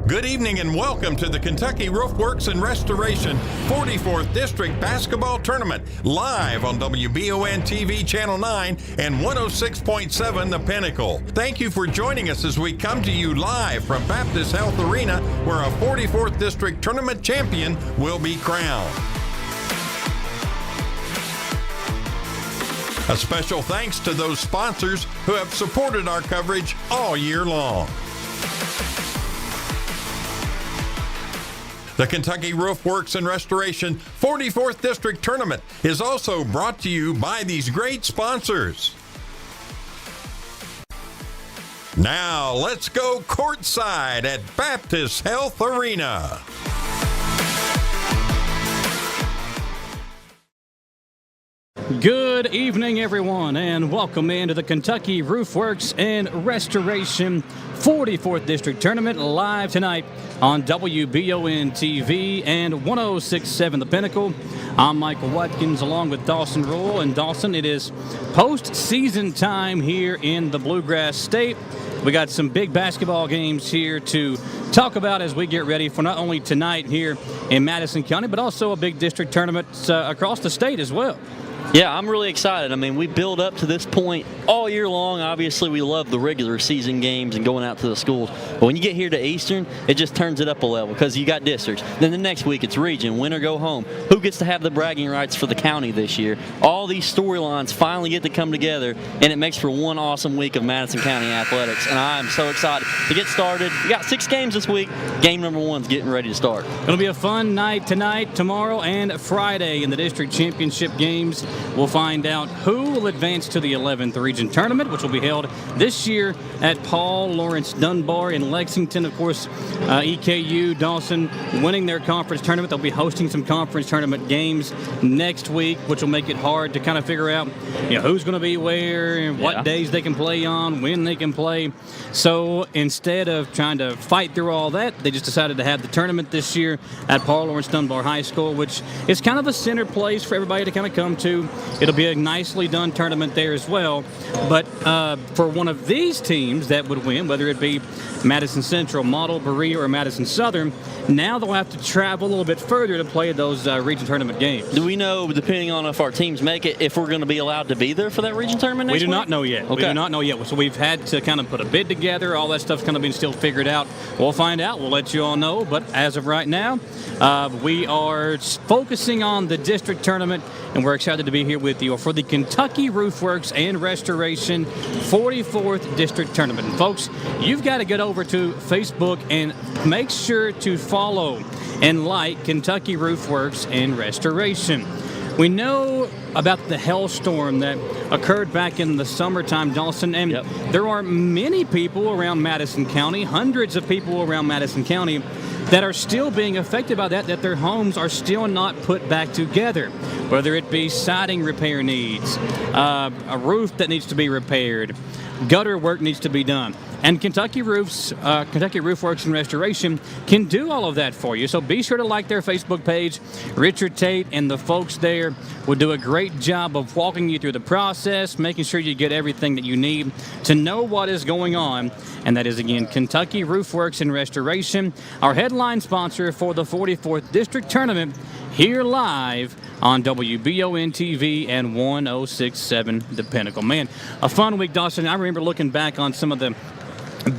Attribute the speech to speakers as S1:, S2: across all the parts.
S1: Good evening and welcome to the Kentucky Roofworks and Restoration 44th District Basketball Tournament, live on WBON TV Channel 9 and 106.7 The Pinnacle. Thank you for joining us as we come to you live from Baptist Health Arena, where a 44th District Tournament champion will be crowned. A special thanks to those sponsors who have supported our coverage all year long. The Kentucky Roofworks and Restoration 44th District Tournament is also brought to you by these great sponsors. Now let's go courtside at Baptist Health Arena.
S2: Good evening, everyone, and welcome into the Kentucky Roofworks and Restoration 44th District Tournament, live tonight on WBON TV and 106.7 The Pinnacle. I'm Michael Watkins along with Dawson Rule. And Dawson, it is postseason time here in the Bluegrass State. We got some big basketball games here to talk about as we get ready for not only tonight here in Madison County, but also a big district tournament across the state as well.
S3: Yeah, I'm really excited. I mean, we build up to this point all year long. Obviously, we love the regular season games and going out to the schools. But when you get here to Eastern, it just turns it up a level because you got districts. Then the next week, it's region, win or go home. Who gets to have the bragging rights for the county this year? All these storylines finally get to come together, and it makes for one awesome week of Madison County athletics. And I'm so excited to get started. We got 6 games this week. Game number 1's getting ready to start.
S2: It'll be a fun night tonight, tomorrow, and Friday in the district championship games. We'll find out who will advance to the 11th region tournament, which will be held this year at Paul Lawrence Dunbar in Lexington. Of course, EKU, Dawson, winning their conference tournament. They'll be hosting some conference tournament games next week, which will make it hard to kind of figure out who's going to be where and what days they can play on, when they can play. So instead of trying to fight through all that, they just decided to have the tournament this year at Paul Lawrence Dunbar High School, which is kind of a center place for everybody to kind of come to. It'll be a nicely done tournament there as well. But for one of these teams that would win, whether it be Madison Central, Model, Berea, or Madison Southern, now they'll have to travel a little bit further to play those region tournament games.
S3: Do we know, depending on if our teams make it, if we're going to be allowed to be there for that region tournament next week?
S2: We do not know yet.
S3: Okay.
S2: We do not know yet. So we've had to kind of put a bid together. All that stuff's kind of been still figured out. We'll find out. We'll let you all know. But as of right now, we are focusing on the district tournament, and we're excited to be here with you for the Kentucky Roofworks and Restoration 44th District Tournament. And folks, you've got to get over to Facebook and make sure to follow and like Kentucky Roofworks and Restoration. We know about the hailstorm that occurred back in the summertime, Dawson, and there are many people around Madison County, hundreds of people around Madison County, that are still being affected by that their homes are still not put back together, whether it be siding repair needs, a roof that needs to be repaired, gutter work needs to be done. And Kentucky Roofworks and Restoration can do all of that for you. So be sure to like their Facebook page. Richard Tate and the folks there will do a great job of walking you through the process, making sure you get everything that you need to know what is going on. And that is, again, Kentucky Roofworks and Restoration, our headline sponsor for the 44th District Tournament, here live on WBON TV and 106.7 The Pinnacle. Man, a fun week, Dawson. I remember looking back on some of the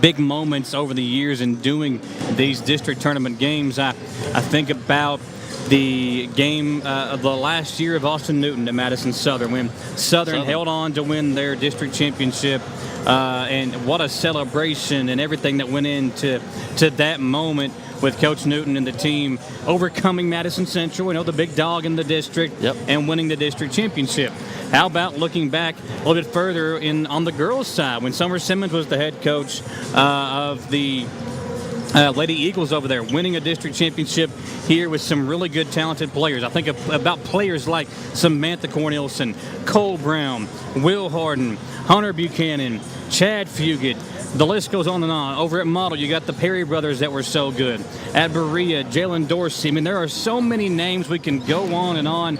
S2: big moments over the years in doing these district tournament games. I think about the game of the last year of Austin Newton at Madison Southern, when Southern held on to win their district championship. And what a celebration and everything that went into that moment with Coach Newton and the team overcoming Madison Central, the big dog in the district, and winning the district championship. How about looking back a little bit further on the girls' side when Summer Simmons was the head coach of the Lady Eagles over there, winning a district championship here with some really good, talented players. I think about players like Samantha Cornelison, Cole Brown, Will Harden, Hunter Buchanan, Chad Fugit. The list goes on and on. Over at Model, you got the Perry brothers that were so good. At Berea, Jalen Dorsey. I mean, there are so many names we can go on and on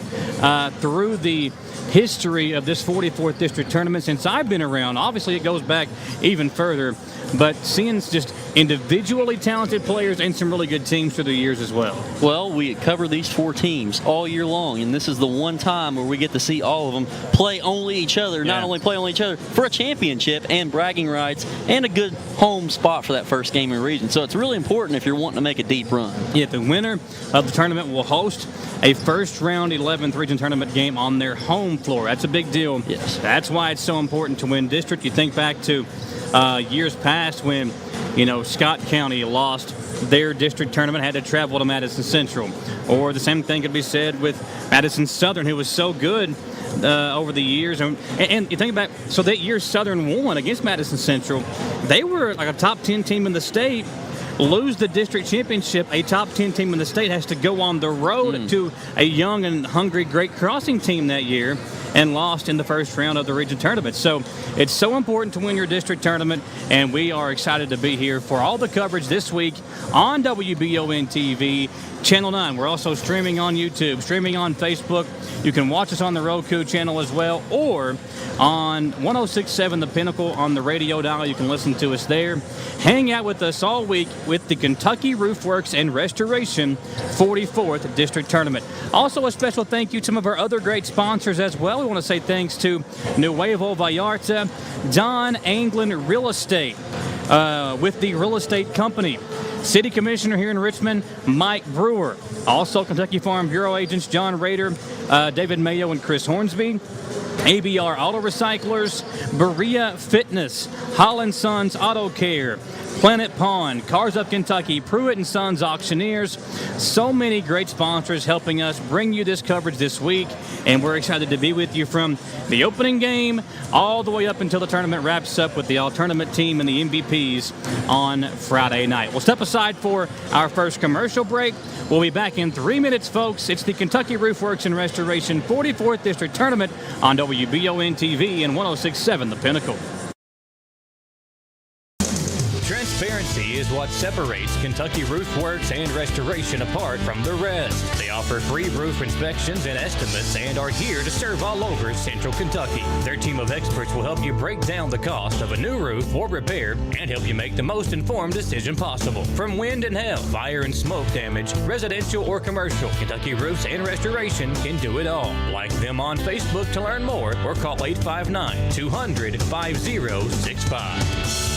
S2: through the history of this 44th District Tournament since I've been around. Obviously, it goes back even further. but seeing just individually talented players and some really good teams through the years as well.
S3: Well, we cover these 4 teams all year long, and this is the one time where we get to see all of them play only each other, not only play only each other, for a championship and bragging rights and a good home spot for that first game in region. So it's really important if you're wanting to make a deep run.
S2: Yeah, the winner of the tournament will host a first-round 11th region tournament game on their home floor. That's a big deal.
S3: Yes.
S2: That's why it's so important to win district. You think back to years past when, Scott County lost their district tournament, had to travel to Madison Central. Or the same thing could be said with Madison Southern, who was so good over the years. And you think about, so that year Southern won against Madison Central, they were like a top 10 team in the state. Lose the district championship, a top 10 team in the state has to go on the road to a young and hungry Great Crossing team that year and lost in the first round of the region tournament. So it's so important to win your district tournament, and we are excited to be here for all the coverage this week on WBON TV, Channel 9. We're also streaming on YouTube, streaming on Facebook. You can watch us on the Roku channel as well, or on 106.7 The Pinnacle on the radio dial. You can listen to us there. Hang out with us all week with the Kentucky Roof Works and Restoration 44th District Tournament. Also, a special thank you to some of our other great sponsors as well. We want to say thanks to Nuevo Vallarta, Don Anglin Real Estate with the Real Estate Company. City Commissioner here in Richmond, Mike Brewer. Also, Kentucky Farm Bureau agents John Rader, David Mayo, and Chris Hornsby. ABR Auto Recyclers, Berea Fitness, Holland Sons Auto Care, Planet Pawn, Cars of Kentucky, Pruitt & Sons Auctioneers. So many great sponsors helping us bring you this coverage this week, and we're excited to be with you from the opening game all the way up until the tournament wraps up with the all-tournament team and the MVPs on Friday night. We'll step aside for our first commercial break. We'll be back in 3 minutes, folks. It's the Kentucky Roof Works and Restoration 44th District Tournament on WBON TV and 106.7 The Pinnacle.
S4: Transparency is what separates Kentucky Roof Works and Restoration apart from the rest. They offer free roof inspections and estimates and are here to serve all over Central Kentucky. Their team of experts will help you break down the cost of a new roof or repair and help you make the most informed decision possible. From wind and hail, fire and smoke damage, residential or commercial, Kentucky Roofs and Restoration can do it all. Like them on Facebook to learn more or call 859-200-5065.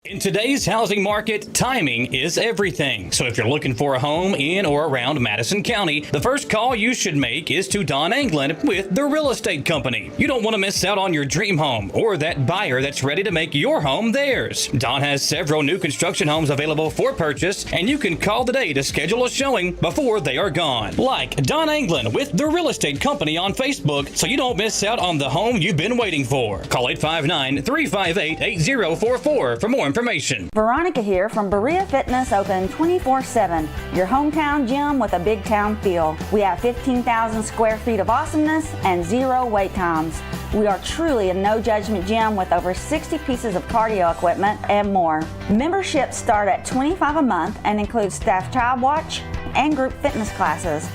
S4: In today's housing market, timing is everything. So if you're looking for a home in or around Madison County, the first call you should make is to Don Anglin with the Real Estate Company. You don't want to miss out on your dream home or that buyer that's ready to make your home theirs. Don has several new construction homes available for purchase, and you can call today to schedule a showing before they are gone. Like Don Anglin with the Real Estate Company on Facebook so you don't miss out on the home you've been waiting for. Call 859-358-8044 for more information.
S5: Veronica here from Berea Fitness, open 24/7. Your hometown gym with a big town feel. We have 15,000 square feet of awesomeness and 0 wait times. We are truly a no-judgment gym with over 60 pieces of cardio equipment and more. Memberships start at $25 a month and include staff child watch and group fitness classes.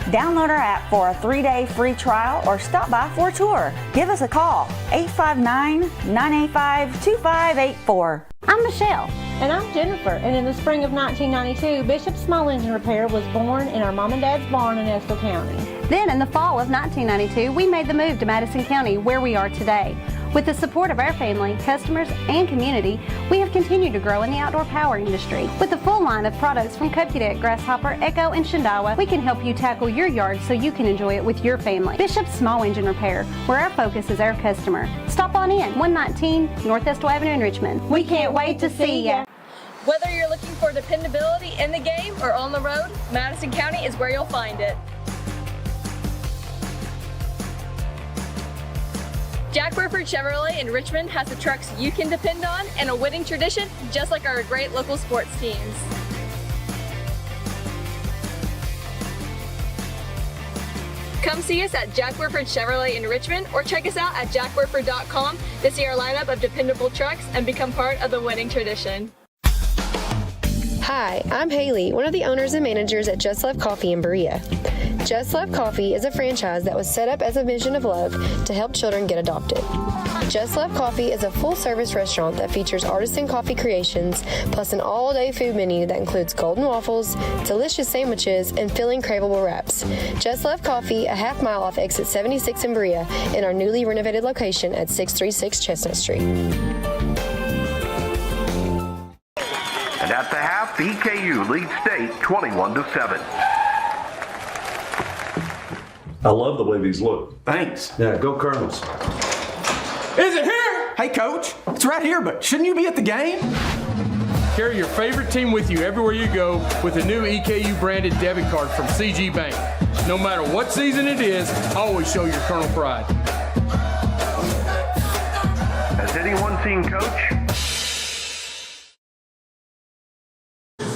S5: Download our app for a 3-day free trial or stop by for a tour. Give us a call, 859-985-2584.
S6: I'm Michelle. And I'm Jennifer. And in the spring of 1992, Bishop Small Engine Repair was born in our mom and dad's barn in Estill County.
S7: Then in the fall of 1992, we made the move to Madison County, where we are today. With the support of our family, customers, and community, we have continued to grow in the outdoor power industry. With a full line of products from Kokudet, Grasshopper, Echo, and Shindawa, we can help you tackle your yard so you can enjoy it with your family. Bishop Small Engine Repair, where our focus is our customer. Stop on in, 119 North Estill Avenue in Richmond. We can't wait to see ya.
S8: Whether you're looking for dependability in the game or on the road, Madison County is where you'll find it. Jack Burford Chevrolet in Richmond has the trucks you can depend on and a winning tradition just like our great local sports teams. Come see us at Jack Burford Chevrolet in Richmond or check us out at jackburford.com to see our lineup of dependable trucks and become part of the winning tradition.
S9: Hi, I'm Haley, one of the owners and managers at Just Love Coffee in Berea. Just Love Coffee is a franchise that was set up as a mission of love to help children get adopted. Just Love Coffee is a full-service restaurant that features artisan coffee creations, plus an all-day food menu that includes golden waffles, delicious sandwiches, and filling craveable wraps. Just Love Coffee, a half mile off exit 76 in Berea, in our newly renovated location at 636 Chestnut Street.
S10: And at the half, EKU leads state 21-7.
S11: I love the way these look.
S12: Thanks.
S11: Yeah, go Colonels.
S12: Is it here? Hey, Coach. It's right here, but shouldn't you be at the game?
S13: Carry your favorite team with you everywhere you go with a new EKU branded debit card from CG Bank. No matter what season it is, always show your Colonel pride.
S10: Has anyone seen Coach?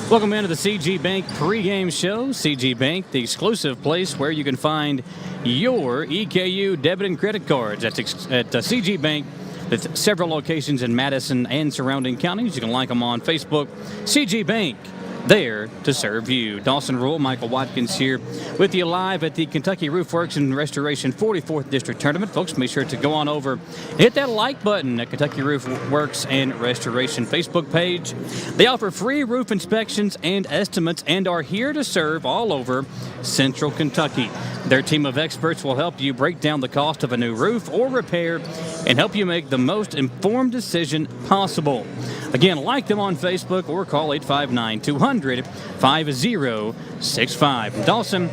S2: Welcome into the CG Bank pregame show. CG Bank, the exclusive place where you can find your EKU debit and credit cards. That's at CG Bank with several locations in Madison and surrounding counties. You can like them on Facebook. CG Bank, there to serve you. Dawson Rule, Michael Watkins here with you live at the Kentucky Roof Works and Restoration 44th District Tournament. Folks, be sure to go on over and hit that like button at Kentucky Roof Works and Restoration Facebook page. They offer free roof inspections and estimates and are here to serve all over Central Kentucky. Their team of experts will help you break down the cost of a new roof or repair and help you make the most informed decision possible. Again, like them on Facebook or call 859-200-5065. Dawson,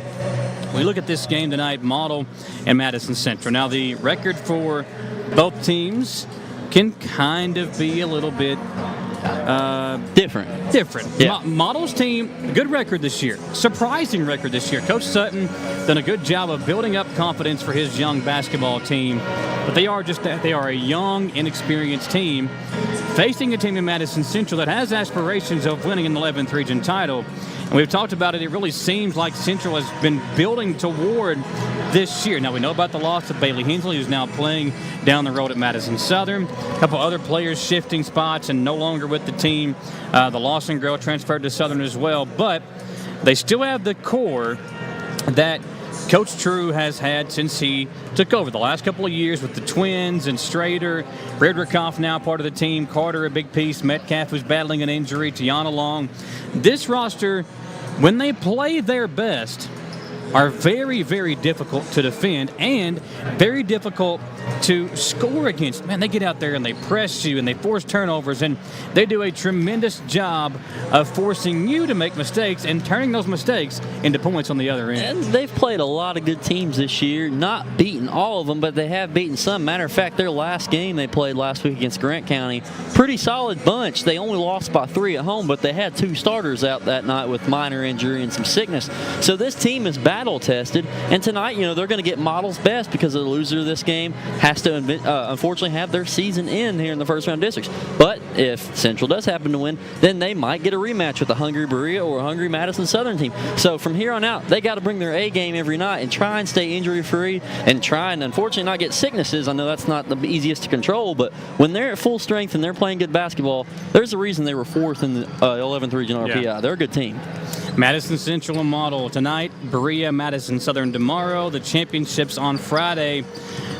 S2: we look at this game tonight, Model and Madison Central. Now, the record for both teams can kind of be a little bit
S3: different.
S2: Yeah. Model's team, good record this year. Surprising record this year. Coach Sutton done a good job of building up confidence for his young basketball team. But they are a young, inexperienced team facing a team in Madison Central that has aspirations of winning an 11th region title. And we've talked about it. It really seems like Central has been building toward this year. Now, we know about the loss of Bailey Hensley, who's now playing down the road at Madison Southern. A couple other players shifting spots and no longer with the team. The Lawson girl transferred to Southern as well. But they still have the core that Coach True has had since he took over the last couple of years with the twins and Strader. Redrickoff now part of the team. Carter a big piece. Metcalf who's battling an injury. Tiana Long. This roster, when they play their best, are very, very difficult to defend and very difficult to score against. Man, they get out there and they press you and they force turnovers, and they do a tremendous job of forcing you to make mistakes and turning those mistakes into points on the other end.
S3: And they've played a lot of good teams this year, not beaten all of them, but they have beaten some. Matter of fact, their last game they played last week against Grant County, pretty solid bunch. They only lost by 3 at home, but they had 2 starters out that night with minor injury and some sickness. So this team is battle tested, and tonight, they're going to get Model's best because the loser of this game has to unfortunately have their season end here in the first round districts. But if Central does happen to win, then they might get a rematch with the hungry Berea or hungry Madison Southern team. So from here on out, they got to bring their A game every night and try and stay injury free and try and unfortunately not get sicknesses. I know that's not the easiest to control, but when they're at full strength and they're playing good basketball, there's a reason they were 4th in the 11th region RPI. Yeah. They're a good team.
S2: Madison Central and Model tonight, Berea, Madison Southern tomorrow, the championships on Friday.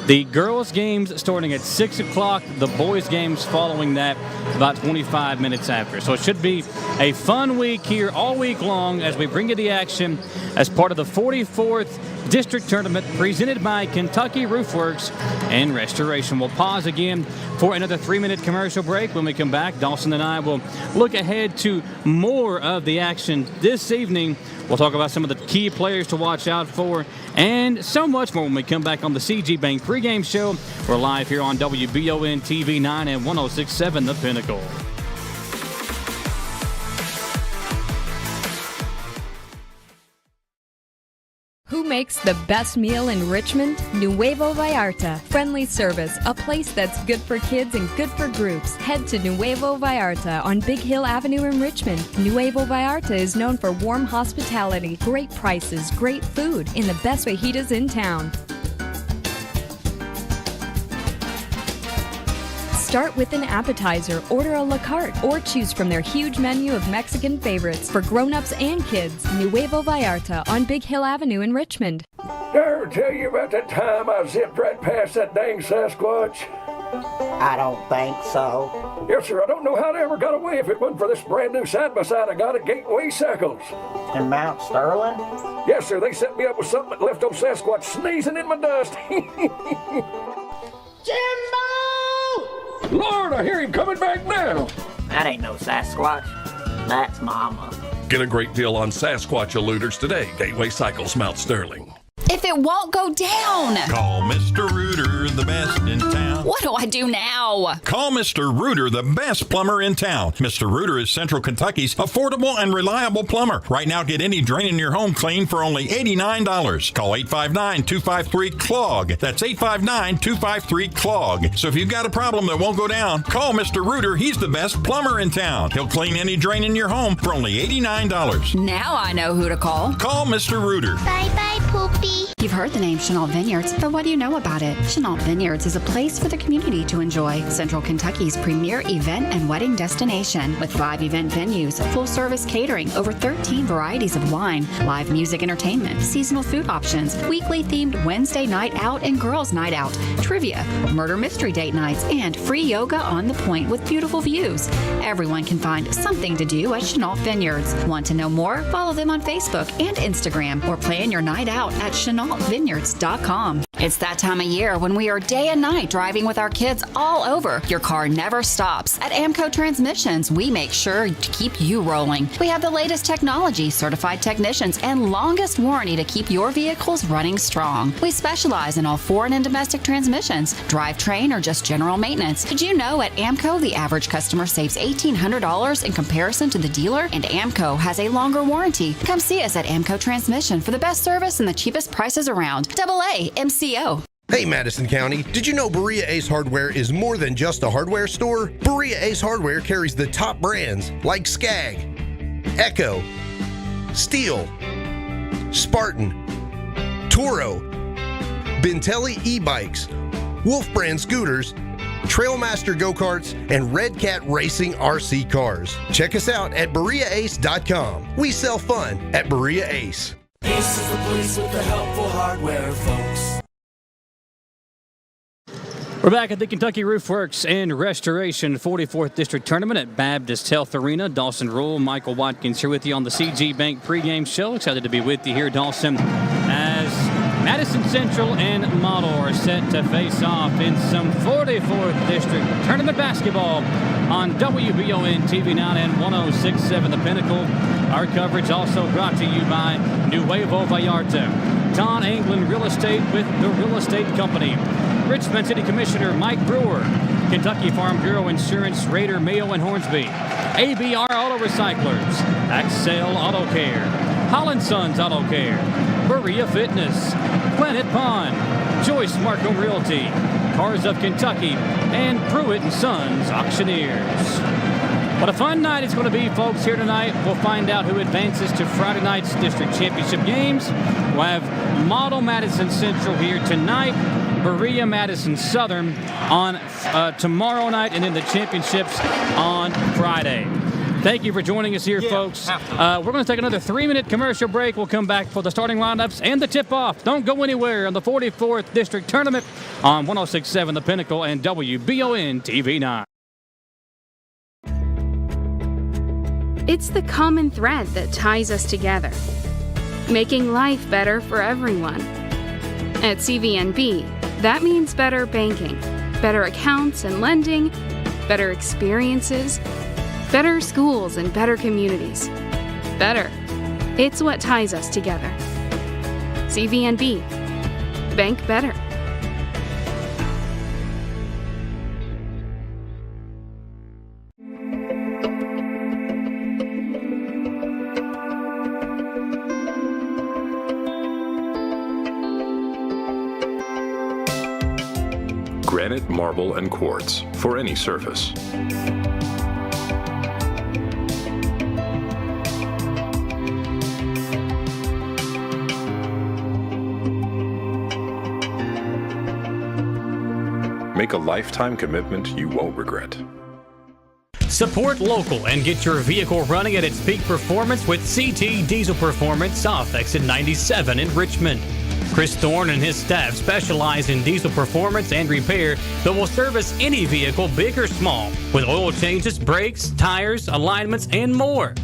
S2: The girls' games starting at 6 o'clock, the boys' games following that about 25 minutes after. So it should be a fun week here all week long as we bring you the action as part of the 44th District Tournament presented by Kentucky Roof Works and Restoration. We'll pause again for another 3-minute commercial break. When we come back, Dawson and I will look ahead to more of the action this evening. We'll talk about some of the key players to watch out for and so much more when we come back on the CG Bank pregame show. We're live here on WBON TV 9 and 106.7 The Pinnacle.
S14: Who makes the best meal in Richmond? Nuevo Vallarta. Friendly service, a place that's good for kids and good for groups. Head to Nuevo Vallarta on Big Hill Avenue in Richmond. Nuevo Vallarta is known for warm hospitality, great prices, great food, and the best fajitas in town. Start with an appetizer, order a la carte, or choose from their huge menu of Mexican favorites for grown-ups and kids. Nuevo Vallarta on Big Hill Avenue in Richmond.
S15: Did I ever tell you about that time I zipped right past that dang Sasquatch?
S16: I don't think so.
S15: Yes, sir. I don't know how they ever got away if it wasn't for this brand new side-by-side I got at Gateway Cycles.
S16: In Mount Sterling?
S15: Yes, sir. They set me up with something that left old Sasquatch sneezing in my dust.
S16: Jimbo!
S15: Lord, I hear him coming back now.
S16: That ain't no Sasquatch. That's Mama.
S11: Get a great deal on Sasquatch eluders today. Gateway Cycles, Mount Sterling.
S17: If it won't go down.
S1: Call Mr. Rooter, the best in town.
S17: What do I do now?
S1: Call Mr. Rooter, the best plumber in town. Mr. Rooter is Central Kentucky's affordable and reliable plumber. Right now, get any drain in your home clean for only $89. Call 859-253-CLOG. That's 859-253-CLOG. So if you've got a problem that won't go down, call Mr. Rooter. He's the best plumber in town. He'll clean any drain in your home for only $89.
S17: Now I know who to call.
S1: Call Mr. Rooter.
S17: Bye-bye, Poopy. You've heard the name Chenault Vineyards, but what do you know about it? Chenault Vineyards is a place for the community to enjoy. Central Kentucky's premier event and wedding destination with 5 event venues, full-service catering, over 13 varieties of wine, live music entertainment, seasonal food options, weekly themed Wednesday night out and girls night out, trivia, murder mystery date nights, and free yoga on the point with beautiful views. Everyone can find something to do at Chenault Vineyards. Want to know more? Follow them on Facebook and Instagram or plan your night out at ChenaultVineyards.com. It's that time of year when we are day and night driving with our kids all over. Your car never stops. At Amco Transmissions, we make sure to keep you rolling. We have the latest technology, certified technicians, and longest warranty to keep your vehicles running strong. We specialize in all foreign and domestic transmissions, drivetrain, or just general maintenance. Did you know at Amco, the average customer saves $1,800 in comparison to the dealer? And Amco has a longer warranty. Come see us at Amco Transmission for the best service and the cheapest prices around. AA MCO.
S18: Hey Madison County, did you know Berea Ace Hardware is more than just a hardware store? Berea Ace Hardware carries the top brands like Skag, Echo, Steel, Spartan, Toro, Bentelli e-bikes, Wolf brand scooters, Trailmaster go-karts, and Red Cat Racing RC cars. Check us out at BereaAce.com. We sell fun at Berea Ace.
S19: Ace is the place with the helpful hardware, folks.
S2: We're back at the Kentucky Roof Works and Restoration 44th District Tournament at Baptist Health Arena. Dawson Rule, Michael Watkins here with you on the CG Bank pregame show. Excited to be with you here, Dawson, as Madison Central and Model are set to face off in some 44th District Tournament basketball on WBON TV 9 and 106.7 The Pinnacle. Our coverage also brought to you by Nuevo Vallarta, Don Anglin Real Estate with the Real Estate Company, Richmond City Commissioner Mike Brewer, Kentucky Farm Bureau Insurance, Raider, Mayo, and Hornsby, ABR Auto Recyclers, Axel Auto Care, Holland Sons Auto Care, Berea Fitness, Planet Pond, Joyce Markham Realty, Cars of Kentucky, and Pruitt & Sons Auctioneers. What a fun night it's going to be, folks, here tonight. We'll find out who advances to Friday night's district championship games. We'll have Model Madison Central here tonight, Berea Madison Southern on tomorrow night, and then the championships on Friday. Thank you for joining us here, folks. We're going to take another 3-minute commercial break. We'll come back for the starting lineups and the tip-off. Don't go anywhere on the 44th District Tournament on 106.7 The Pinnacle and WBON TV 9.
S20: It's the common thread that ties us together, making life better for everyone. At CVNB, that means better banking, better accounts and lending, better experiences, better schools and better communities. Better. It's what ties us together. CVNB. Bank better.
S21: Granite, marble, and quartz for any surface. Make a lifetime commitment you won't regret.
S2: Support local and get your vehicle running at its peak performance with CT Diesel Performance off exit 97 in Richmond. Chris Thorne and his staff specialize in diesel performance and repair that will service any vehicle, big or small, with oil changes, brakes, tires, alignments, and more.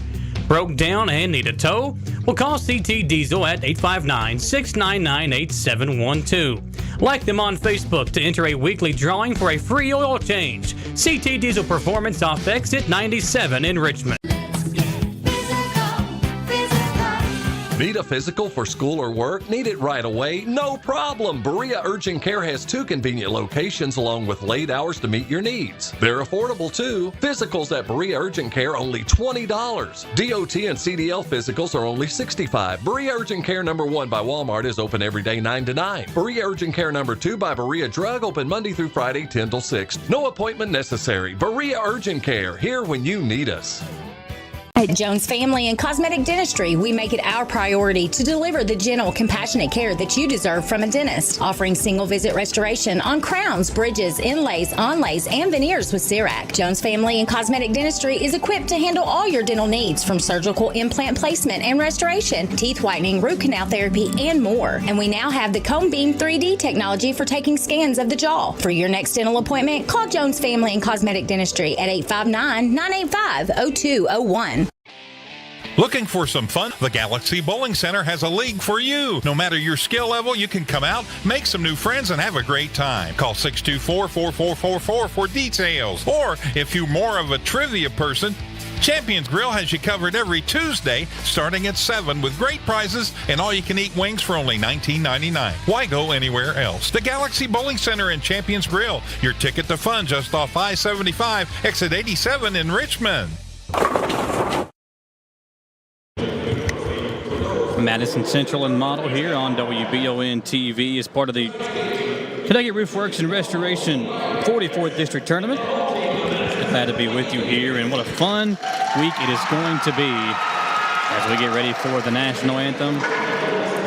S2: Broke down and need a tow? Well, call CT Diesel at 859-699-8712. Like them on Facebook to enter a weekly drawing for a free oil change. CT Diesel Performance off exit 97 in Richmond.
S4: Need a physical for school or work? Need it right away? No problem. Berea Urgent Care has 2 convenient locations along with late hours to meet your needs. They're affordable too. Physicals at Berea Urgent Care only $20. DOT and CDL physicals are only $65. Berea Urgent Care number 1 by Walmart is open every day 9 to 9. Berea Urgent Care number 2 by Berea Drug open Monday through Friday 10 till 6. No appointment necessary. Berea Urgent Care, here when you need us.
S22: At Jones Family and Cosmetic Dentistry, we make it our priority to deliver the gentle, compassionate care that you deserve from a dentist, offering single-visit restoration on crowns, bridges, inlays, onlays, and veneers with CERAC. Jones Family and Cosmetic Dentistry is equipped to handle all your dental needs, from surgical implant placement and restoration, teeth whitening, root canal therapy, and more. And we now have the Cone Beam 3D technology for taking scans of the jaw. For your next dental appointment, call Jones Family and Cosmetic Dentistry at 859-985-0201.
S1: Looking for some fun? The Galaxy Bowling Center has a league for you. No matter your skill level, you can come out, make some new friends, and have a great time. Call 624-4444 for details. Or if you're more of a trivia person, Champions Grill has you covered every Tuesday starting at 7 with great prizes and all-you-can-eat wings for only $19.99. Why go anywhere else? The Galaxy Bowling Center and Champions Grill, your ticket to fun just off I-75, exit 87 in Richmond.
S2: Madison Central and Model here on WBON TV as part of the Kentucky Roof Works and Restoration 44th District Tournament. Glad to be with you here, and what a fun week it is going to be as we get ready for the national anthem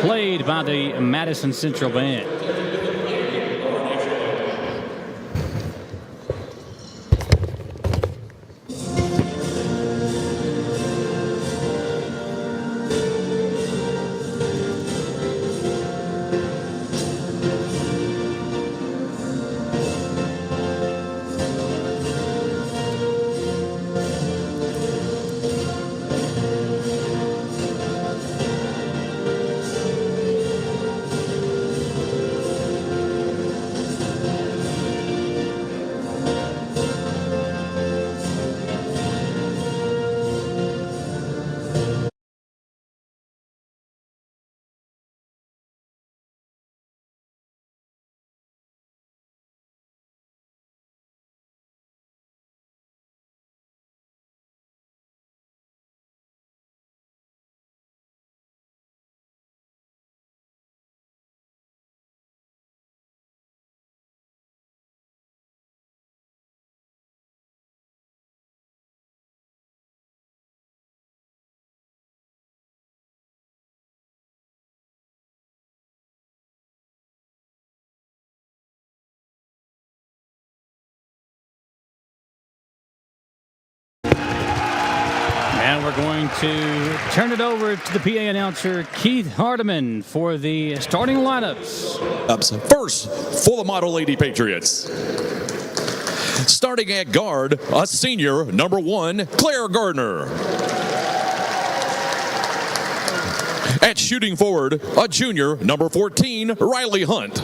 S2: played by the Madison Central Band. And we're going to turn it over to the PA announcer, Keith Hardiman, for the starting lineups.
S23: First, for the Model Lady Patriots. Starting at guard, a senior, number 1, Claire Gardner. At shooting forward, a junior, number 14, Riley Hunt.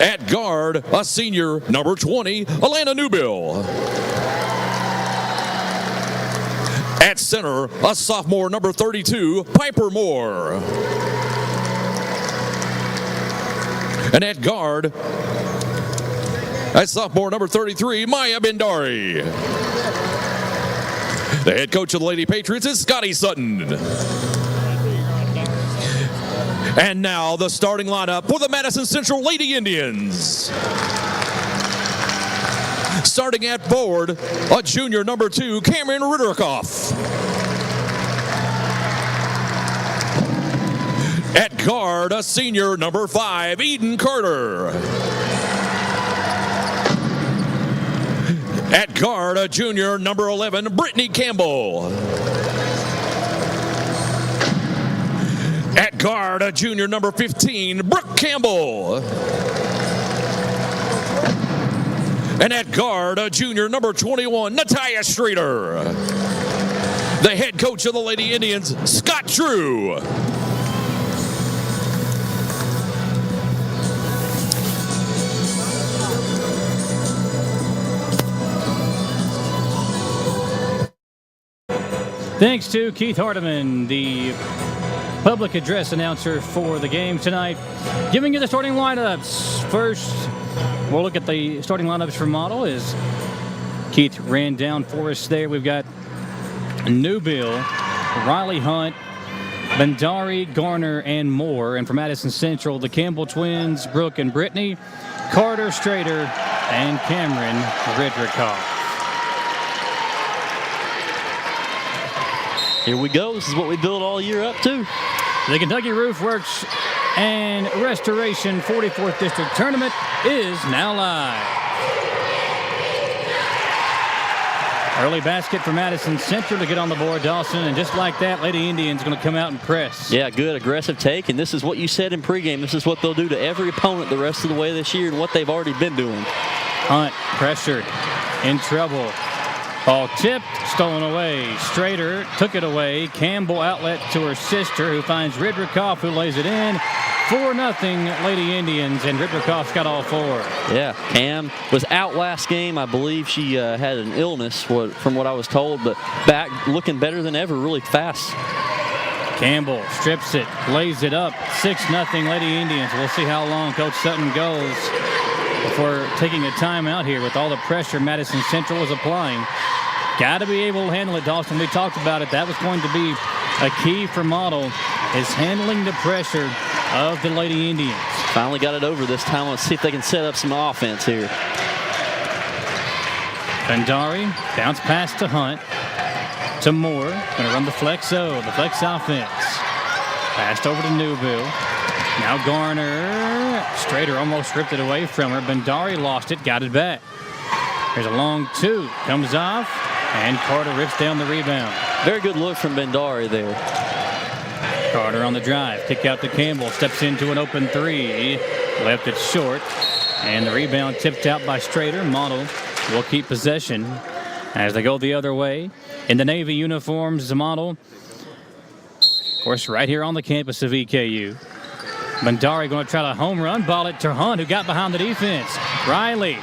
S23: At guard, a senior, number 20, Alana Newbill. At center, a sophomore, number 32, Piper Moore. And at guard, a sophomore, number 33, Maya Bendari. The head coach of the Lady Patriots is Scotty Sutton. And now the starting lineup for the Madison Central Lady Indians. Starting at forward, a junior, number 2, Cameron Ritterkoff. At guard, a senior, number 5, Eden Carter. At guard, a junior, number 11, Brittany Campbell. At guard, a junior, number 15, Brooke Campbell. And at guard, a junior, number 21, Natalia Streeter. The head coach of the Lady Indians, Scott Drew.
S2: Thanks to Keith Hardiman, the public address announcer for the game tonight, giving you the starting lineups. First, we'll look at the starting lineups for Model as Keith ran down for us there. We've got Newbill, Riley Hunt, Bandari, Garner, and Moore. And for Madison Central, the Campbell twins, Brooke and Brittany, Carter, Strader, and Cameron Redrikoff.
S3: Here we go. This is what we build all year up to.
S2: The Kentucky Roof Works and Restoration 44th District Tournament is now live. Early basket for Madison Central to get on the board, Dawson, and just like that, Lady Indians going to come out and press.
S3: Yeah, good aggressive take, and this is what you said in pregame. This is what they'll do to every opponent the rest of the way this year and what they've already been doing.
S2: Hunt pressured, in trouble. Ball tipped, stolen away. Strader took it away. Campbell outlet to her sister, who finds Redrikoff, who lays it in. 4-0 Lady Indians, and Redrikoff's got all 4.
S3: Yeah, Cam was out last game. I believe she had an illness, from what I was told, but back looking better than ever, really fast.
S2: Campbell strips it, lays it up. 6-0 Lady Indians. We'll see how long Coach Sutton goes before taking a timeout here with all the pressure Madison Central is applying. Got to be able to handle it, Dawson. We talked about it. That was going to be a key for Model, is handling the pressure of the Lady Indians.
S3: Finally got it over this time. Let's see if they can set up some offense here.
S2: Bandari, bounce pass to Hunt. To Moore. Going to run the flexo, the flex offense. Passed over to Newbill. Now Garner. Strader almost ripped it away from her. Bandari lost it, got it back. There's a long 2. Comes off, and Carter rips down the rebound.
S3: Very good look from Bandari there.
S2: Carter on the drive. Kick out to Campbell. Steps into an open 3. Left it short. And the rebound tipped out by Strader. Model will keep possession as they go the other way. In the Navy uniforms, the Model, of course, right here on the campus of EKU. Bandari going to try to home run. Ball it to Hunt, who got behind the defense. Riley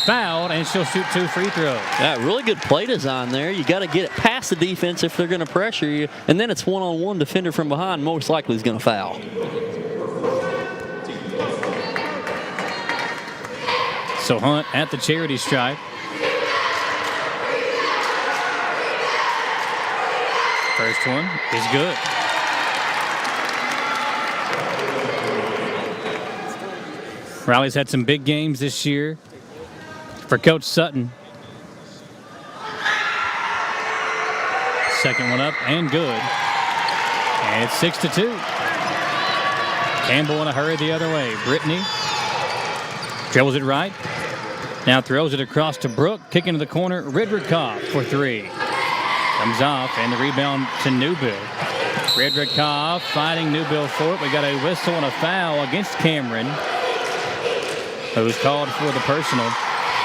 S2: fouled, and she'll shoot 2 free throws.
S3: Yeah, really good play design there. You got to get it past the defense if they're going to pressure you, and then it's one-on-one defender from behind. Most likely is going to foul.
S2: So Hunt at the charity stripe. First one is good. Riley's had some big games this year for Coach Sutton. Second one up and good. And it's 6-2. Campbell in a hurry the other way. Brittany dribbles it right. Now throws it across to Brooke. Kick into the corner. Redrikoff for 3. Comes off, and the rebound to Newbill. Redrikoff fighting Newbill for it. We got a whistle and a foul against Cameron, who's called for the personal.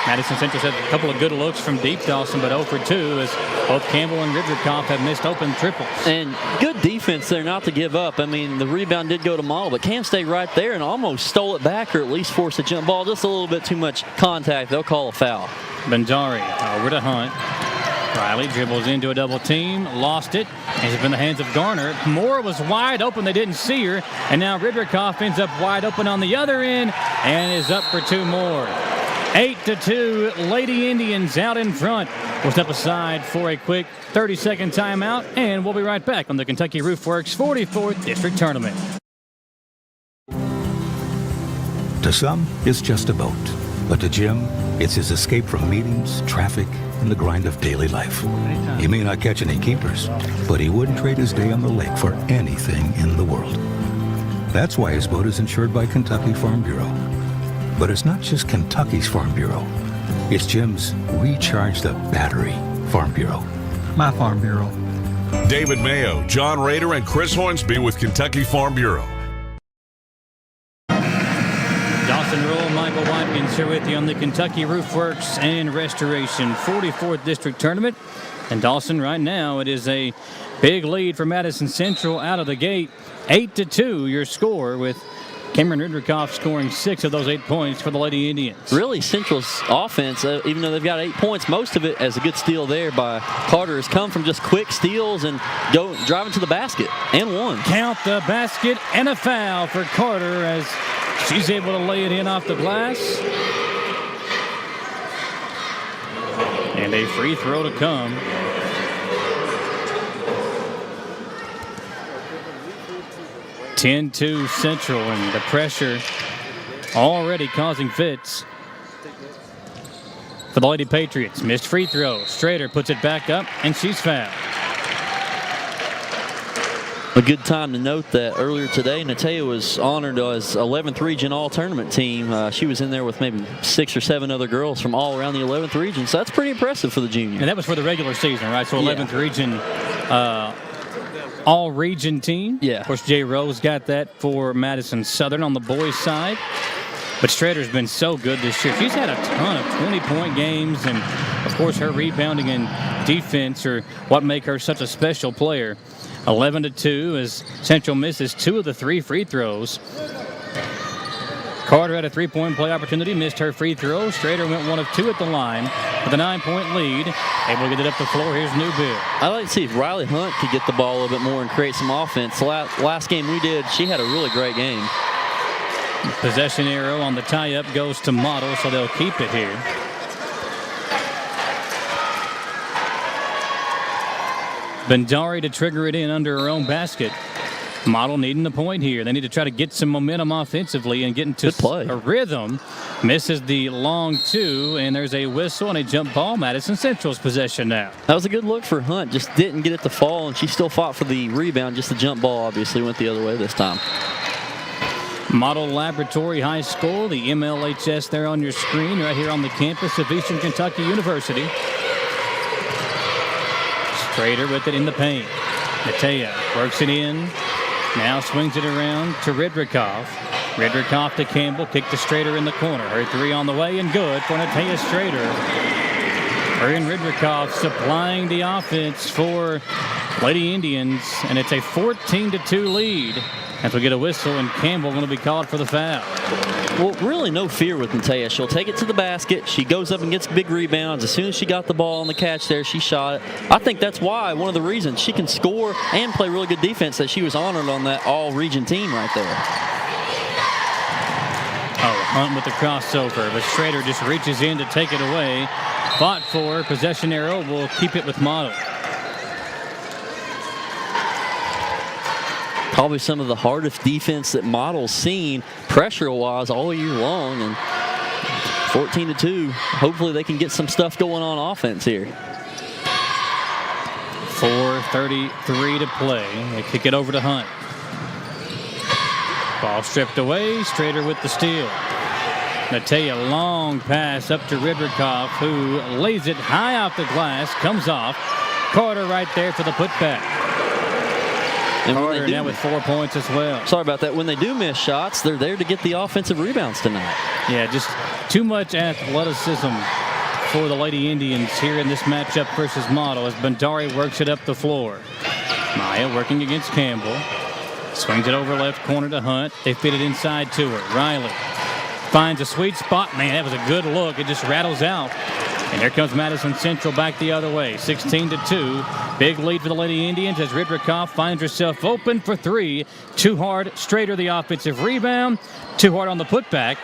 S2: Madison Central had a couple of good looks from deep, Dawson, but 0 for 2 as both Campbell and Redrikoff have missed open triples.
S3: And good defense there not to give up. I mean, the rebound did go to Model, but Cam stayed right there and almost stole it back, or at least forced a jump ball. Just a little bit too much contact. They'll call a foul.
S2: Bandari over to Hunt. Riley dribbles into a double team, lost it, and it's in the hands of Garner. Moore was wide open, they didn't see her, and now Redrikoff ends up wide open on the other end and is up for 2 more. 8-2, Lady Indians out in front. We'll step aside for a quick 30-second timeout, and we'll be right back on the Kentucky Roof Works 44th District Tournament.
S5: To some, it's just a boat. But to Jim, it's his escape from meetings, traffic, and the grind of daily life. He may not catch any keepers, but he wouldn't trade his day on the lake for anything in the world. That's why his boat is insured by Kentucky Farm Bureau. But it's not just Kentucky's Farm Bureau. It's Jim's Recharge the Battery Farm Bureau. My Farm Bureau.
S6: David Mayo, John Rader, and Chris Hornsby with Kentucky Farm Bureau.
S2: Dawson Roll, Michael Watkins here with you on the Kentucky Roofworks and Restoration 44th District Tournament. And Dawson, right now, it is a big lead for Madison Central out of the gate. 8-2 your score, with Cameron Ridrikoff scoring 6 of those 8 points for the Lady Indians.
S3: Really, Central's offense, even though they've got 8 points, most of it as a good steal there by Carter has come from just quick steals and driving to the basket, and one.
S2: Count the basket, and a foul for Carter as she's able to lay it in off the glass. And a free throw to come. (10-2) Central, and the pressure already causing fits for the Lady Patriots. Missed free throw. Strader puts it back up, and she's fouled.
S3: A good time to note that earlier today, Natea was honored as 11th Region All-Tournament team. She was in there with maybe 6 or 7 other girls from all around the 11th Region, so that's pretty impressive for the junior.
S2: And that was for the regular season, right? So 11th Region all-region team.
S3: Yeah.
S2: Of course, Jay Rose got that for Madison Southern on the boys' side. But Strader's been so good this year. She's had a ton of 20-point games, and, of course, her rebounding and defense are what make her such a special player. 11-2 as Central misses 2 of the 3 free throws. Carter had a 3-point play opportunity, missed her free throw. Strader went 1 of 2 at the line with a 9-point lead. Able to get it up the floor. Here's Newbill.
S3: I'd like to see if Riley Hunt could get the ball a little bit more and create some offense. Last game we did, she had a really great game.
S2: Possession arrow on the tie-up goes to Model, so they'll keep it here. Bendari to trigger it in under her own basket. Model needing the point here. They need to try to get some momentum offensively and get into a rhythm. Misses the long 2, and there's a whistle and a jump ball. Madison Central's possession now.
S3: That was a good look for Hunt. Just didn't get it to fall, and she still fought for the rebound. Just the jump ball obviously went the other way this time.
S2: Model Laboratory High School, the MLHS there on your screen, right here on the campus of Eastern Kentucky University. Strader with it in the paint. Natea works it in. Now swings it around to Ridrikoff. Ridrikoff to Campbell. Kick to Strader in the corner. Her 3 on the way and good for Natea Strader. Her and Ridrikoff supplying the offense for Lady Indians. And it's a 14-2 lead as we get a whistle, and Campbell going to be called for the foul.
S3: Well, really no fear with Natea. She'll take it to the basket. She goes up and gets big rebounds. As soon as she got the ball on the catch there, she shot it. I think that's why, one of the reasons she can score and play really good defense, that she was honored on that all-region team right there.
S2: Oh, Hunt with the crossover, but Strader just reaches in to take it away. Fought for. Possession arrow will keep it with Model.
S3: Probably some of the hardest defense that Model's seen pressure-wise all year long, and 14-2. Hopefully they can get some stuff going on offense here.
S2: 4:33 to play. They kick it over to Hunt. Ball stripped away. Strader with the steal. Natea, long pass up to Ridrikoff, who lays it high off the glass, comes off. Carter right there for the putback. And Carter now with 4 points as well.
S3: Sorry about that. When they do miss shots, they're there to get the offensive rebounds tonight.
S2: Yeah, just too much athleticism for the Lady Indians here in this matchup versus Model as Bendari works it up the floor. Maya working against Campbell. Swings it over left corner to Hunt. They fit it inside to her. Riley finds a sweet spot. Man, that was a good look. It just rattles out. And here comes Madison Central back the other way. 16-2. Big lead for the Lady Indians as Ridrikoff finds herself open for 3. Too hard. Strader the offensive rebound. Too hard on the putback.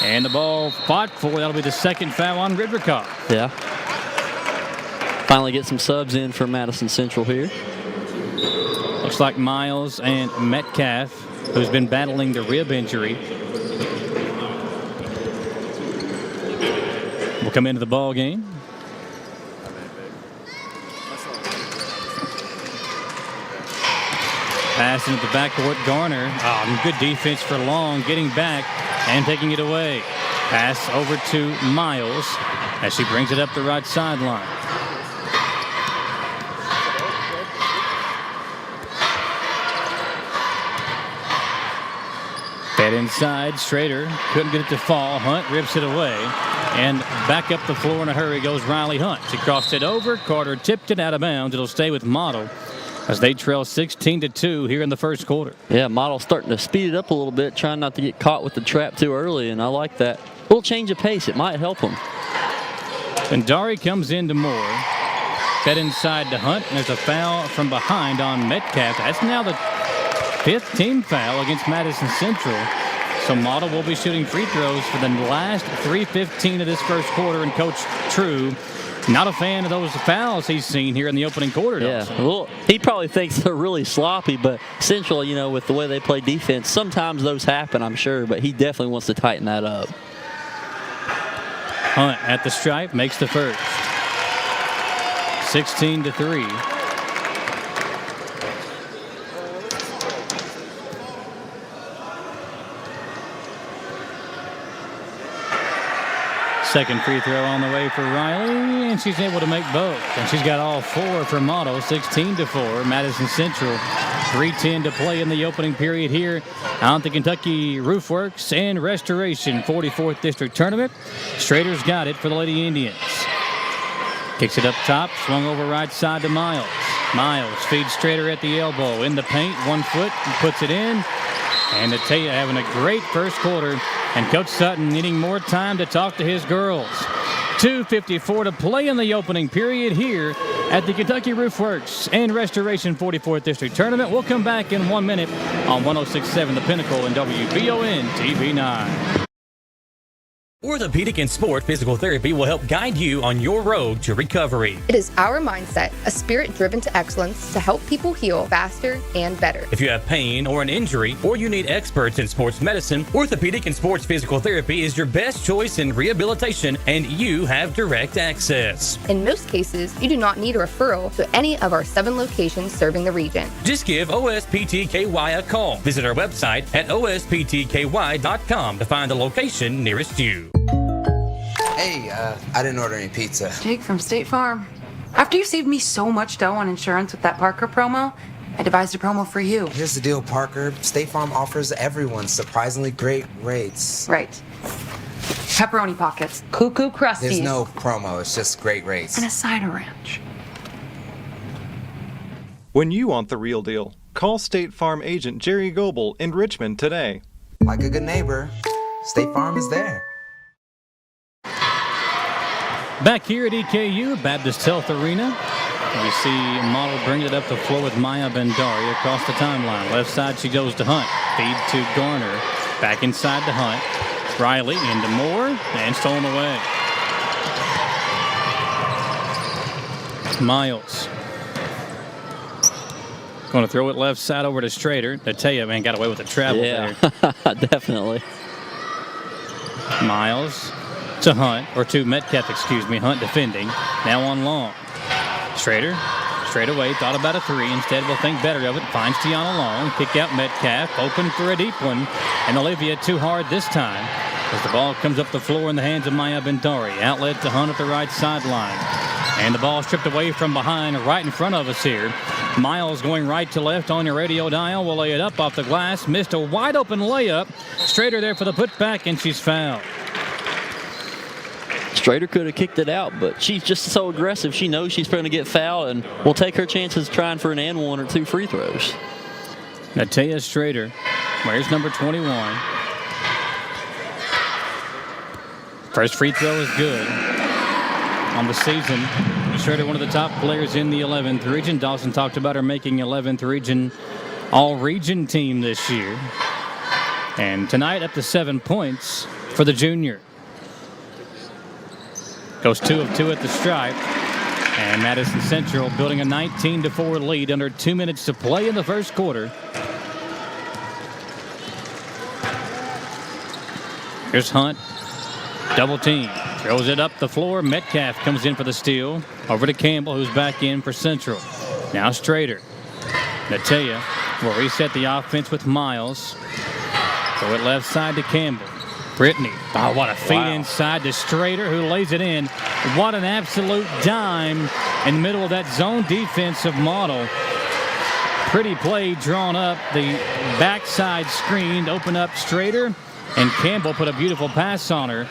S2: And the ball fought for. That'll be the second foul on Ridrikoff.
S3: Yeah. Finally get some subs in for Madison Central here.
S2: Looks like Miles and Metcalf, who's been battling the rib injury, will come into the ball game. Pass into the backcourt, Garner. Good defense for Long, getting back and taking it away. Pass over to Miles as she brings it up the right sideline. Fed inside, Strader couldn't get it to fall. Hunt rips it away. And back up the floor in a hurry goes Riley Hunt. She crossed it over. Carter tipped it out of bounds. It'll stay with Model as they trail 16-2 here in the first quarter.
S3: Yeah, Model's starting to speed it up a little bit, trying not to get caught with the trap too early, and I like that. A little change of pace. It might help them.
S2: And Dari comes into Moore. Fed inside to Hunt, and there's a foul from behind on Metcalf. That's now the 5th team foul against Madison Central. So Model will be shooting free throws for the last 3:15 of this first quarter. And Coach True, not a fan of those fouls he's seen here in the opening quarter.
S3: Yeah, well, he probably thinks they're really sloppy, but Central, you know, with the way they play defense, sometimes those happen, I'm sure, but he definitely wants to tighten that up.
S2: Hunt at the stripe makes the first. 16-3. Second free throw on the way for Riley, and she's able to make both. And she's got all 4 for Model, 16-4. Madison Central, 3:10 to play in the opening period here on the Kentucky Roofworks and Restoration 44th District Tournament. Strader's got it for the Lady Indians. Kicks it up top, swung over right side to Miles. Miles feeds Strader at the elbow, in the paint, 1 foot, and puts it in. And Natea having a great first quarter, and Coach Sutton needing more time to talk to his girls. 2:54 to play in the opening period here at the Kentucky Roofworks and Restoration 44th District Tournament. We'll come back in 1 minute on 106.7 The Pinnacle and WBON TV 9.
S7: Orthopedic and Sport Physical Therapy will help guide you on your road to recovery.
S8: It is our mindset, a spirit driven to excellence to help people heal faster and better.
S7: If you have pain or an injury, or you need experts in sports medicine, Orthopedic and Sports Physical Therapy is your best choice in rehabilitation, and you have direct access.
S8: In most cases, you do not need a referral to any of our 7 locations serving the region.
S7: Just give OSPTKY a call. Visit our website at osptky.com to find the location nearest you.
S9: Hey, I didn't order any pizza.
S24: Jake from State Farm. After you saved me so much dough on insurance with that Parker promo, I devised a promo for you.
S9: Here's the deal, Parker. State Farm offers everyone surprisingly great rates.
S24: Right. Pepperoni pockets, cuckoo crusties.
S9: There's no promo, it's just great rates.
S24: And a side of ranch.
S25: When you want the real deal, call State Farm agent Jerry Goebel in Richmond today.
S9: Like a good neighbor, State Farm is there.
S2: Back here at EKU, Baptist Health Arena, we see Model bring it up the floor with Maya Bendari across the timeline. Left side, she goes to Hunt. Feed to Garner. Back inside to Hunt. Riley into Moore, and stolen away. Miles. Going to throw it left side over to Strader. Natea, man, got away with the travel there.
S3: Definitely.
S2: Miles to Hunt, or to Metcalf, excuse me. Hunt defending. Now on Long. Strader, straight away, thought about a 3. Instead, will think better of it. Finds Tiana Long. Kick out Metcalf. Open for a deep one. And Olivia too hard this time as the ball comes up the floor in the hands of Maya Bendari. Outlet to Hunt at the right sideline. And the ball stripped away from behind, right in front of us here. Miles going right to left on your radio dial. Will lay it up off the glass. Missed a wide open layup. Strader there for the putback, and she's fouled.
S3: Strader could have kicked it out, but she's just so aggressive. She knows she's going to get fouled and will take her chances trying for an and 1 or 2 free throws.
S2: Natea Strader wears number 21. First free throw is good on the season. Strader, one of the top players in the 11th region. Dawson talked about her making 11th region all-region team this year. And tonight up to 7 points for the junior. Goes 2 of 2 at the stripe. And Madison Central building a 19-4 lead under 2 minutes to play in the first quarter. Here's Hunt. Double team. Throws it up the floor. Metcalf comes in for the steal. Over to Campbell, who's back in for Central. Now Strader. Natea We'll reset the offense with Miles. Throw it left side to Campbell. Brittany. Oh, what a feed inside to Strader, who lays it in. What an absolute dime in the middle of that zone defense of Model. Pretty play drawn up. The backside screen to open up Strader, and Campbell put a beautiful pass on her.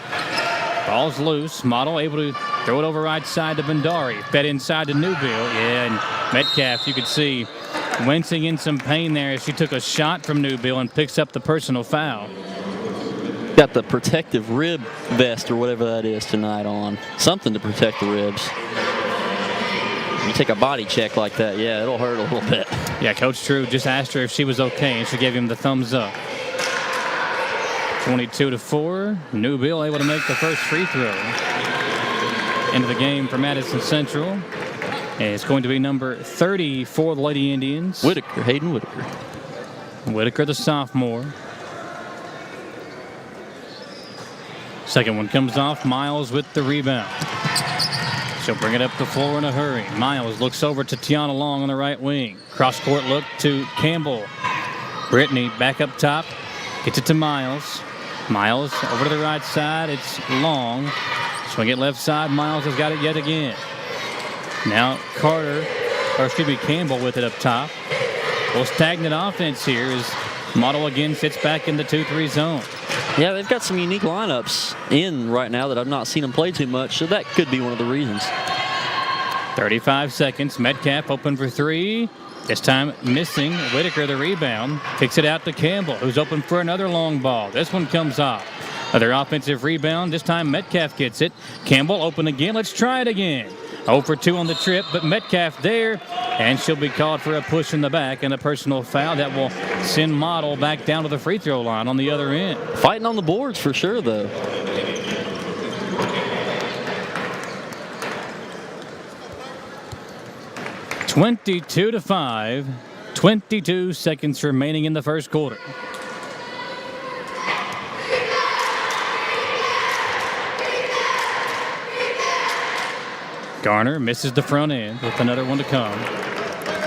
S2: Ball's loose. Model able to throw it over right side to Bendari. Fed inside to Newbill. Yeah, and Metcalf, you could see, wincing in some pain there as she took a shot from Newbill and picks up the personal foul.
S3: Got the protective rib vest or whatever that is tonight on. Something to protect the ribs. You take a body check like that, yeah, it'll hurt a little bit.
S2: Yeah, Coach Drew just asked her if she was okay, and she gave him the thumbs up. 22-4. Newbill able to make the first free throw into the game for Madison Central. And it's going to be number 30 for the Lady Indians.
S3: Whitaker, Hayden Whitaker.
S2: Whitaker, the sophomore. Second one comes off. Miles with the rebound. She'll bring it up the floor in a hurry. Miles looks over to Tiana Long on the right wing. Cross-court look to Campbell. Brittany back up top. Gets it to Miles. Miles over to the right side. It's Long. Swing it left side. Miles has got it yet again. Now Campbell with it up top. A little stagnant offense here as Model again sits back in the 2-3 zone.
S3: Yeah, they've got some unique lineups in right now that I've not seen them play too much, so that could be one of the reasons.
S2: 35 seconds. Metcalf open for three. This time missing. Whitaker the rebound. Kicks it out to Campbell, who's open for another long ball. This one comes off. Another offensive rebound. This time Metcalf gets it. Campbell open again. Let's try it again. 0 for 2 on the trip, but Metcalf there, and she'll be called for a push in the back and a personal foul that will send Model back down to the free throw line on the other end.
S3: Fighting on the boards for sure, though.
S2: (22-5). 22 seconds remaining in the first quarter. Garner misses the front end with another one to come.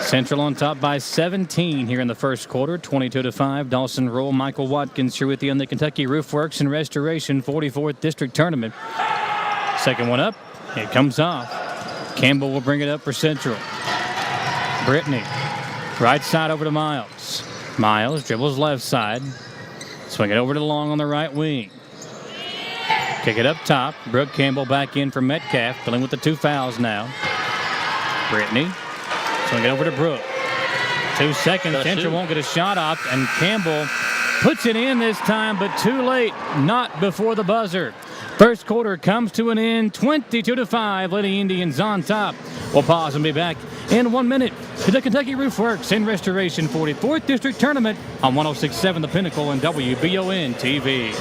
S2: Central on top by 17 here in the first quarter, 22-5. Dawson Roll, Michael Watkins here with you on the Kentucky Roofworks and Restoration 44th District Tournament. Second one up. It comes off. Campbell will bring it up for Central. Brittany. Right side over to Miles. Miles dribbles left side. Swing it over to Long on the right wing. Kick it up top. Brooke Campbell back in for Metcalf, dealing with the 2 fouls now. Brittany. Swing it over to Brooke. 2 seconds. Central won't get a shot off, and Campbell puts it in this time, but too late. Not before the buzzer. First quarter comes to an end. 22-5. Lady Indians on top. We'll pause and be back in 1 minute to the Kentucky Roofworks and Restoration 44th District Tournament on 106.7 The Pinnacle and WBON TV.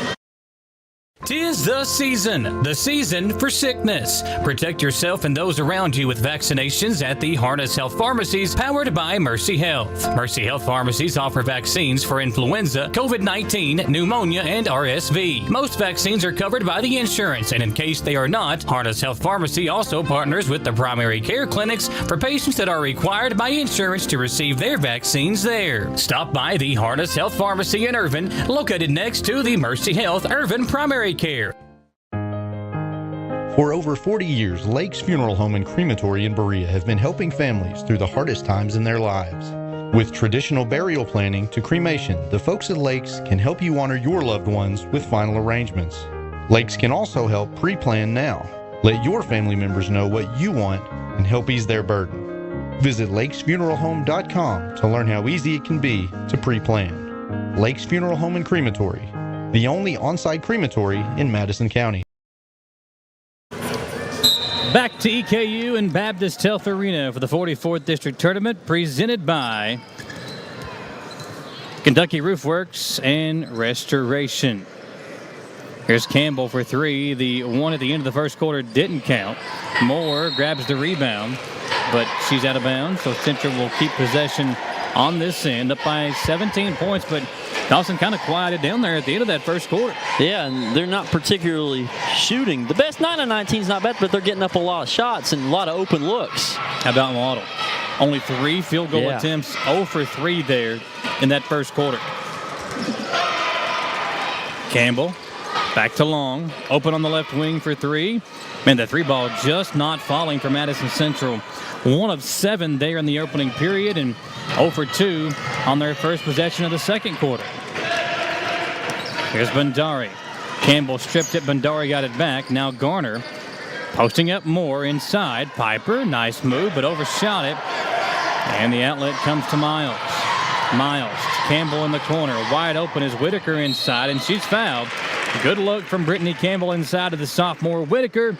S7: 'Tis the season for sickness. Protect yourself and those around you with vaccinations at the Harness Health Pharmacies, powered by Mercy Health. Mercy Health Pharmacies offer vaccines for influenza, COVID-19, pneumonia, and RSV. Most vaccines are covered by the insurance, and in case they are not, Harness Health Pharmacy also partners with the primary care clinics for patients that are required by insurance to receive their vaccines there. Stop by the Harness Health Pharmacy in Irvin, located next to the Mercy Health Irvin Primary Care.
S10: For over 40 years, Lake's Funeral Home and Crematory in Berea have been helping families through the hardest times in their lives. With traditional burial planning to cremation, the folks at Lake's can help you honor your loved ones with final arrangements. Lake's can also help pre-plan now. Let your family members know what you want and help ease their burden. Visit lakesfuneralhome.com to learn how easy it can be to pre-plan. Lake's Funeral Home and Crematory, the only on-site crematory in Madison County.
S2: Back to EKU and Baptist Health Arena for the 44th District Tournament, presented by Kentucky Roofworks and Restoration. Here's Campbell for three. The one at the end of the first quarter didn't count. Moore grabs the rebound, but she's out of bounds, so Central will keep possession on this end, up by 17 points, but Dawson kind of quieted down there at the end of that first quarter.
S3: Yeah, and they're not particularly shooting. The best 9 of 19 is not bad, but they're getting up a lot of shots and a lot of open looks.
S2: How about Waddle? Only 3 field goal attempts, 0 for 3 there in that first quarter. Campbell back to Long, open on the left wing for 3. Man, the 3 ball just not falling for Madison Central. 1 of 7 there in the opening period and 0 for 2 on their first possession of the second quarter. Here's Bandari. Campbell stripped it. Bandari got it back. Now Garner posting up more inside. Piper, nice move, but overshot it. And the outlet comes to Miles. Miles, Campbell in the corner. Wide open is Whitaker inside, and she's fouled. Good look from Brittany Campbell inside of the sophomore Whitaker.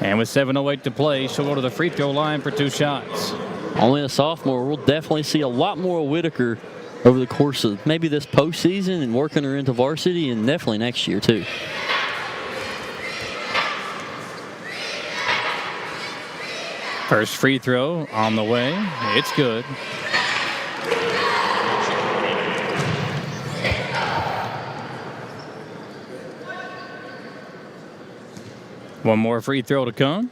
S2: And with 7:08 to play, she'll go to the free throw line for 2 shots.
S3: Only a sophomore. We'll definitely see a lot more of Whitaker over the course of maybe this postseason and working her into varsity, and definitely next year too.
S2: First free throw on the way. It's good. One more free throw to come.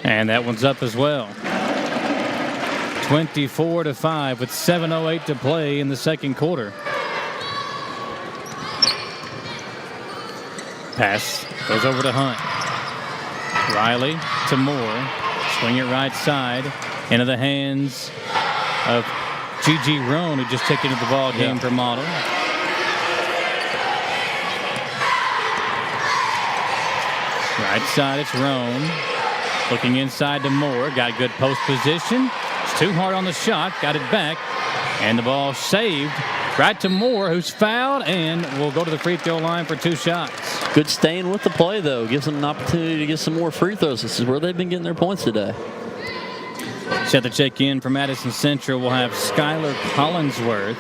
S2: And that one's up as well. 24-5 with 7:08 to play in the second quarter. Pass goes over to Hunt. Riley to Moore. Swing it right side into the hands of Gigi Roan, who just took into the ball game for Model. Right side, it's Roan. Looking inside to Moore. Got good post position. It's too hard on the shot. Got it back. And the ball saved right to Moore, who's fouled and will go to the free throw line for 2 shots.
S3: Good staying with the play, though. Gives them an opportunity to get some more free throws. This is where they've been getting their points today.
S2: Set the check in for Madison Central. We'll have Skylar Collinsworth,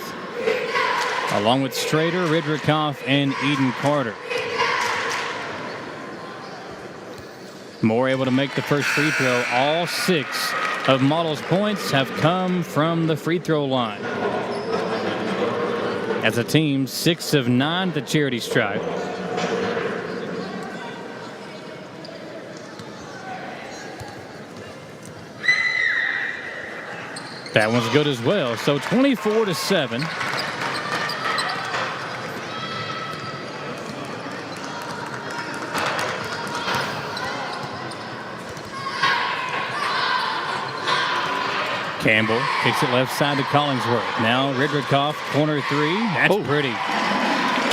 S2: along with Strader, Ridrikoff, and Eden Carter. Moore able to make the first free throw. All 6 of Model's points have come from the free throw line. As a team, 6 of 9 at the charity stripe. That one's good as well. So 24-7. Campbell kicks it left side to Collinsworth. Now Ridrikoff, corner 3. That's pretty.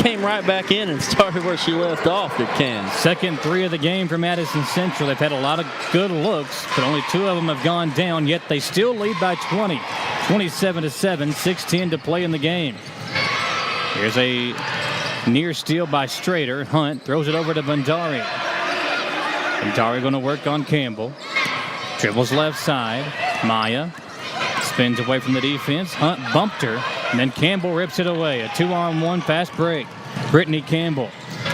S3: Came right back in and started where she left off. It can.
S2: Second 3 of the game for Madison Central. They've had a lot of good looks, but only 2 of them have gone down, yet they still lead by 20. 27-7, 6:10 to play in the game. Here's a near steal by Strader. Hunt throws it over to Bandari. Bandari going to work on Campbell. Dribbles left side. Maya spins away from the defense. Hunt bumped her, and then Campbell rips it away. A 2-on-1 fast break. Brittany Campbell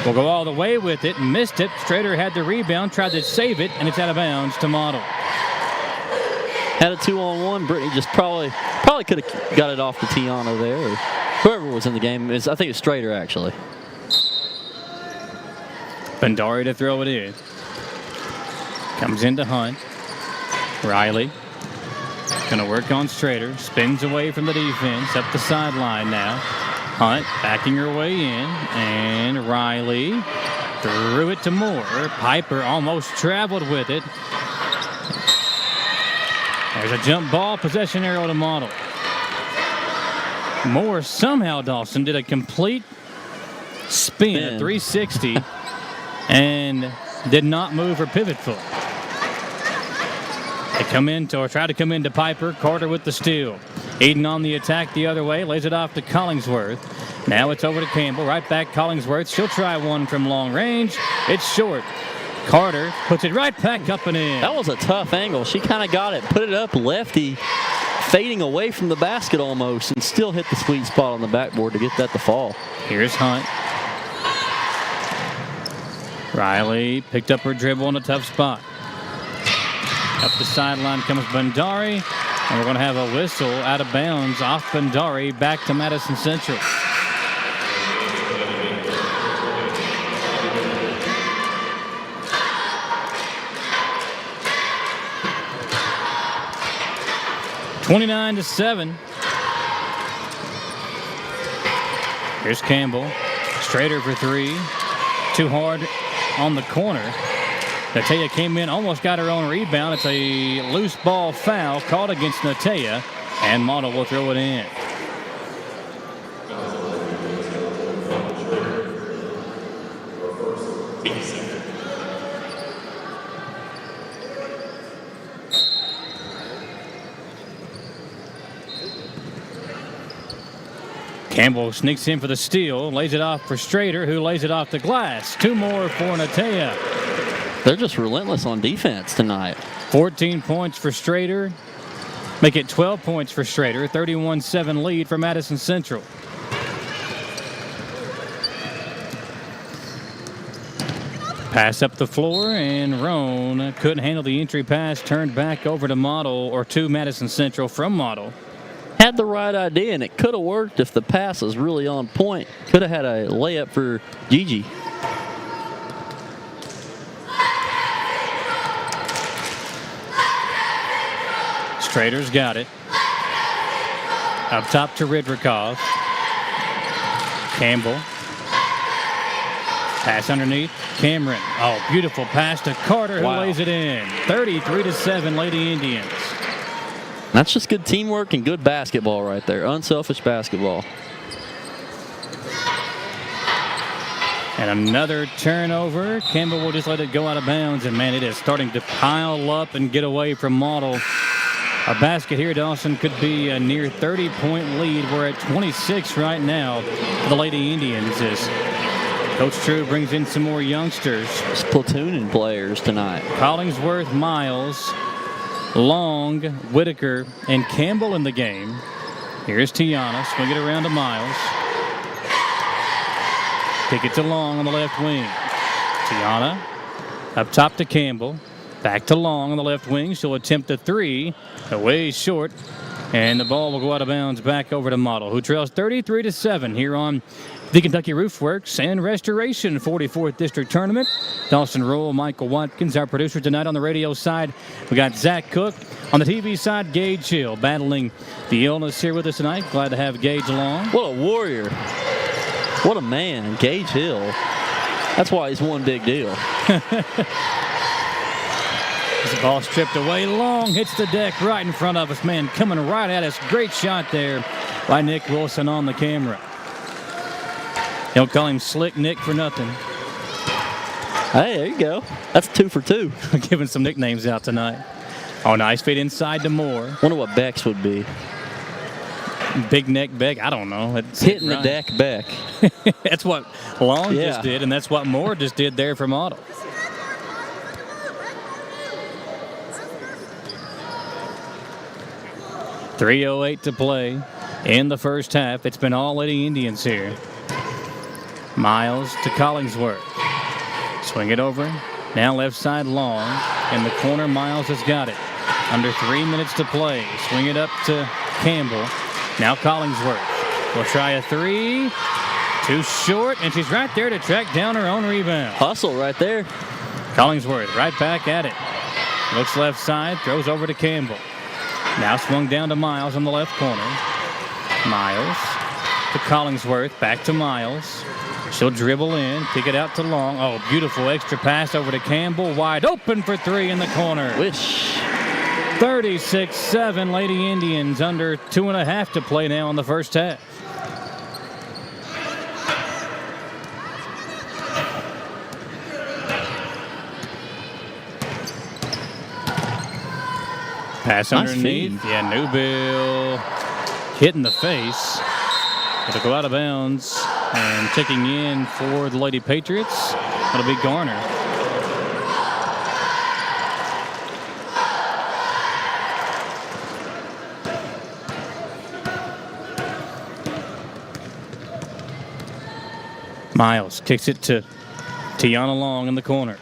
S2: will go all the way with it. Missed it. Strader had the rebound, tried to save it, and it's out of bounds to Model.
S3: Had a 2-on-1. Brittany just probably could have got it off to Tiana there, or whoever was in the game. I think it's Strader, actually.
S2: Bandari to throw it in. Comes into Hunt. Riley going to work on Strader. Spins away from the defense. Up the sideline now. Hunt backing her way in. And Riley threw it to Moore. Piper almost traveled with it. There's a jump ball. Possession arrow to Model. Moore somehow, Dawson, did a complete spin, a 360, and did not move her pivot foot. They come into, or try to come into Piper. Carter with the steal. Eden on the attack the other way. Lays it off to Collinsworth. Now it's over to Campbell. Right back Collinsworth. She'll try one from long range. It's short. Carter puts it right back up and in.
S3: That was a tough angle. She kind of got it, put it up lefty, fading away from the basket almost, and still hit the sweet spot on the backboard to get that to fall.
S2: Here's Hunt. Riley picked up her dribble in a tough spot. Up the sideline comes Bandari, and we're going to have a whistle out of bounds off Bandari back to Madison Central. 29-7. Here's Campbell. Strader for three. Too hard on the corner. Natea came in, almost got her own rebound. It's a loose ball foul called against Natea, and Model will throw it in. Campbell sneaks in for the steal, lays it off for Strader, who lays it off the glass. Two more for Natea.
S3: They're just relentless on defense tonight.
S2: 14 points for Strader. Make it 12 points for Strader. 31-7 lead for Madison Central. Pass up the floor, and Roan couldn't handle the entry pass. Turned back over to Model, or to Madison Central from Model.
S3: Had the right idea, and it could have worked if the pass was really on point. Could have had a layup for Gigi.
S2: Strader's got it. Up top to Ridrikov. Campbell. Pass underneath. Cameron. Oh, beautiful pass to Carter, who lays it in. 33-7, Lady Indians.
S3: That's just good teamwork and good basketball right there. Unselfish basketball.
S2: And another turnover. Campbell will just let it go out of bounds. And, man, it is starting to pile up and get away from Model. A basket here, Dawson, could be a near 30-point lead. We're at 26 right now for the Lady Indians as Coach True brings in some more youngsters.
S3: Platooning players tonight.
S2: Collingsworth, Miles, Long, Whitaker, and Campbell in the game. Here's Tiana. Swing it around to Miles. Kick it to Long on the left wing. Tiana up top to Campbell. Back to Long on the left wing. She'll attempt a three. Away short. And the ball will go out of bounds back over to Model, who trails 33-7 here on the Kentucky Roofworks and Restoration 44th District Tournament. Dawson Roll, Michael Watkins, our producer tonight on the radio side. We got Zach Cook. On the TV side, Gage Hill battling the illness here with us tonight. Glad to have Gage along.
S3: What a warrior. What a man, Gage Hill. That's why he's one big deal.
S2: The ball stripped away. Long hits the deck right in front of us. Man, coming right at us. Great shot there by Nick Wilson on the camera. Don't call him Slick Nick for nothing.
S3: Hey, there you go. That's 2 for 2.
S2: Giving some nicknames out tonight. Oh, nice feed inside to Moore.
S3: Wonder what Beck's would be.
S2: Big neck Beck. I don't know.
S3: It's hitting the deck Beck.
S2: That's what Long just did, and that's what Moore just did there for Model. .308 to play in the first half. It's been all Lady Indians here. Miles to Collingsworth. Swing it over. Now left side Long. In the corner, Miles has got it. Under 3 minutes to play. Swing it up to Campbell. Now Collingsworth will try a three. Too short, and she's right there to track down her own rebound.
S3: Hustle right there.
S2: Collingsworth right back at it. Looks left side, throws over to Campbell. Now swung down to Miles on the left corner. Miles to Collingsworth, back to Miles. She'll dribble in, kick it out to Long. Oh, beautiful extra pass over to Campbell. Wide open for three in the corner. 36-7 Lady Indians. Under 2.5 to play now in the first half. Pass nice underneath. Feed. Yeah, Newbill hit in the face. It'll go out of bounds. And checking in for the Lady Patriots, it'll be Garner. Miles kicks it to Tiana Long in the corner.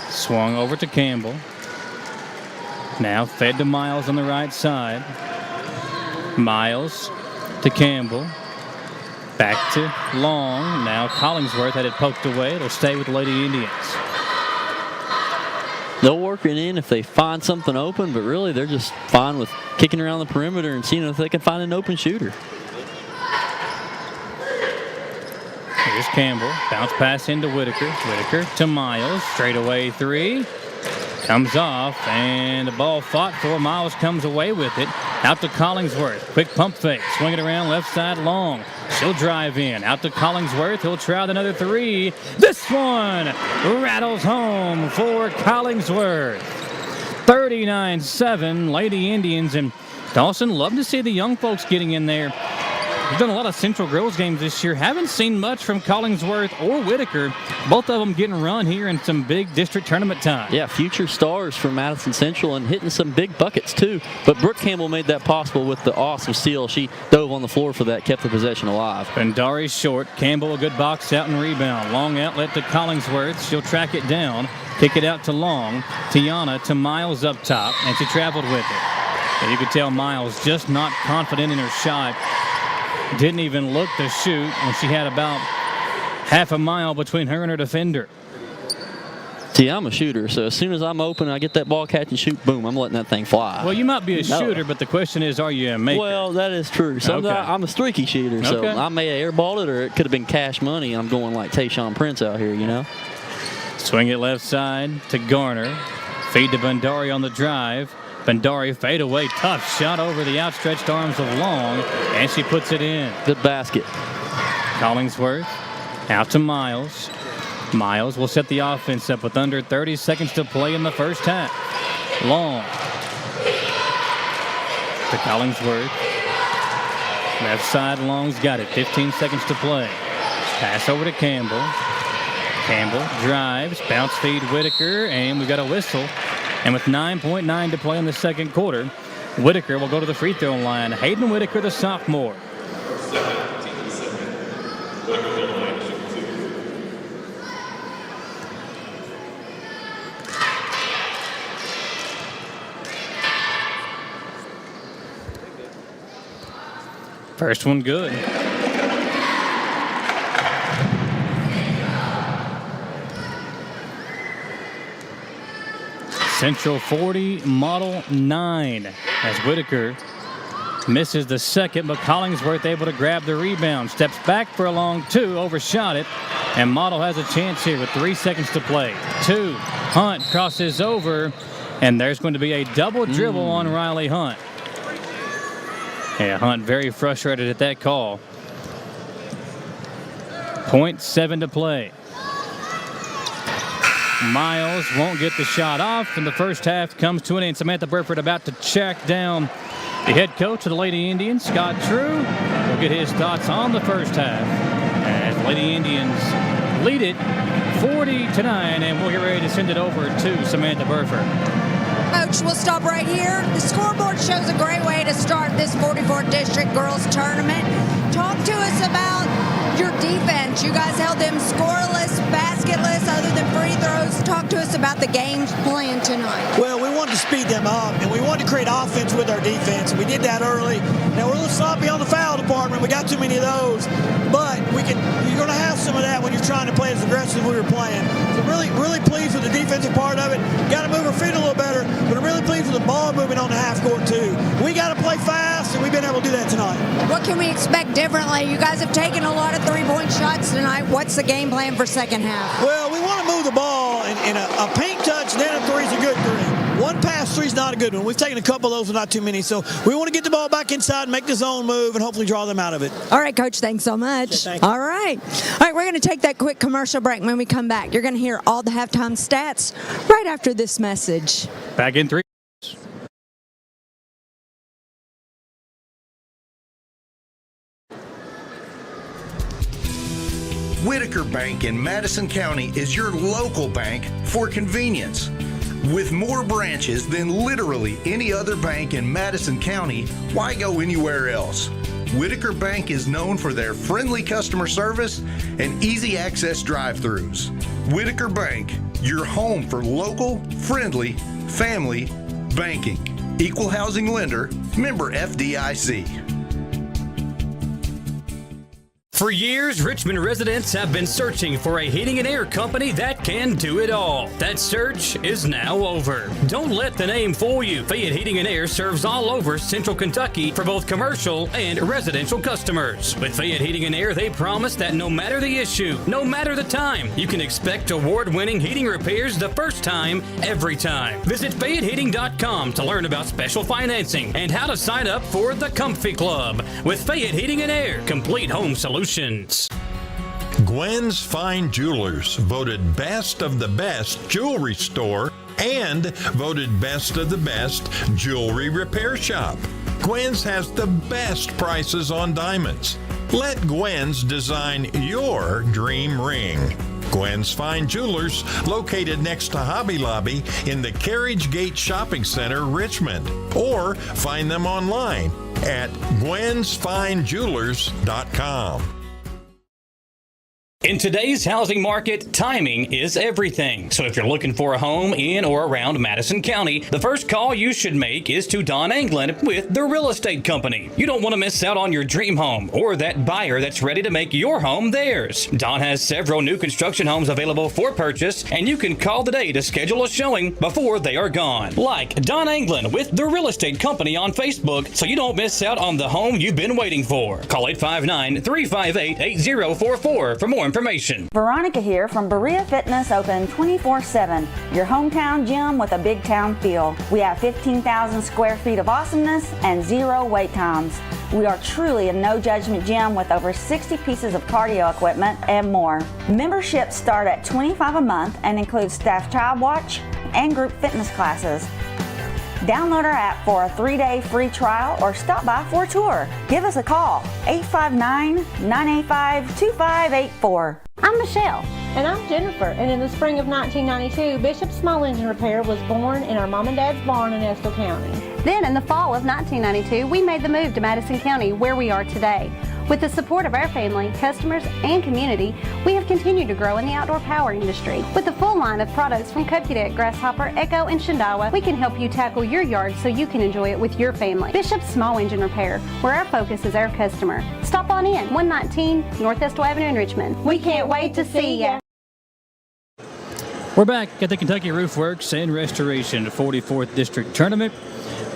S2: Swung over to Campbell. Now fed to Miles on the right side. Miles to Campbell. Back to Long. Now Collingsworth had it poked away. It'll stay with the Lady Indians.
S3: They'll work it in if they find something open, but really they're just fine with kicking around the perimeter and seeing if they can find an open shooter.
S2: Here's Campbell. Bounce pass into Whitaker. Whitaker to Miles. Straightaway three. Comes off, and the ball fought for. Miles comes away with it. Out to Collingsworth. Quick pump fake. Swing it around left side long. She'll drive in. Out to Collingsworth. He'll try with another three. This one rattles home for Collingsworth. 39-7, Lady Indians. And Dawson, love to see the young folks getting in there. We've done a lot of Central Girls games this year. Haven't seen much from Collingsworth or Whitaker. Both of them getting run here in some big district tournament time.
S3: Yeah, future stars for Madison Central and hitting some big buckets too. But Brooke Campbell made that possible with the awesome steal. She dove on the floor for that, kept the possession alive.
S2: Bandari short. Campbell a good box out and rebound. Long outlet to Collingsworth. She'll track it down. Kick it out to Long. Tiana to Miles up top, and she traveled with it. And you could tell Miles just not confident in her shot. Didn't even look to shoot when she had about half a mile between her and her defender.
S3: See, I'm a shooter, so as soon as I'm open, I get that ball, catch and shoot, boom, I'm letting that thing fly.
S2: Well, you might be a shooter, but the question is, are you a maker?
S3: Well, that is true. Sometimes
S2: Okay.
S3: I'm a streaky shooter, so I may have airballed it, or it could have been cash money, and I'm going like Tayshaun Prince out here, you know?
S2: Swing it left side to Garner. Feed to Bandari on the drive. Bandari fade away, tough shot over the outstretched arms of Long, and she puts it in.
S3: Good basket.
S2: Collingsworth out to Miles. Miles will set the offense up with under 30 seconds to play in the first half. Long to Collingsworth. Left side, Long's got it. 15 seconds to play. Pass over to Campbell. Campbell drives, bounce feed Whitaker, and we've got a whistle. And with 9.9 to play in the second quarter, Whitaker will go to the free throw line. Hayden Whitaker, the sophomore. First one good. Central 40, Model 9, as Whitaker misses the second, but Collingsworth able to grab the rebound. Steps back for a long two, overshot it, and Model has a chance here with 3 seconds to play. Two, Hunt crosses over, and there's going to be a double dribble on Riley Hunt. Yeah, Hunt very frustrated at that call. 0.7 to play. Miles won't get the shot off, and the first half comes to an end. Samantha Burford about to check down the head coach of the Lady Indians, Scott True. We'll get his thoughts on the first half as Lady Indians lead it 40-9, and we'll get ready to send it over to Samantha Burford.
S12: Coach, we'll stop right here. The scoreboard shows a great way to start this 44th District Girls Tournament. Talk to us about your defense. You guys held them scoreless, basketless, other than free throws. Talk to us about the game plan tonight.
S13: Well, we wanted to speed them up, and we wanted to create offense with our defense. We did that early. Now, we're a little sloppy on the foul department. We got too many of those. But you're going to have some of that when you're trying to play as aggressive as we were playing. So really pleased with the defensive part of it. Got to move our feet a little better, but I'm really pleased with the ball movement on the half court, too. We got to play fast, and we've been able to do that tonight.
S12: What can we expect differently? You guys have taken a lot of three-point shots tonight. What's the game plan for second half?
S13: Well, we want to move the ball, and a paint touch, then a three is a good three. One pass three is not a good one. We've taken a couple of those, but not too many. So we want to get the ball back inside, make the zone move, and hopefully draw them out of it.
S12: All right, Coach, thanks so much.
S13: Yeah, thank you.
S12: All right, we're going to take that quick commercial break. When we come back, you're going to hear all the halftime stats right after this message.
S2: Back in three.
S18: Whitaker Bank in Madison County is your local bank for convenience. With more branches than literally any other bank in Madison County, why go anywhere else? Whitaker Bank is known for their friendly customer service and easy access drive-thrus. Whitaker Bank, your home for local, friendly, family banking. Equal housing lender, member FDIC.
S7: For years, Richmond residents have been searching for a heating and air company that can do it all. That search is now over. Don't let the name fool you. Fayette Heating and Air serves all over Central Kentucky for both commercial and residential customers. With Fayette Heating and Air, they promise that no matter the issue, no matter the time, you can expect award-winning heating repairs the first time, every time. Visit FayetteHeating.com to learn about special financing and how to sign up for the Comfy Club. With Fayette Heating and Air, complete home solutions.
S1: Gwen's Fine Jewelers, voted best of the best jewelry store and voted best of the best jewelry repair shop. Gwen's has the best prices on diamonds. Let Gwen's design your dream ring. Gwen's Fine Jewelers, located next to Hobby Lobby in the Carriage Gate Shopping Center, Richmond. Or find them online at gwensfinejewelers.com.
S7: In today's housing market, timing is everything. So if you're looking for a home in or around Madison County, the first call you should make is to Don Anglin with The Real Estate Company. You don't want to miss out on your dream home or that buyer that's ready to make your home theirs. Don has several new construction homes available for purchase, and you can call today to schedule a showing before they are gone. Like Don Anglin with The Real Estate Company on Facebook so you don't miss out on the home you've been waiting for. Call 859-358-8044 for more information.
S11: Veronica here from Berea Fitness, open 24/7. Your hometown gym with a big town feel. We have 15,000 square feet of awesomeness and 0 wait times. We are truly a no-judgment gym with over 60 pieces of cardio equipment and more. Memberships start at $25 a month and include staff child watch and group fitness classes. Download our app for a 3-day free trial or stop by for a tour. Give us a call, 859-985-2584.
S14: I'm Michelle. And I'm Jennifer. And in the spring of 1992, Bishop Small Engine Repair was born in our mom and dad's barn in Estill County.
S15: Then in the fall of 1992, we made the move to Madison County, where we are today. With the support of our family, customers, and community, we have continued to grow in the outdoor power industry. With a full line of products from Kokudet, Grasshopper, Echo, and Shindawa, we can help you tackle your yard so you can enjoy it with your family. Bishop Small Engine Repair, where our focus is our customer. Stop on in, 119 North Estill Avenue in Richmond. We can't wait to see ya.
S2: We're back at the Kentucky Roof Works and Restoration 44th District Tournament,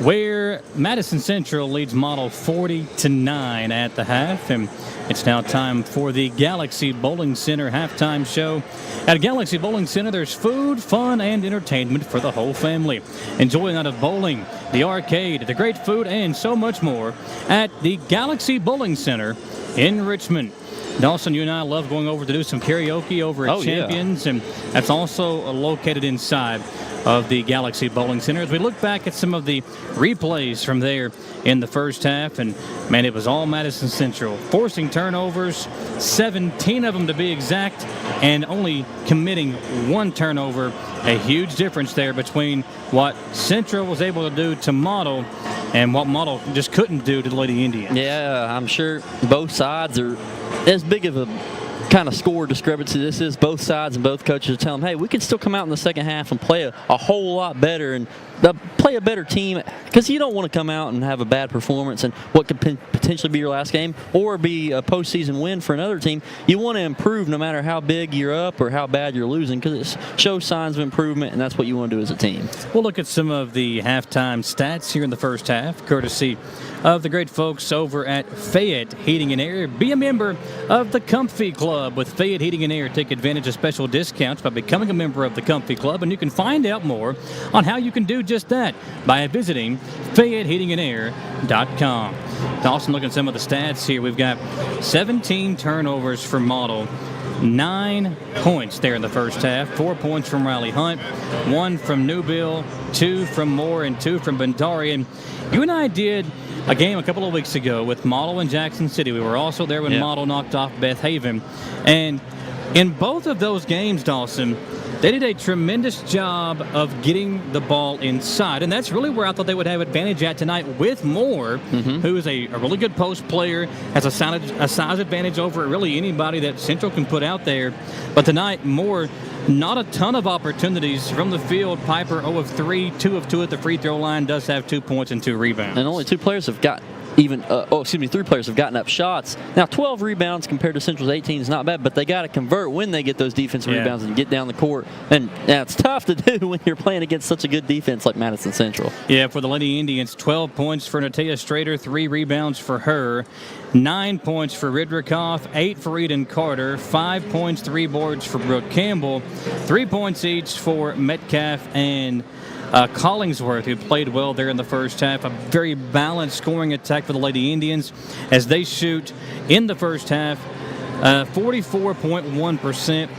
S2: where Madison Central leads Model 40-9 at the half. And it's now time for the Galaxy Bowling Center halftime show. At Galaxy Bowling Center, there's food, fun, and entertainment for the whole family. Enjoy a night of bowling, the arcade, the great food, and so much more at the Galaxy Bowling Center in Richmond. Dawson, you and I love going over to do some karaoke over at Champions, and that's also located inside of the Galaxy Bowling Center. As we look back at some of the replays from there in the first half, and man, it was all Madison Central, forcing turnovers, 17 of them to be exact, and only committing 1 turnover. A huge difference there between what Central was able to do to Model and what Model just couldn't do to the Lady Indians.
S3: Yeah, I'm sure both sides are as big of a kind of score discrepancy this is. Both sides and both coaches are telling them, hey, we can still come out in the second half and play a whole lot better and play a better team, because you don't want to come out and have a bad performance and what could potentially be your last game or be a postseason win for another team. You want to improve no matter how big you're up or how bad you're losing, because it shows signs of improvement, and that's what you want to do as a team.
S2: We'll look at some of the halftime stats here in the first half, courtesy of the great folks over at Fayette Heating and Air. Be a member of the Comfy Club with Fayette Heating and Air. Take advantage of special discounts by becoming a member of the Comfy Club, and you can find out more on how you can do just that by visiting FayetteHeatingandAir.com. Dawson, looking at some of the stats here. We've got 17 turnovers for Model, 9 points there in the first half, 4 points from Riley Hunt, 1 from Newbill, 2 from Moore, and 2 from Bentari. And you and I did a game a couple of weeks ago with Model and Jackson City. We were also there when Model knocked off Beth Haven. And in both of those games, Dawson, they did a tremendous job of getting the ball inside, and that's really where I thought they would have advantage at tonight with Moore, who is a really good post player, has a size advantage over really anybody that Central can put out there. But tonight, Moore, not a ton of opportunities from the field. Piper 0 of 3, 2 of 2 at the free throw line, does have 2 points and 2 rebounds.
S3: And only 2 players have got three players have gotten up shots. Now, 12 rebounds compared to Central's 18 is not bad, but they got to convert when they get those defensive rebounds and get down the court. And it's tough to do when you're playing against such a good defense like Madison Central.
S2: Yeah, for the Lady Indians, 12 points for Natea Strader, 3 rebounds for her, 9 points for Ridrikoff, 8 for Eden Carter, 5 points, 3 boards for Brooke Campbell, 3 points each for Metcalf and Collingsworth, who played well there in the first half. A very balanced scoring attack for the Lady Indians as they shoot in the first half 44.1%.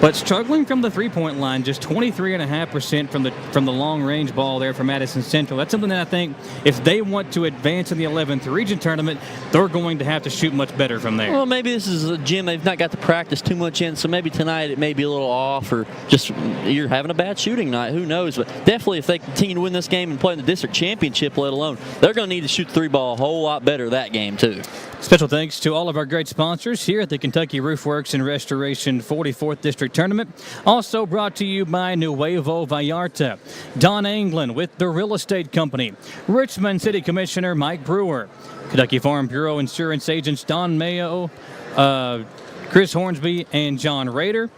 S2: But struggling from the three-point line, just 23.5% from the long-range ball there for Madison Central. That's something that I think if they want to advance in the 11th region tournament, they're going to have to shoot much better from there.
S3: Well, maybe this is a gym they've not got to practice too much in, so maybe tonight it may be a little off, or just you're having a bad shooting night. Who knows? But definitely if they continue to win this game and play in the district championship, let alone, they're going to need to shoot the three ball a whole lot better that game too.
S2: Special thanks to all of our great sponsors here at the Kentucky Roofworks and Restoration 44th District Tournament. Also brought to you by Nuevo Vallarta, Don Anglin with the Real Estate Company, Richmond City Commissioner Mike Brewer, Kentucky Farm Bureau Insurance Agents Don Mayo, Chris Hornsby, and John Rader.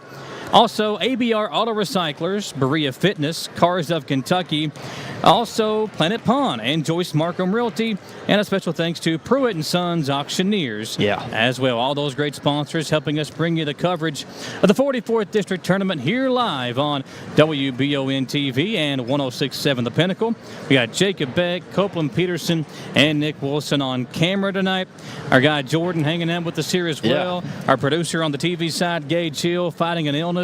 S2: Also, ABR Auto Recyclers, Berea Fitness, Cars of Kentucky, also Planet Pawn and Joyce Markham Realty, and a special thanks to Pruitt & Sons Auctioneers as well. All those great sponsors helping us bring you the coverage of the 44th District Tournament here live on WBON TV and 106.7 The Pinnacle. We got Jacob Beck, Copeland Peterson, and Nick Wilson on camera tonight. Our guy Jordan hanging out with us here as well. Our producer on the TV side, Gage Hill, fighting an illness,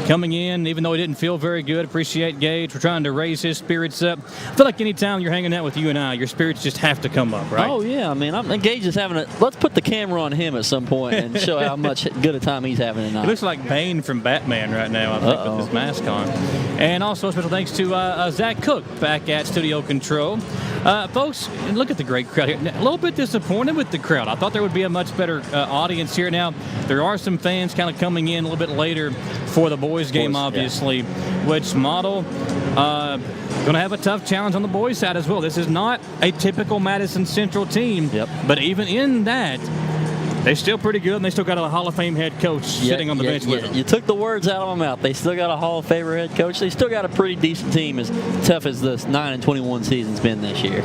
S2: coming in, even though he didn't feel very good. Appreciate Gage. We're trying to raise his spirits up. I feel like anytime you're hanging out with you and I, your spirits just have to come up, right?
S3: Oh, yeah. I mean, Gage is having let's put the camera on him at some point and show how much good a time he's having tonight.
S2: He looks like Bane from Batman right now, I think, with his mask on. And also special thanks to Zach Cook back at Studio Control. Folks, look at the great crowd here. A little bit disappointed with the crowd. I thought there would be a much better audience here. Now, there are some fans kind of coming in a little bit later for the boys' game, obviously, which Model going to have a tough challenge on the boys' side as well. This is not a typical Madison Central team, but even in that, they're still pretty good, and they still got a Hall of Fame head coach sitting on the bench with them.
S3: You took the words out of my mouth. They still got a Hall of Famer head coach. They still got a pretty decent team, as tough as this 9-21 season's been this year.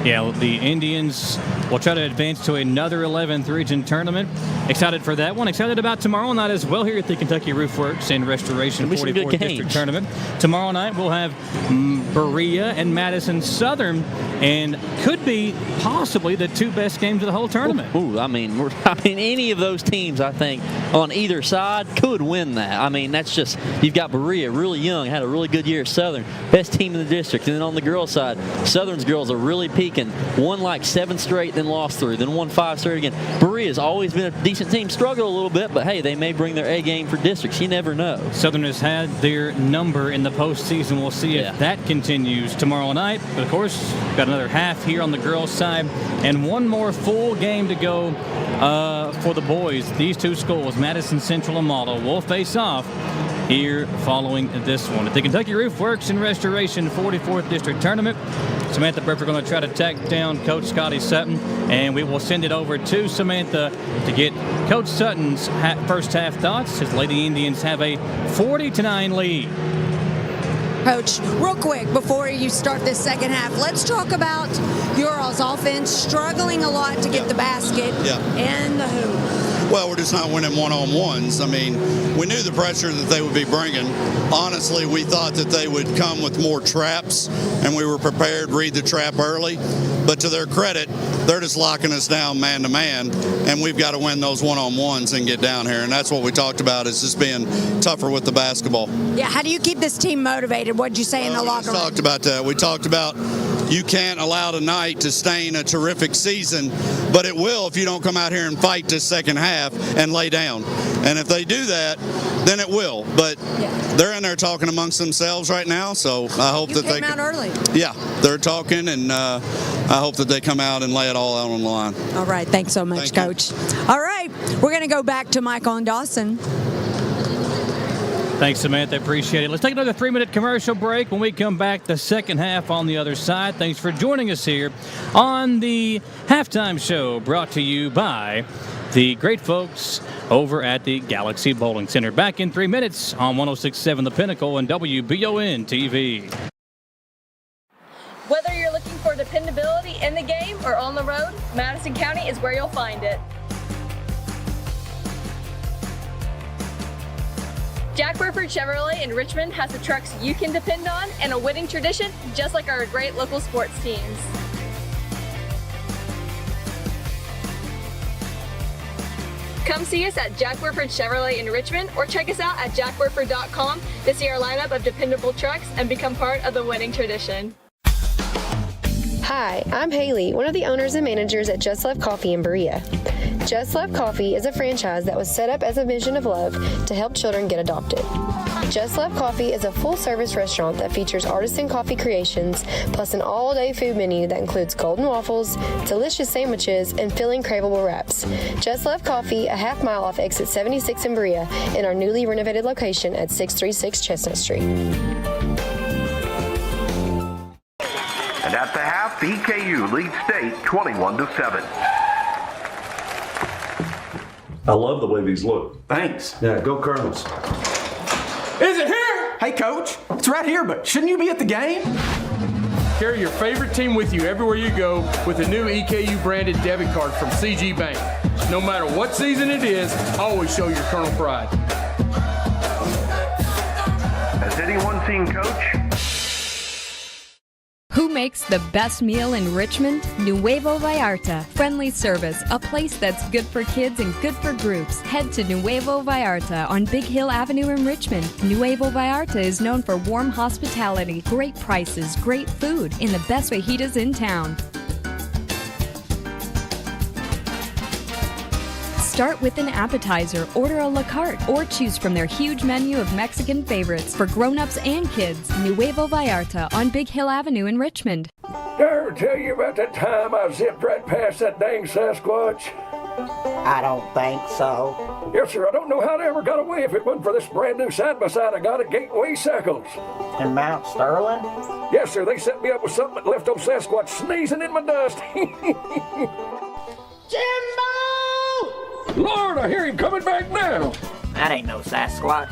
S2: Yeah, the Indians will try to advance to another 11th region tournament. Excited for that one. Excited about tomorrow night as well here at the Kentucky Roofworks and Restoration 44th District Tournament. Tomorrow night we'll have Berea and Madison Southern, and could be possibly the two best games of the whole tournament.
S3: I mean, any of those teams, I think, on either side could win that. I mean, that's just, you've got Berea, really young, had a really good year. Southern, best team in the district. And then on the girls' side, Southern's girls are really peaking. Won like 7 straight, then lost 3, then won 5 straight again. Berea's always been a decent team, struggled a little bit, but hey, they may bring their A game for districts. You never know.
S2: Southern has had their number in the postseason. We'll see if that continues tomorrow night. But of course, got another half here on the girls' side, and one more full game to go for the boys. These two schools, Madison Central and Model, will face off here following this one. At the Kentucky Roofworks and Restoration 44th District Tournament, Samantha Burford going to try to track down Coach Scotty Sutton, and we will send it over to Samantha to get Coach Sutton's first half thoughts. His Lady Indians have a 40-9 lead.
S12: Coach, real quick before you start this second half, let's talk about your all's offense struggling a lot to get the basket and the hoop.
S16: Well, we're just not winning one-on-ones. I mean, we knew the pressure that they would be bringing. Honestly, we thought that they would come with more traps, and we were prepared to read the trap early. But to their credit, they're just locking us down man-to-man, and we've got to win those one-on-ones and get down here. And that's what we talked about, is just being tougher with the basketball.
S12: Yeah, how do you keep this team motivated? What did you say in the locker room?
S16: We talked about that. We talked about you can't allow tonight to stain a terrific season, but it will if you don't come out here and fight this second half and lay down. And if they do that, then it will. But they're in there talking amongst themselves right now, so I hope that they
S12: came out early.
S16: Yeah, they're talking, and I hope that they come out and lay it all out on the line.
S12: All right, thanks so much, Coach. All right, we're going to go back to Michael and Dawson.
S2: Thanks, Samantha. Appreciate it. Let's take another 3-minute commercial break. When we come back, the second half on the other side. Thanks for joining us here on the halftime show, brought to you by the great folks over at the Galaxy Bowling Center. Back in 3 minutes on 106.7 The Pinnacle and WBON TV.
S4: Whether you're looking for dependability in the game or on the road, Madison County is where you'll find it. Jack Burford Chevrolet in Richmond has the trucks you can depend on and a winning tradition just like our great local sports teams. Come see us at Jack Burford Chevrolet in Richmond or check us out at jackburford.com to see our lineup of dependable trucks and become part of the winning tradition.
S17: Hi, I'm Haley, one of the owners and managers at Just Love Coffee in Berea. Just Love Coffee is a franchise that was set up as a mission of love to help children get adopted. Just Love Coffee is a full-service restaurant that features artisan coffee creations, plus an all-day food menu that includes golden waffles, delicious sandwiches, and filling craveable wraps. Just Love Coffee, a half mile off exit 76 in Berea, in our newly renovated location at 636 Chestnut Street.
S19: And at the half, EKU leads state 21-7.
S20: I love the way these look. Thanks. Yeah, go Colonels.
S21: Is it here? Hey, Coach. It's right here, but shouldn't you be at the game?
S26: Carry your favorite team with you everywhere you go with a new EKU branded debit card from CG Bank. No matter what season it is, always show your Colonel pride.
S19: Has anyone seen Coach?
S27: Who makes the best meal in Richmond? Nuevo Vallarta. Friendly service, a place that's good for kids and good for groups. Head to Nuevo Vallarta on Big Hill Avenue in Richmond. Nuevo Vallarta is known for warm hospitality, great prices, great food, and the best fajitas in town. Start with an appetizer, order a la carte, or choose from their huge menu of Mexican favorites for grown-ups and kids. Nuevo Vallarta on Big Hill Avenue in Richmond.
S28: Did I ever tell you about that time I zipped right past that dang Sasquatch?
S29: I don't think so.
S28: Yes, sir. I don't know how they ever got away if it wasn't for this brand new side-by-side I got at Gateway Cycles.
S29: In Mount Sterling?
S28: Yes, sir. They set me up with something that left old Sasquatch sneezing in my dust.
S29: Jimbo!
S28: Lord, I hear him coming back now.
S29: That ain't no Sasquatch.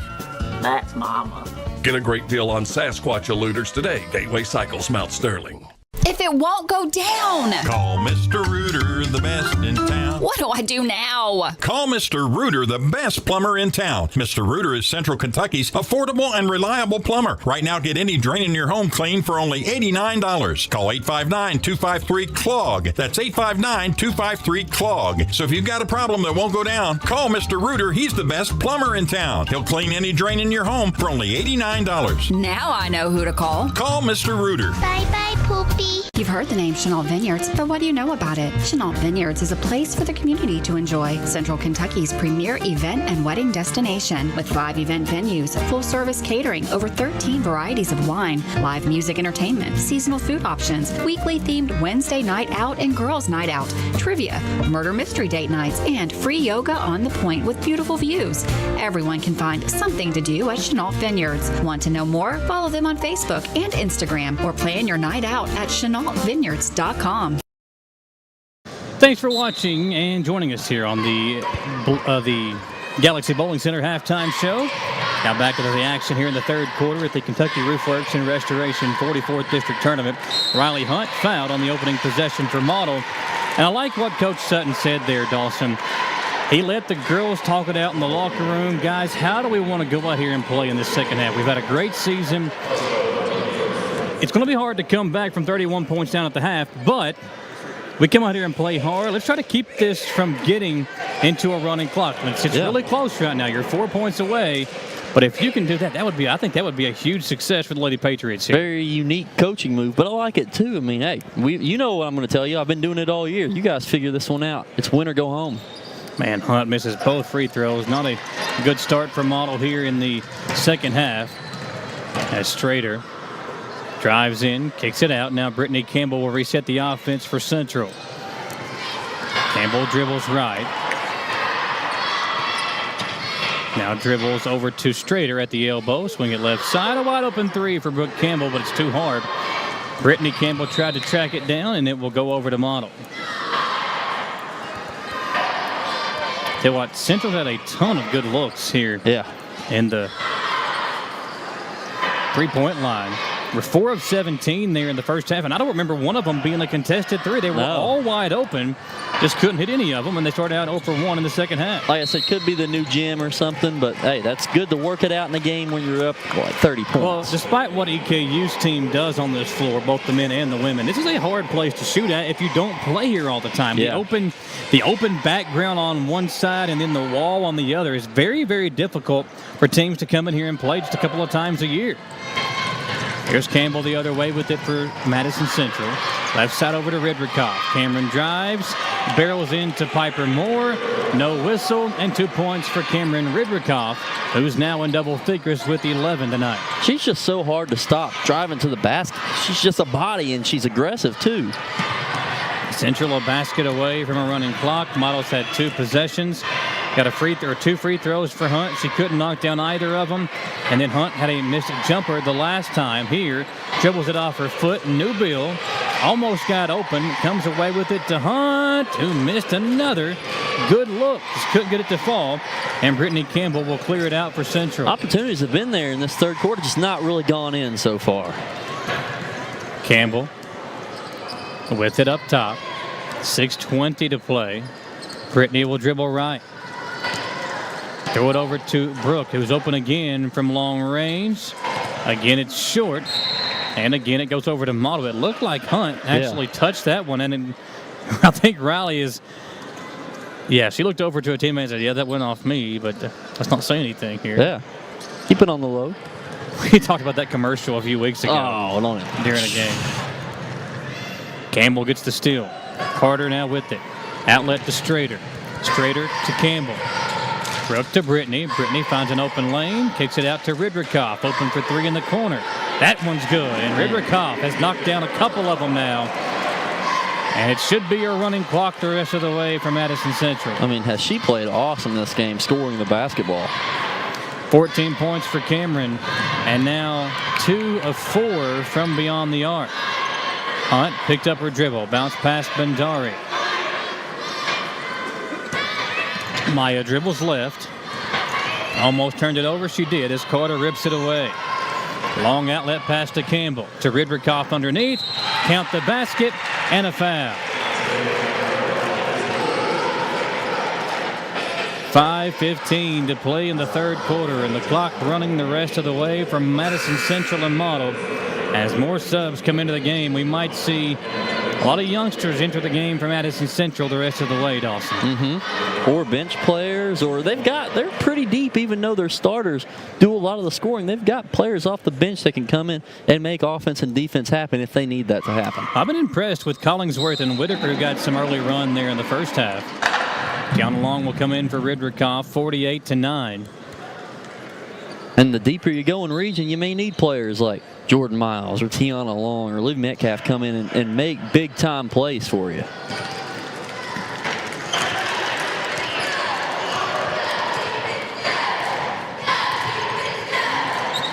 S29: That's Mama.
S6: Get a great deal on Sasquatch eluders today. Gateway Cycles, Mount Sterling.
S22: If it won't go down.
S1: Call Mr. Rooter, the best in town.
S22: What do I do now?
S1: Call Mr. Rooter, the best plumber in town. Mr. Rooter is Central Kentucky's affordable and reliable plumber. Right now, get any drain in your home cleaned for only $89. Call 859-253-CLOG. That's 859-253-CLOG. So if you've got a problem that won't go down, call Mr. Rooter. He's the best plumber in town. He'll clean any drain in your home for only $89.
S22: Now I know who to call.
S1: Call Mr. Rooter.
S22: Bye-bye, Poopy. You've heard the name Chenault Vineyards, but what do you know about it? Chenault Vineyards is a place for the community to enjoy. Central Kentucky's premier event and wedding destination with 5 event venues, full-service catering, over 13 varieties of wine, live music entertainment, seasonal food options, weekly themed Wednesday night out and girls night out, trivia, murder mystery date nights, and free yoga on the point with beautiful views. Everyone can find something to do at Chenault Vineyards. Want to know more? Follow them on Facebook and Instagram or plan your night out at ChenaultVineyards.com.
S2: Thanks for watching and joining us here on the Galaxy Bowling Center halftime show. Now back into the action here in the third quarter at the Kentucky Roofworks and Restoration 44th District Tournament. Riley Hunt fouled on the opening possession for Model. And I like what Coach Sutton said there, Dawson. He let the girls talk it out in the locker room. Guys, how do we want to go out here and play in this second half? We've had a great season. It's going to be hard to come back from 31 points down at the half, but we come out here and play hard. Let's try to keep this from getting into a running clock. It's really close right now. You're 4 points away. But if you can do that, I think that would be a huge success for the Lady Patriots here.
S3: Very unique coaching move, but I like it too. I mean, hey, you know what I'm going to tell you. I've been doing it all year. You guys figure this one out. It's win or go home.
S2: Man, Hunt misses both free throws. Not a good start for Model here in the second half. As Strader drives in, kicks it out. Now Brittany Campbell will reset the offense for Central. Campbell dribbles right. Now dribbles over to Strader at the elbow. Swing it left side. A wide open three for Brooke Campbell, but it's too hard. Brittany Campbell tried to track it down, and it will go over to Model. Tell you what, Central had a ton of good looks here.
S3: Yeah.
S2: In the three-point line. We're 4 of 17 there in the first half, and I don't remember one of them being a contested three. They were all wide open, just couldn't hit any of them, and they started out 0 for 1 in the second half.
S3: Like I said, could be the new gym or something, but hey, that's good to work it out in the game when you're up like 30 points.
S2: Well, despite what EKU's team does on this floor, both the men and the women, this is a hard place to shoot at if you don't play here all the time.
S3: Yeah.
S2: The open background on one side and then the wall on the other is very, very difficult for teams to come in here and play just a couple of times a year. Here's Campbell the other way with it for Madison Central. Left side over to Redrikoff. Cameron drives, barrels into Piper Moore. No whistle, and 2 points for Cameron Redrikoff, who's now in double figures with 11 tonight.
S3: She's just so hard to stop driving to the basket. She's just a body, and she's aggressive, too.
S2: Central a basket away from a running clock. Models had 2 possessions. Got a 2 free throws for Hunt. She couldn't knock down either of them. And then Hunt had a missed jumper the last time here. Dribbles it off her foot. Newbill almost got open. Comes away with it to Hunt, who missed another good look. Just couldn't get it to fall. And Brittany Campbell will clear it out for Central.
S3: Opportunities have been there in this third quarter, just not really gone in so far.
S2: Campbell with it up top. 6:20 to play. Brittany will dribble right. Throw it over to Brooke, who's open again from long range. Again, it's short. And again, it goes over to Model. It looked like Hunt actually touched that one. And I think Riley is, she looked over to a teammate and said, that went off me, but let's not say anything here.
S3: Yeah. Keep it on the low.
S2: We talked about that commercial a few weeks ago. During a game. Campbell gets the steal. Carter now with it. Outlet to Strader. Strader to Campbell. Brooke to Brittany. Brittany finds an open lane. Kicks it out to Redrikoff. Open for 3 in the corner. That one's good. And Redrikoff has knocked down a couple of them now. And it should be a running clock the rest of the way for Madison Central.
S3: I mean, has she played awesome this game, scoring the basketball?
S2: 14 points for Cameron. And now 2 of 4 from beyond the arc. Hunt picked up her dribble. Bounce past Bendari. Maya dribbles left. Almost turned it over. She did as Carter rips it away. Long outlet pass to Campbell. To Redrikoff underneath. Count the basket and a foul. 5:15 to play in the third quarter, and the clock running the rest of the way from Madison Central and Model. As more subs come into the game, we might see a lot of youngsters enter the game for Madison Central the rest of the way, Dawson.
S3: Or bench players, or they're pretty deep, even though their starters do a lot of the scoring. They've got players off the bench that can come in and make offense and defense happen if they need that to happen.
S2: I've been impressed with Collingsworth and Whitaker, who got some early run there in the first half. Down Long will come in for Redrikoff, 48-9.
S3: And the deeper you go in region, you may need players like Jordan Miles or Tiana Long or Liv Metcalf come in and make big-time plays for you.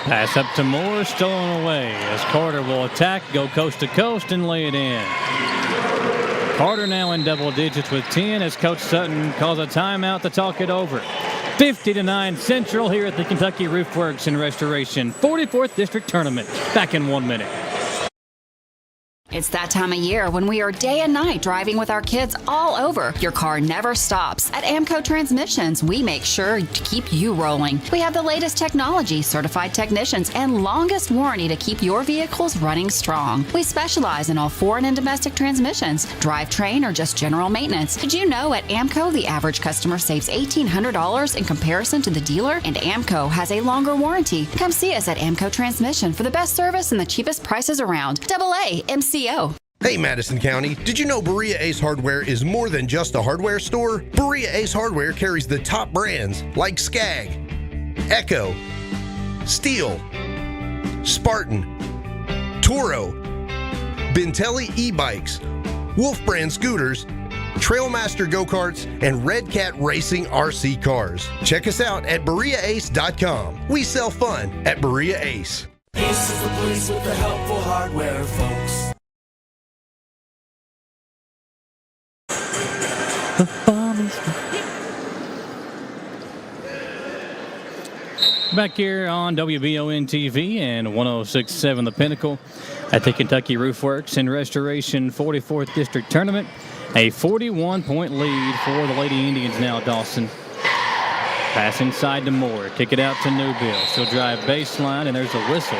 S2: Pass up to Moore, stolen away as Carter will attack, go coast to coast, and lay it in. Carter now in double digits with 10 as Coach Sutton calls a timeout to talk it over. 50-9 Central here at the Kentucky Roof Works and Restoration 44th District Tournament. Back in 1 minute.
S5: It's that time of year when we are day and night driving with our kids all over. Your car never stops. At AMCO Transmissions, we make sure to keep you rolling. We have the latest technology, certified technicians, and longest warranty to keep your vehicles running strong. We specialize in all foreign and domestic transmissions, drivetrain, or just general maintenance. Did you know at AMCO the average customer saves $1,800 in comparison to the dealer? And AMCO has a longer warranty. Come see us at AMCO Transmission for the best service and the cheapest prices around. AA MCO.
S8: Hey Madison County, did you know Berea Ace Hardware is more than just a hardware store? Berea Ace Hardware carries the top brands like Skag, Echo, Steel, Spartan, Toro, Bentelli e-bikes, Wolf brand scooters, Trailmaster go-karts, and Red Cat Racing RC cars. Check us out at BereaAce.com. We sell fun at Berea Ace.
S7: Ace is the place with the helpful hardware, folks.
S2: Back here on WBON TV and 106.7 The Pinnacle at the Kentucky Roofworks and Restoration 44th District Tournament. A 41-point lead for the Lady Indians now, Dawson. Pass inside to Moore. Kick it out to Newbill. She'll drive baseline, and there's a whistle.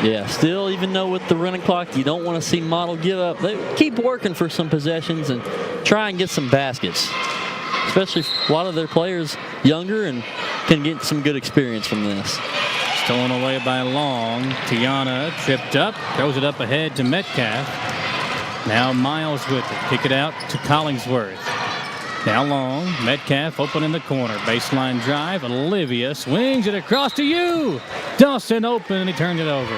S3: Yeah, still, even though with the running clock, you don't want to see Model give up. They keep working for some possessions and try and get some baskets. Especially a lot of their players younger and can get some good experience from this.
S2: Stolen away by Long. Tiana tripped up, throws it up ahead to Metcalf. Now Miles with it. Kick it out to Collingsworth. Now Long. Metcalf open in the corner. Baseline drive. Olivia swings it across to you. Dawson open, and he turned it over.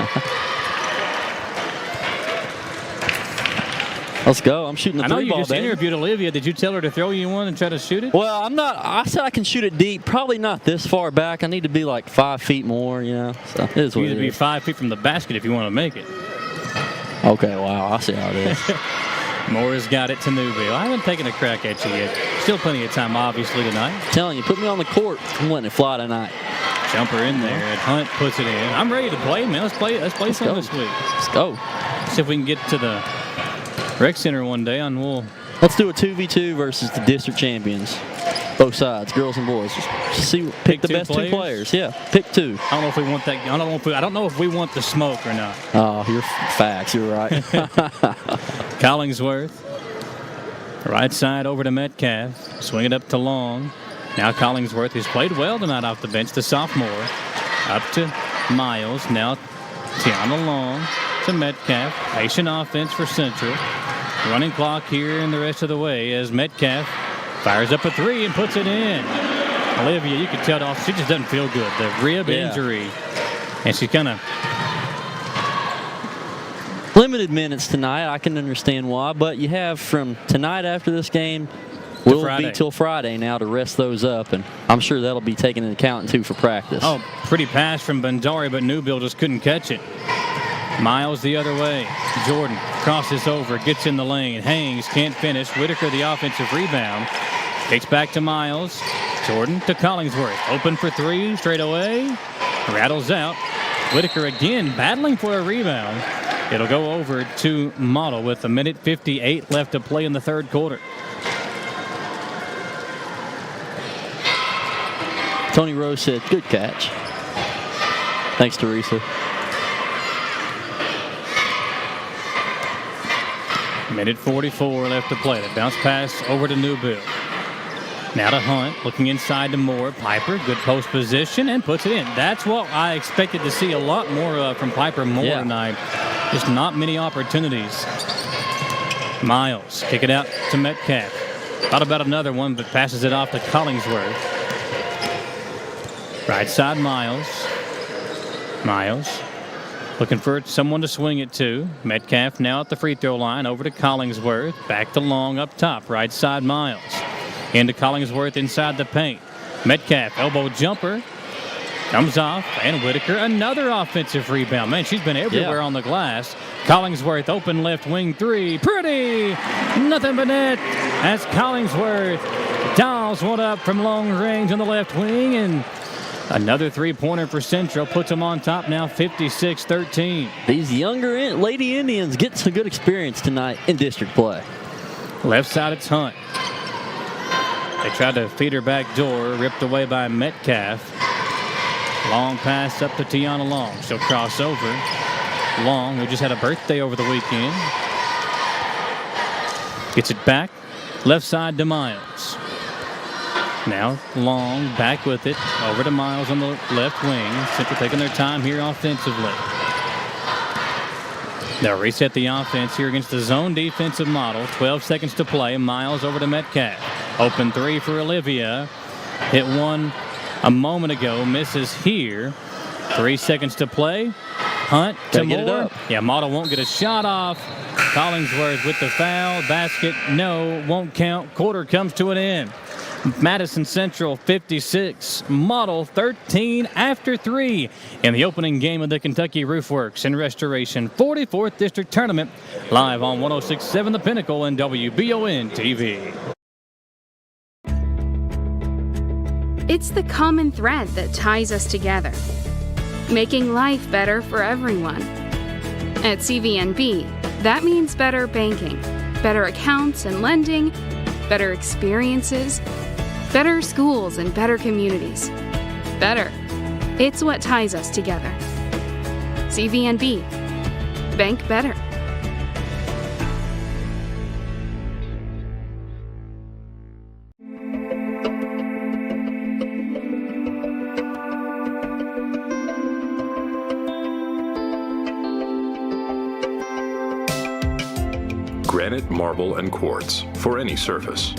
S3: Let's go. I'm shooting the three ball.
S2: I know you just interviewed Olivia. Did you tell her to throw you one and try to shoot it?
S3: Well, I'm not. I said I can shoot it deep. Probably not this far back. I need to be like 5 feet more, you know. So it is what
S2: you need
S3: it
S2: to be
S3: is.
S2: 5 feet from the basket if you want to make it.
S3: Okay, wow. I see how it is.
S2: Moore's got it to Newbill. I haven't taken a crack at you yet. Still plenty of time, obviously, tonight.
S3: I'm telling you, put me on the court. I'm letting it fly tonight.
S2: Jumper in there, and Hunt puts it in. I'm ready to play, man. Let's play some this week.
S3: Let's go.
S2: See if we can get to the rec center one day, and
S3: let's do a 2v2 versus the district champions. Both sides, girls and boys. Just see, pick the best two players. Yeah, pick two.
S2: I don't know if we want that. I don't know if we want the smoke or not.
S3: Oh, you're facts. You're right.
S2: Collingsworth, right side over to Metcalf. Swing it up to Long. Now Collingsworth, who's played well tonight off the bench, the sophomore. Up to Miles. Now Tiana Long to Metcalf. Patient offense for Central. Running clock here and the rest of the way as Metcalf fires up a three and puts it in. Olivia, you can tell she just doesn't feel good. The rib injury. And she kind of
S3: limited minutes tonight. I can understand why, but you have from tonight after this game will be till Friday now to rest those up, and I'm sure that'll be taken into account too for practice.
S2: Oh, pretty pass from Bendari, but Newbill just couldn't catch it. Miles the other way. Jordan crosses over, gets in the lane, hangs, can't finish. Whitaker the offensive rebound. Kicks back to Miles. Jordan to Collingsworth. Open for three, straight away. Rattles out. Whitaker again battling for a rebound. It'll go over to Model with 1:58 left to play in the third quarter.
S3: Tony Rose said, good catch. Thanks, Teresa.
S2: Minute 44 left to play. The bounce pass over to Newbill. Now to Hunt, looking inside to Moore. Piper, good post position, and puts it in. That's what I expected to see a lot more from Piper Moore tonight. Just not many opportunities. Miles, kick it out to Metcalf. Thought about another one, but passes it off to Collingsworth. Right side, Miles. Miles. Looking for someone to swing it to. Metcalf now at the free throw line. Over to Collingsworth. Back to Long up top. Right side, Miles. Into Collingsworth inside the paint. Metcalf, elbow jumper. Comes off. And Whitaker, another offensive rebound. Man, she's been everywhere on the glass. Collingsworth, open left wing three. Pretty! Nothing but net. That's Collingsworth. Dials one up from long range on the left wing. And another three-pointer for Central. Puts them on top now, 56-13.
S3: These younger Lady Indians get some good experience tonight in district play.
S2: Left side, it's Hunt. They tried to feed her back door. Ripped away by Metcalf. Long pass up to Tiana Long. She'll cross over. Long, who just had a birthday over the weekend. Gets it back. Left side to Miles. Now Long back with it. Over to Miles on the left wing. Central taking their time here offensively. They'll reset the offense here against the zone defensive model. 12 seconds to play. Miles over to Metcalf. Open three for Olivia. Hit one a moment ago. Misses here. 3 seconds to play. Hunt to Moore. Yeah, Model won't get a shot off. Collingsworth with the foul. Basket, no, won't count. Quarter comes to an end. Madison Central 56, Model 13 after 3 in the opening game of the Kentucky Roofworks and Restoration 44th District Tournament, live on 106.7 The Pinnacle and WBON TV.
S9: It's the common thread that ties us together, making life better for everyone. At CVNB, that means better banking, better accounts and lending, better experiences, better schools and better communities. Better. It's what ties us together. CVNB. Bank better.
S10: Granite, marble, and quartz for any surface.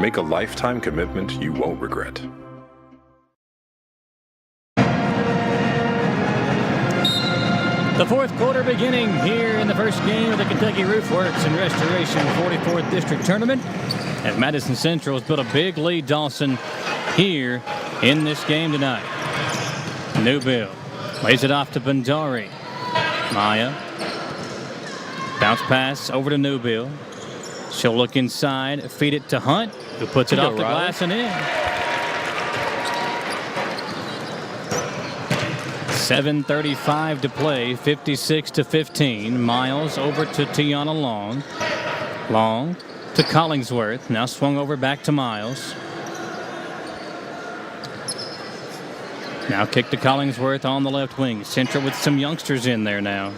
S10: Make a lifetime commitment you won't regret.
S2: The fourth quarter beginning here in the first game of the Kentucky Roofworks and Restoration 44th District Tournament. As Madison Central has built a big lead, Dawson, here in this game tonight. Newbill lays it off to Bandari. Maya. Bounce pass over to Newbill. She'll look inside, feed it to Hunt, who puts it off the glass and in. 7:35 to play, 56-15. Miles over to Tiana Long. Long to Collingsworth. Now swung over back to Miles. Now kick to Collingsworth on the left wing. Central with some youngsters in there now.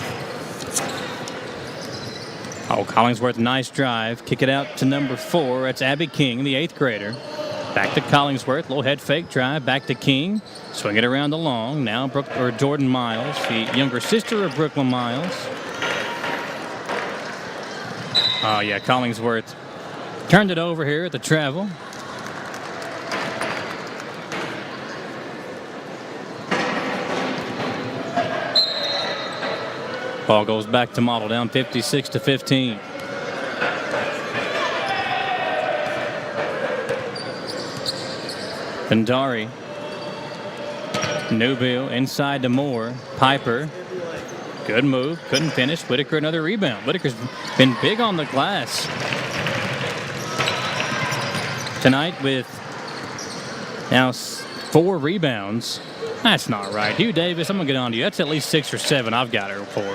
S2: Oh, Collingsworth, nice drive. Kick it out to number 4. That's Abby King, the 8th grader. Back to Collingsworth. Little head fake drive. Back to King. Swing it around the long. Now Jordan Miles, the younger sister of Brooklyn Miles. Oh, yeah, Collingsworth turned it over here at the travel. Ball goes back to Model, down 56-15. Bandari. Newbill inside to Moore. Piper. Good move. Couldn't finish. Whitaker another rebound. Whitaker's been big on the glass tonight with now 4 rebounds. That's not right. Hugh Davis, I'm going to get on to you. That's at least 6 or 7 I've got her for.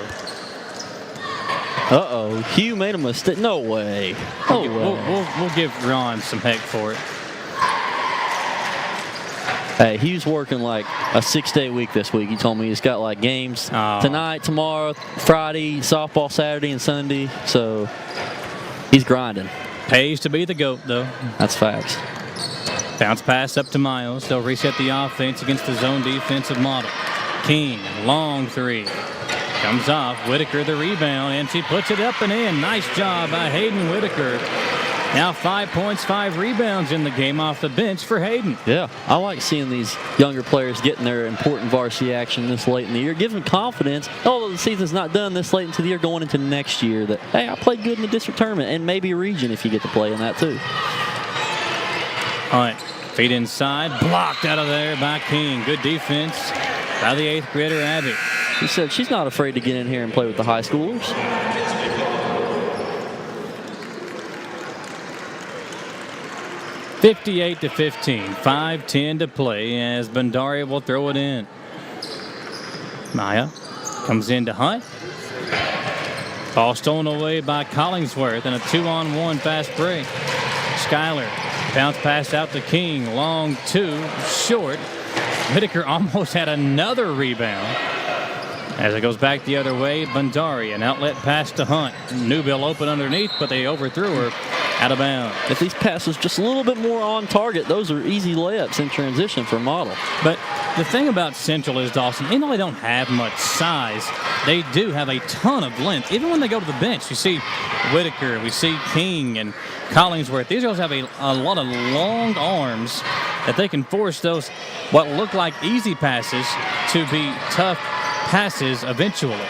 S3: Uh-oh. Hugh made a mistake. No way. No way.
S2: We'll give Ron some heck for it.
S3: Hey, Hugh's working like a 6-day week this week. He told me he's got like games tonight, tomorrow, Friday, softball Saturday and Sunday. So he's grinding.
S2: Pays to be the GOAT, though.
S3: That's facts.
S2: Bounce pass up to Miles. They'll reset the offense against the zone defensive Model. King, long 3. Comes off. Whitaker the rebound, and she puts it up and in. Nice job by Hayden Whitaker. Now 5 points, 5 rebounds in the game off the bench for Hayden.
S3: Yeah, I like seeing these younger players getting their important varsity action this late in the year. Gives them confidence, although the season's not done this late into the year, going into next year, that, hey, I played good in the district tournament, and maybe a region if you get to play in that too.
S2: Hunt, feet inside, blocked out of there by King. Good defense by the 8th grader, Abby.
S3: She said she's not afraid to get in here and play with the high schoolers.
S2: (58-15). 5:10 to play as Bandari will throw it in. Maya comes in to Hunt. Ball stolen away by Collingsworth and a 2-on-1 fast break. Schuyler, bounce pass out to King. Long 2, short. Whitaker almost had another rebound. As it goes back the other way, Bandari, an outlet pass to Hunt. Newbill open underneath, but they overthrew her. out of bounds.
S3: If these passes just a little bit more on target, those are easy layups in transition for Model.
S2: But the thing about Central is, Dawson, even though they don't have much size, they do have a ton of length. Even when they go to the bench, you see Whitaker, we see King and Collingsworth. These girls have a lot of long arms that they can force those what look like easy passes to be tough passes eventually.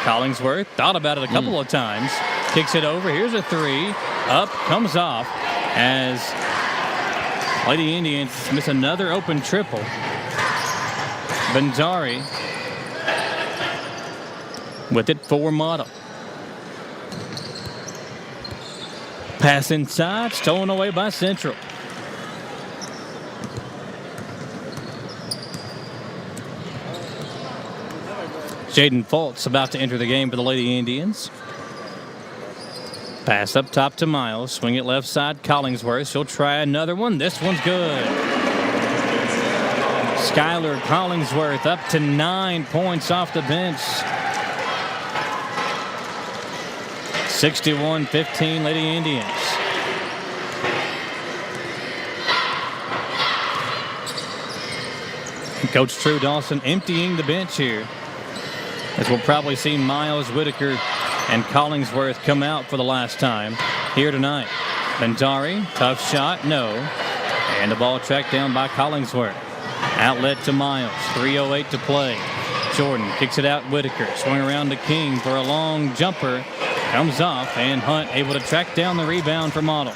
S2: Collingsworth thought about it a couple of times. Kicks it over. Here's a three. Up, comes off as Lady Indians miss another open triple. Bendari with it for Model. Pass inside, stolen away by Central. Jaden Fultz about to enter the game for the Lady Indians. Pass up top to Miles. Swing it left side. Collingsworth. She'll try another one. This one's good. Skylar Collingsworth up to 9 points off the bench. 61-15 Lady Indians. Coach True Dawson emptying the bench here, as we'll probably see Miles, Whitaker, and Collingsworth come out for the last time here tonight. Bendari, tough shot, no. And the ball tracked down by Collingsworth. Outlet to Miles, 3:08 to play. Jordan kicks it out, Whitaker. Swing around to King for a long jumper. Comes off, and Hunt able to track down the rebound for Model.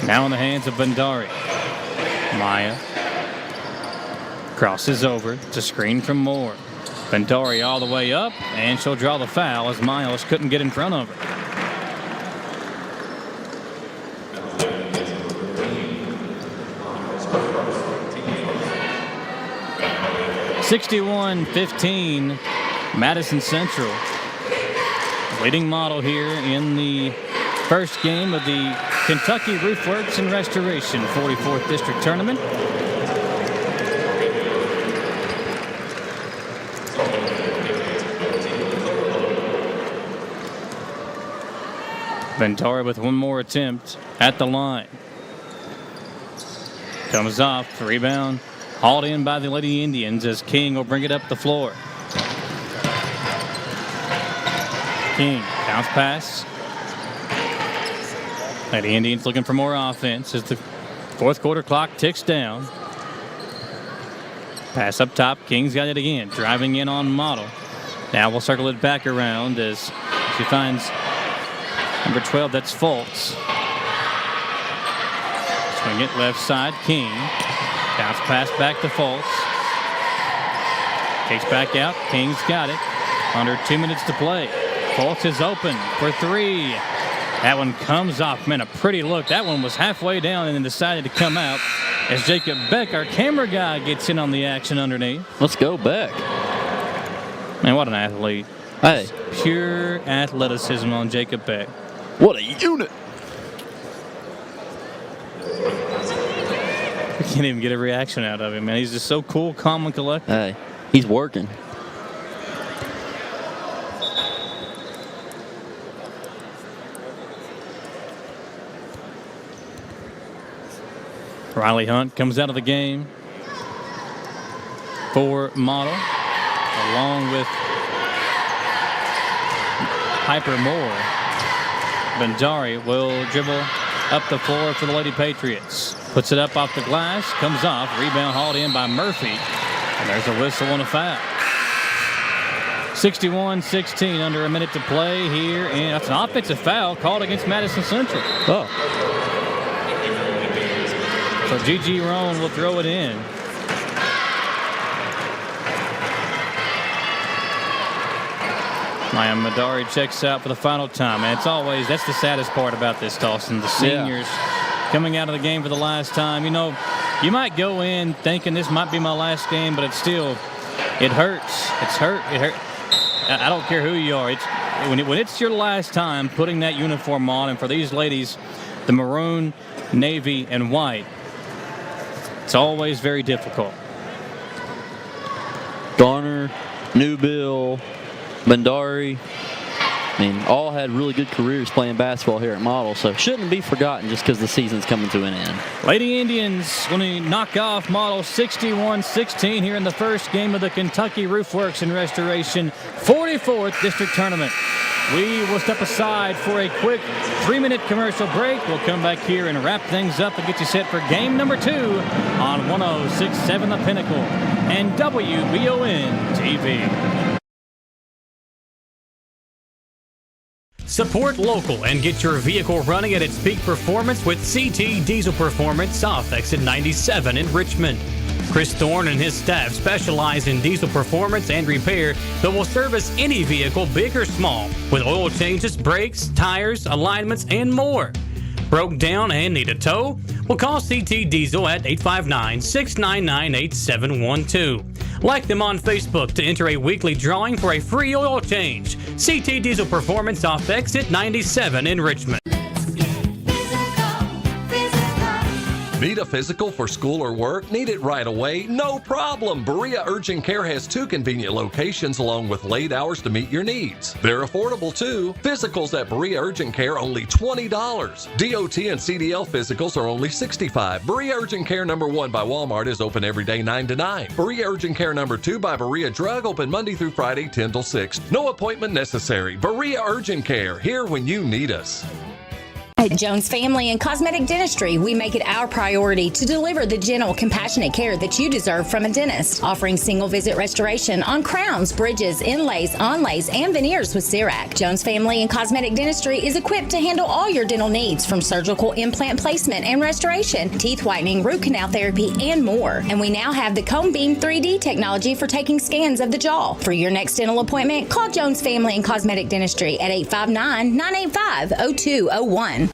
S2: Now in the hands of Bendari. Maya crosses over to screen from Moore. Bendari all the way up, and she'll draw the foul as Miles couldn't get in front of her. (61-15) Madison Central leading Model here in the first game of the Kentucky Roofworks and Restoration 44th District Tournament. Bendari with one more attempt at the line. Comes off, rebound, hauled in by the Lady Indians as King will bring it up the floor. King, bounce pass. Lady Indians looking for more offense as the fourth quarter clock ticks down. Pass up top, King's got it again, driving in on Model. Now we'll circle it back around as she finds number 12, that's Fultz. Swing it left side, King. Bounce pass back to Fultz. Takes back out, King's got it. Under 2 minutes to play. Fultz is open for three. That one comes off. Man, a pretty look. That one was halfway down and then decided to come out as Jacob Beck, our camera guy, gets in on the action underneath.
S3: Let's go, Beck.
S2: Man, what an athlete.
S3: Hey.
S2: Pure athleticism on Jacob Beck.
S3: What a unit.
S2: We can't even get a reaction out of him, man. He's just so cool, calm, and collected.
S3: Hey, he's working.
S2: Riley Hunt comes out of the game for Model, along with Piper Moore. Bendari will dribble up the floor for the Lady Patriots. Puts it up off the glass, comes off, rebound hauled in by Murphy, and there's a whistle and a foul. 61-16, under a minute to play here, and that's an offensive foul called against Madison Central.
S3: Oh.
S2: So Gigi Roan will throw it in. Maya Madari checks out for the final time. And it's always, that's the saddest part about this, Dawson. The seniors coming out of the game for the last time. You know, you might go in thinking this might be my last game, but it's still, it hurts. It's hurt. It hurt. I don't care who you are. It's when it's your last time putting that uniform on, and for these ladies, the maroon, navy, and white, it's always very difficult.
S3: Garner, Newbill, Bendari. I mean, all had really good careers playing basketball here at Model, so shouldn't be forgotten just because the season's coming to an end.
S2: Lady Indians going to knock off Model 61-16 here in the first game of the Kentucky Roofworks and Restoration 44th District Tournament. We will step aside for a quick 3-minute commercial break. We'll come back here and wrap things up and get you set for game number 2 on 106.7 The Pinnacle and WBON TV. Support local and get your vehicle running at its peak performance with CT Diesel Performance off Exit 97 in Richmond. Chris Thorne and his staff specialize in diesel performance and repair that will service any vehicle, big or small, with oil changes, brakes, tires, alignments, and more. Broke down and need a tow? Well, call CT Diesel at 859-699-8712. Like them on Facebook to enter a weekly drawing for a free oil change. CT Diesel Performance off Exit 97 in Richmond.
S11: Need a physical for school or work? Need it right away? No problem. Berea Urgent Care has 2 convenient locations along with late hours to meet your needs. They're affordable too. Physicals at Berea Urgent Care only $20. DOT and CDL physicals are only $65. Berea Urgent Care number 1 by Walmart is open every day 9 to 9. Berea Urgent Care number 2 by Berea Drug open Monday through Friday 10 till 6. No appointment necessary. Berea Urgent Care, here when you need us.
S22: At Jones Family and Cosmetic Dentistry, we make it our priority to deliver the gentle, compassionate care that you deserve from a dentist. Offering single-visit restoration on crowns, bridges, inlays, onlays, and veneers with CERAC. Jones Family and Cosmetic Dentistry is equipped to handle all your dental needs, from surgical implant placement and restoration, teeth whitening, root canal therapy, and more. And we now have the Cone Beam 3D technology for taking scans of the jaw. For your next dental appointment, call Jones Family and Cosmetic Dentistry at 859-985-0201.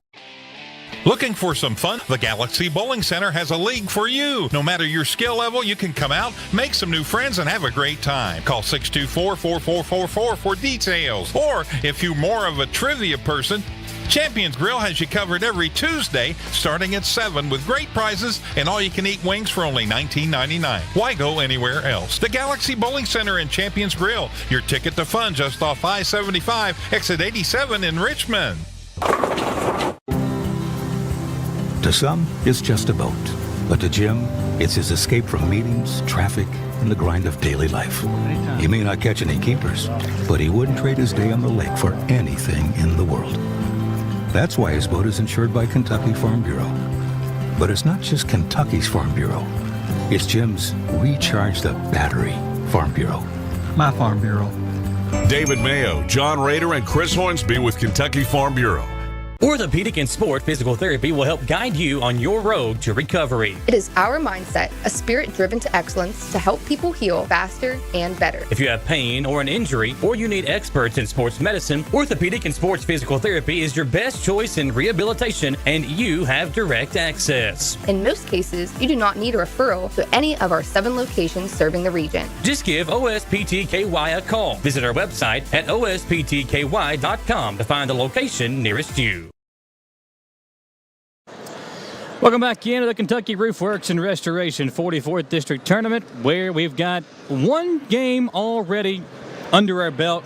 S1: Looking for some fun? The Galaxy Bowling Center has a league for you. No matter your skill level, you can come out, make some new friends, and have a great time. Call 624-4444 for details. Or if you're more of a trivia person, Champions Grill has you covered every Tuesday starting at 7 with great prizes and all-you-can-eat wings for only $19.99. Why go anywhere else? The Galaxy Bowling Center and Champions Grill, your ticket to fun just off I-75, exit 87 in Richmond.
S13: To some, it's just a boat. But to Jim, it's his escape from meetings, traffic, and the grind of daily life. He may not catch any keepers, but he wouldn't trade his day on the lake for anything in the world. That's why his boat is insured by Kentucky Farm Bureau. But it's not just Kentucky's Farm Bureau. It's Jim's Recharge the Battery Farm Bureau. My Farm Bureau.
S6: David Mayo, John Rader, and Chris Hornsby with Kentucky Farm Bureau.
S14: Orthopedic and Sport Physical Therapy will help guide you on your road to recovery.
S15: It is our mindset, a spirit driven to excellence, to help people heal faster and better.
S14: If you have pain or an injury, or you need experts in sports medicine, Orthopedic and Sports Physical Therapy is your best choice in rehabilitation, and you have direct access.
S15: In most cases, you do not need a referral to any of our 7 locations serving the region.
S14: Just give OSPTKY a call. Visit our website at osptky.com to find the location nearest you.
S2: Welcome back into the Kentucky Roofworks and Restoration 44th District Tournament, where we've got one game already under our belt,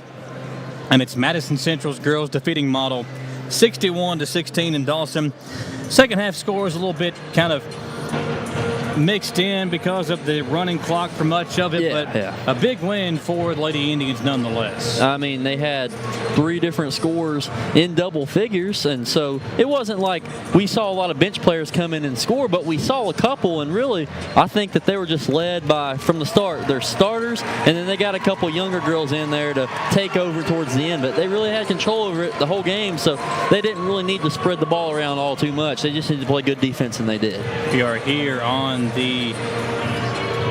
S2: and it's Madison Central's girls defeating Model 61-16 in Dawson. Second half score is a little bit kind of mixed in because of the running clock for much of it, but a big win for the Lady Indians nonetheless.
S3: I mean, they had 3 different scores in double figures, and so it wasn't like we saw a lot of bench players come in and score, but we saw a couple, and really, I think that they were just led by, from the start, their starters, and then they got a couple younger girls in there to take over towards the end, but they really had control over it the whole game, so they didn't really need to spread the ball around all too much. They just needed to play good defense, and they did.
S2: We are here on the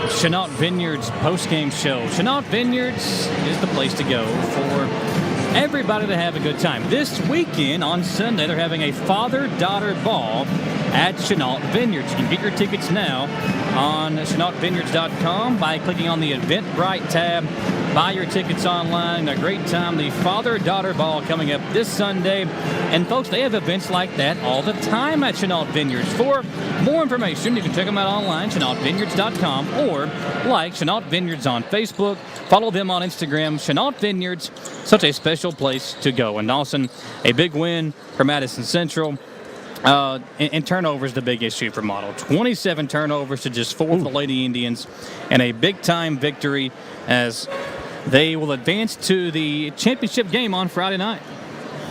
S2: Chenault Vineyards post-game show. Chenault Vineyards is the place to go for everybody to have a good time. This weekend on Sunday, they're having a father-daughter ball at Chenault Vineyards. You can get your tickets now on ChenaultVineyards.com by clicking on the Eventbrite tab Buy your tickets online. A great time. The father-daughter ball coming up this Sunday. And, folks, they have events like that all the time at Chenault Vineyards. For more information, you can check them out online, ChenaultVineyards.com, or like Chenault Vineyards on Facebook. Follow them on Instagram, Chenault Vineyards. Such a special place to go. And Dawson, a big win for Madison Central. And turnovers the big issue for Model. 27 turnovers to just 4 for the Lady Indians, and a big-time victory as they will advance to the championship game on Friday night.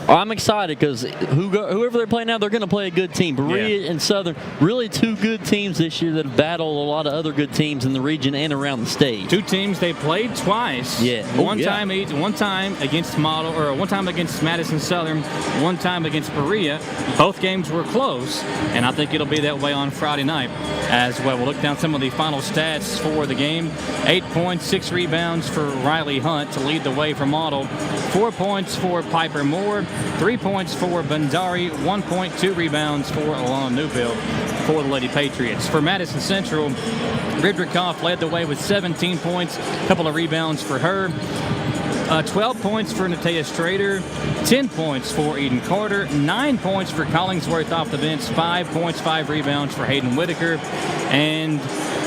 S3: Well, I'm excited because whoever they're playing now, they're going to play a good team. Berea and Southern, really 2 good teams this year that have battled a lot of other good teams in the region and around the state.
S2: 2 teams they played twice.
S3: Yeah.
S2: One time against Model, or one time against Madison Southern, one time against Berea. Both games were close, and I think it'll be that way on Friday night as well. We'll look down some of the final stats for the game. 8 points, 6 rebounds for Riley Hunt to lead the way for Model. 4 points for Piper Moore. 3 points for Bandari, 1.2 rebounds for Alana Newville for the Lady Patriots. For Madison Central, Ridrikoff led the way with 17 points, a couple of rebounds for her. 12 points for Natea Strader, 10 points for Eden Carter, 9 points for Collingsworth off the bench, 5 points, 5 rebounds for Hayden Whitaker, and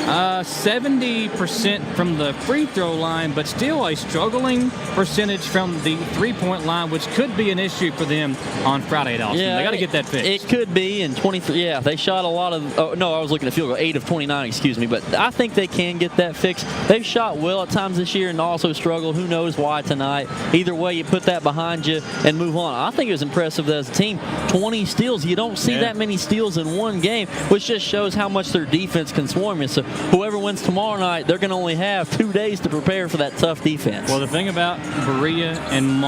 S2: 70% from the free throw line, but still a struggling percentage from the three-point line, which could be an issue for them on Friday at Austin.
S3: Yeah,
S2: they got to get that fixed.
S3: It could be, and 23. Yeah, they shot a lot of. Oh, no, I was looking at field goal. 8 of 29, excuse me. But I think they can get that fixed. They've shot well at times this year and also struggled. Who knows why tonight? Either way, you put that behind you and move on. I think it was impressive as a team. 20 steals. You don't see that many steals in one game, which just shows how much their defense can swarm you. So whoever wins tomorrow night, they're going to only have 2 days to prepare for that tough defense.
S2: Well, the thing about Berea and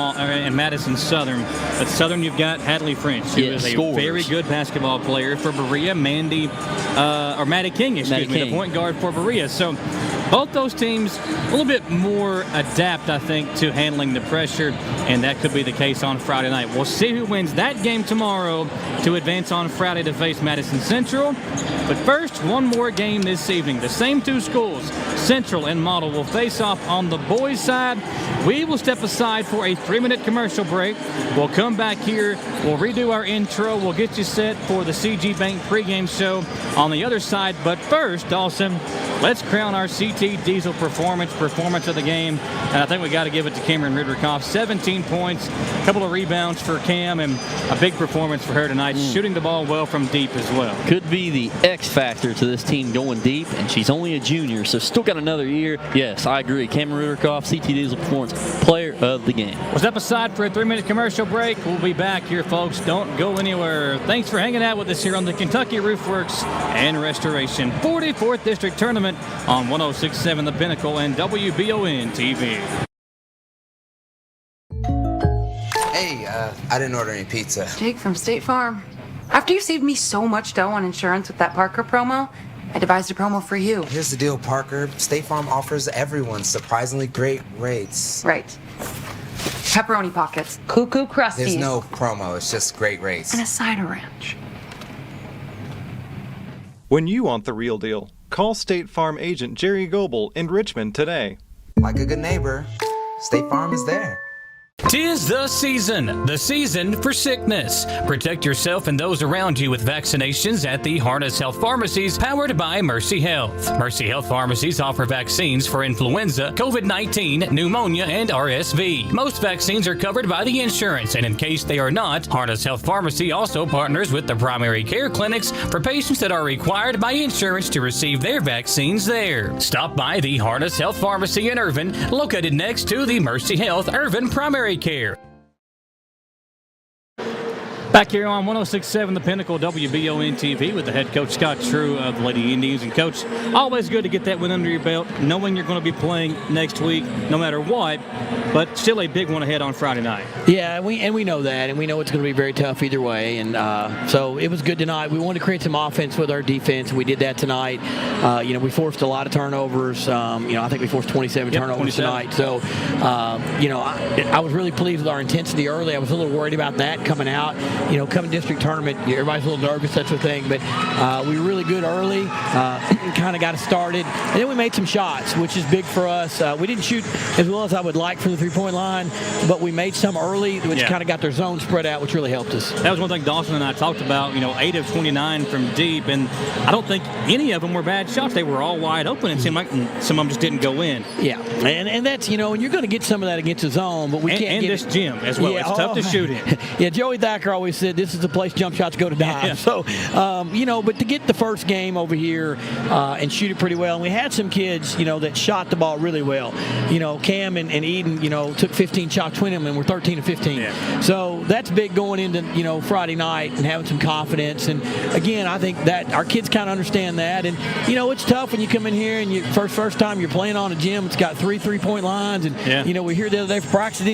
S2: Madison Southern, at Southern you've got Hadley French, who is a very good basketball player for Berea. Maddie King, the point guard for Berea. So both those teams a little bit more adapt, I think, to handling the pressure, and that could be the case on Friday night. We'll see who wins that game tomorrow to advance on Friday to face Madison Central. But first, one more game this evening. The same 2 schools, Central and Model, will face off on the boys' side. We will step aside for a 3-minute commercial break. We'll come back here. We'll redo our intro. We'll get you set for the CG Bank pregame show on the other side. But first, Dawson, let's crown our CT Diesel performance of the game. And I think we got to give it to Cameron Ridrikoff. 17 points, a couple of rebounds for Cam, and a big performance for her tonight, shooting the ball well from deep as well.
S3: Could be the X factor to this team going deep, and she's only a junior, so still got another year. Yes, I agree. Cameron Ridrikoff, CT Diesel performance player of the game.
S2: We'll step aside for a 3-minute commercial break. We'll be back here, folks. Don't go anywhere. Thanks for hanging out with us here on the Kentucky Roofworks and Restoration 44th District Tournament on 106.7 The Pinnacle and WBON TV.
S4: Hey, I didn't order any pizza.
S12: Jake from State Farm. After you saved me so much dough on insurance with that Parker promo, I devised a promo for you.
S4: Here's the deal, Parker. State Farm offers everyone surprisingly great rates.
S12: Right. Pepperoni pockets, cuckoo crusties.
S4: There's no promo, it's just great rates.
S12: And a side of ranch.
S16: When you want the real deal, call State Farm agent Jerry Goebel in Richmond today.
S4: Like a good neighbor, State Farm is there.
S14: 'Tis the season for sickness. Protect yourself and those around you with vaccinations at the Harness Health Pharmacies, powered by Mercy Health. Mercy Health Pharmacies offer vaccines for influenza, COVID-19, pneumonia, and RSV. Most vaccines are covered by the insurance, and in case they are not, Harness Health Pharmacy also partners with the primary care clinics for patients that are required by insurance to receive their vaccines there. Stop by the Harness Health Pharmacy in Irvin, located next to the Mercy Health Irvin Primary Care.
S2: Back here on 106.7 The Pinnacle, WBON TV, with the head coach Scott True of the Lady Indians. And Coach, always good to get that win under your belt, knowing you're going to be playing next week no matter what, but still a big one ahead on Friday night.
S17: Yeah, we know that, and we know it's going to be very tough either way. And so it was good tonight. We wanted to create some offense with our defense, and we did that tonight. We forced a lot of turnovers. I think we forced 27 turnovers tonight. So, I was really pleased with our intensity early. I was a little worried about that coming out. coming district tournament, everybody's a little nervous, that sort of thing. But we were really good early, kind of got us started. And then we made some shots, which is big for us. We didn't shoot as well as I would like from the three-point line, but we made some early, which kind of got their zone spread out, which really helped us.
S2: That was one thing Dawson and I talked about, 8 of 29 from deep, and I don't think any of them were bad shots. They were all wide open. It seemed like some of them just didn't go in.
S17: Yeah, and that's, and you're going to get some of that against the zone, but we can't
S2: and
S17: get
S2: this gym as well. It's tough to shoot in.
S17: Yeah, Joey Thacker always said this is the place jump shots go to die.
S2: Yeah.
S17: So, but to get the first game over here and shoot it pretty well, and we had some kids, that shot the ball really well. Cam and Eden, took 15 shots between them, and we're 13 to 15.
S2: Yeah.
S17: So that's big going into, Friday night and having some confidence. And again, I think that our kids kind of understand that. And it's tough when you come in here and you first time you're playing on a gym. It's got 3 3-point lines, and we hear the other day for practice,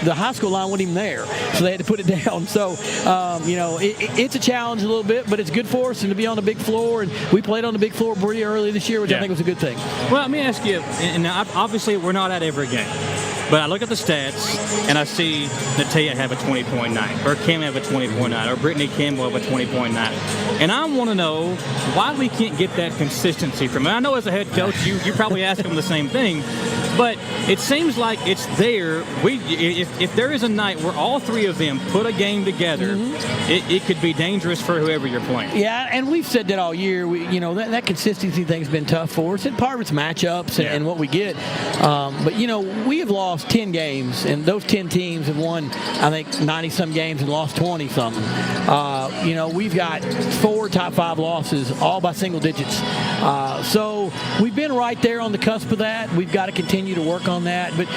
S17: the high school line wasn't even there, so they had to put it down. So it's a challenge a little bit, but it's good for us, and to be on the big floor. And we played on the big floor pretty early this year, which I think was a good thing.
S2: Well, let me ask you, and obviously we're not at every game, but I look at the stats and I see Natea have a 20.9, or Cam have a 20.9, or Brittany Campbell have a 20.9. And I want to know why we can't get that consistency from it. I know as a head coach, you probably ask them the same thing, but it seems like it's there. If there is a night where all 3 of them put a game together, it could be dangerous for whoever you're playing.
S17: Yeah, and we've said that all year. That consistency thing's been tough for us, and part of it's matchups and what we get. But we have lost 10 games, and those 10 teams have won, I think, 90-some games and lost 20-something. We've got 4 top 5 losses, all by single digits. So we've been right there on the cusp of that. We've got to continue to work on that. But,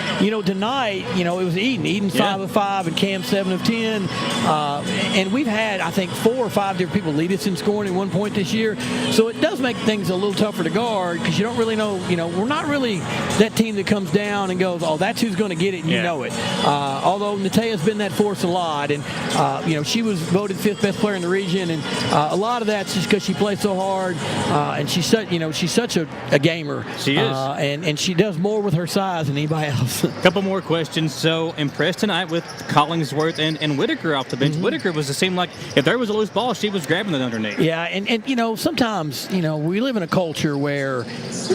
S17: tonight, it was Eden 5 of 5 and Cam 7 of 10. And we've had, I think, 4 or 5 different people lead us in scoring at one point this year. So it does make things a little tougher to guard because you don't really know, we're not really that team that comes down and goes, oh, that's who's going to get it, and you know it. Although Natea's been that force a lot, and, she was voted 5th best player in the region, and a lot of that's just because she plays so hard, and she's such a gamer.
S2: She is.
S17: And she does more with her size than anybody else.
S2: A couple more questions. So impressed tonight with Collingsworth and Whitaker off the bench. Whitaker it seemed like if there was a loose ball, she was grabbing it underneath.
S17: Yeah, and sometimes, we live in a culture where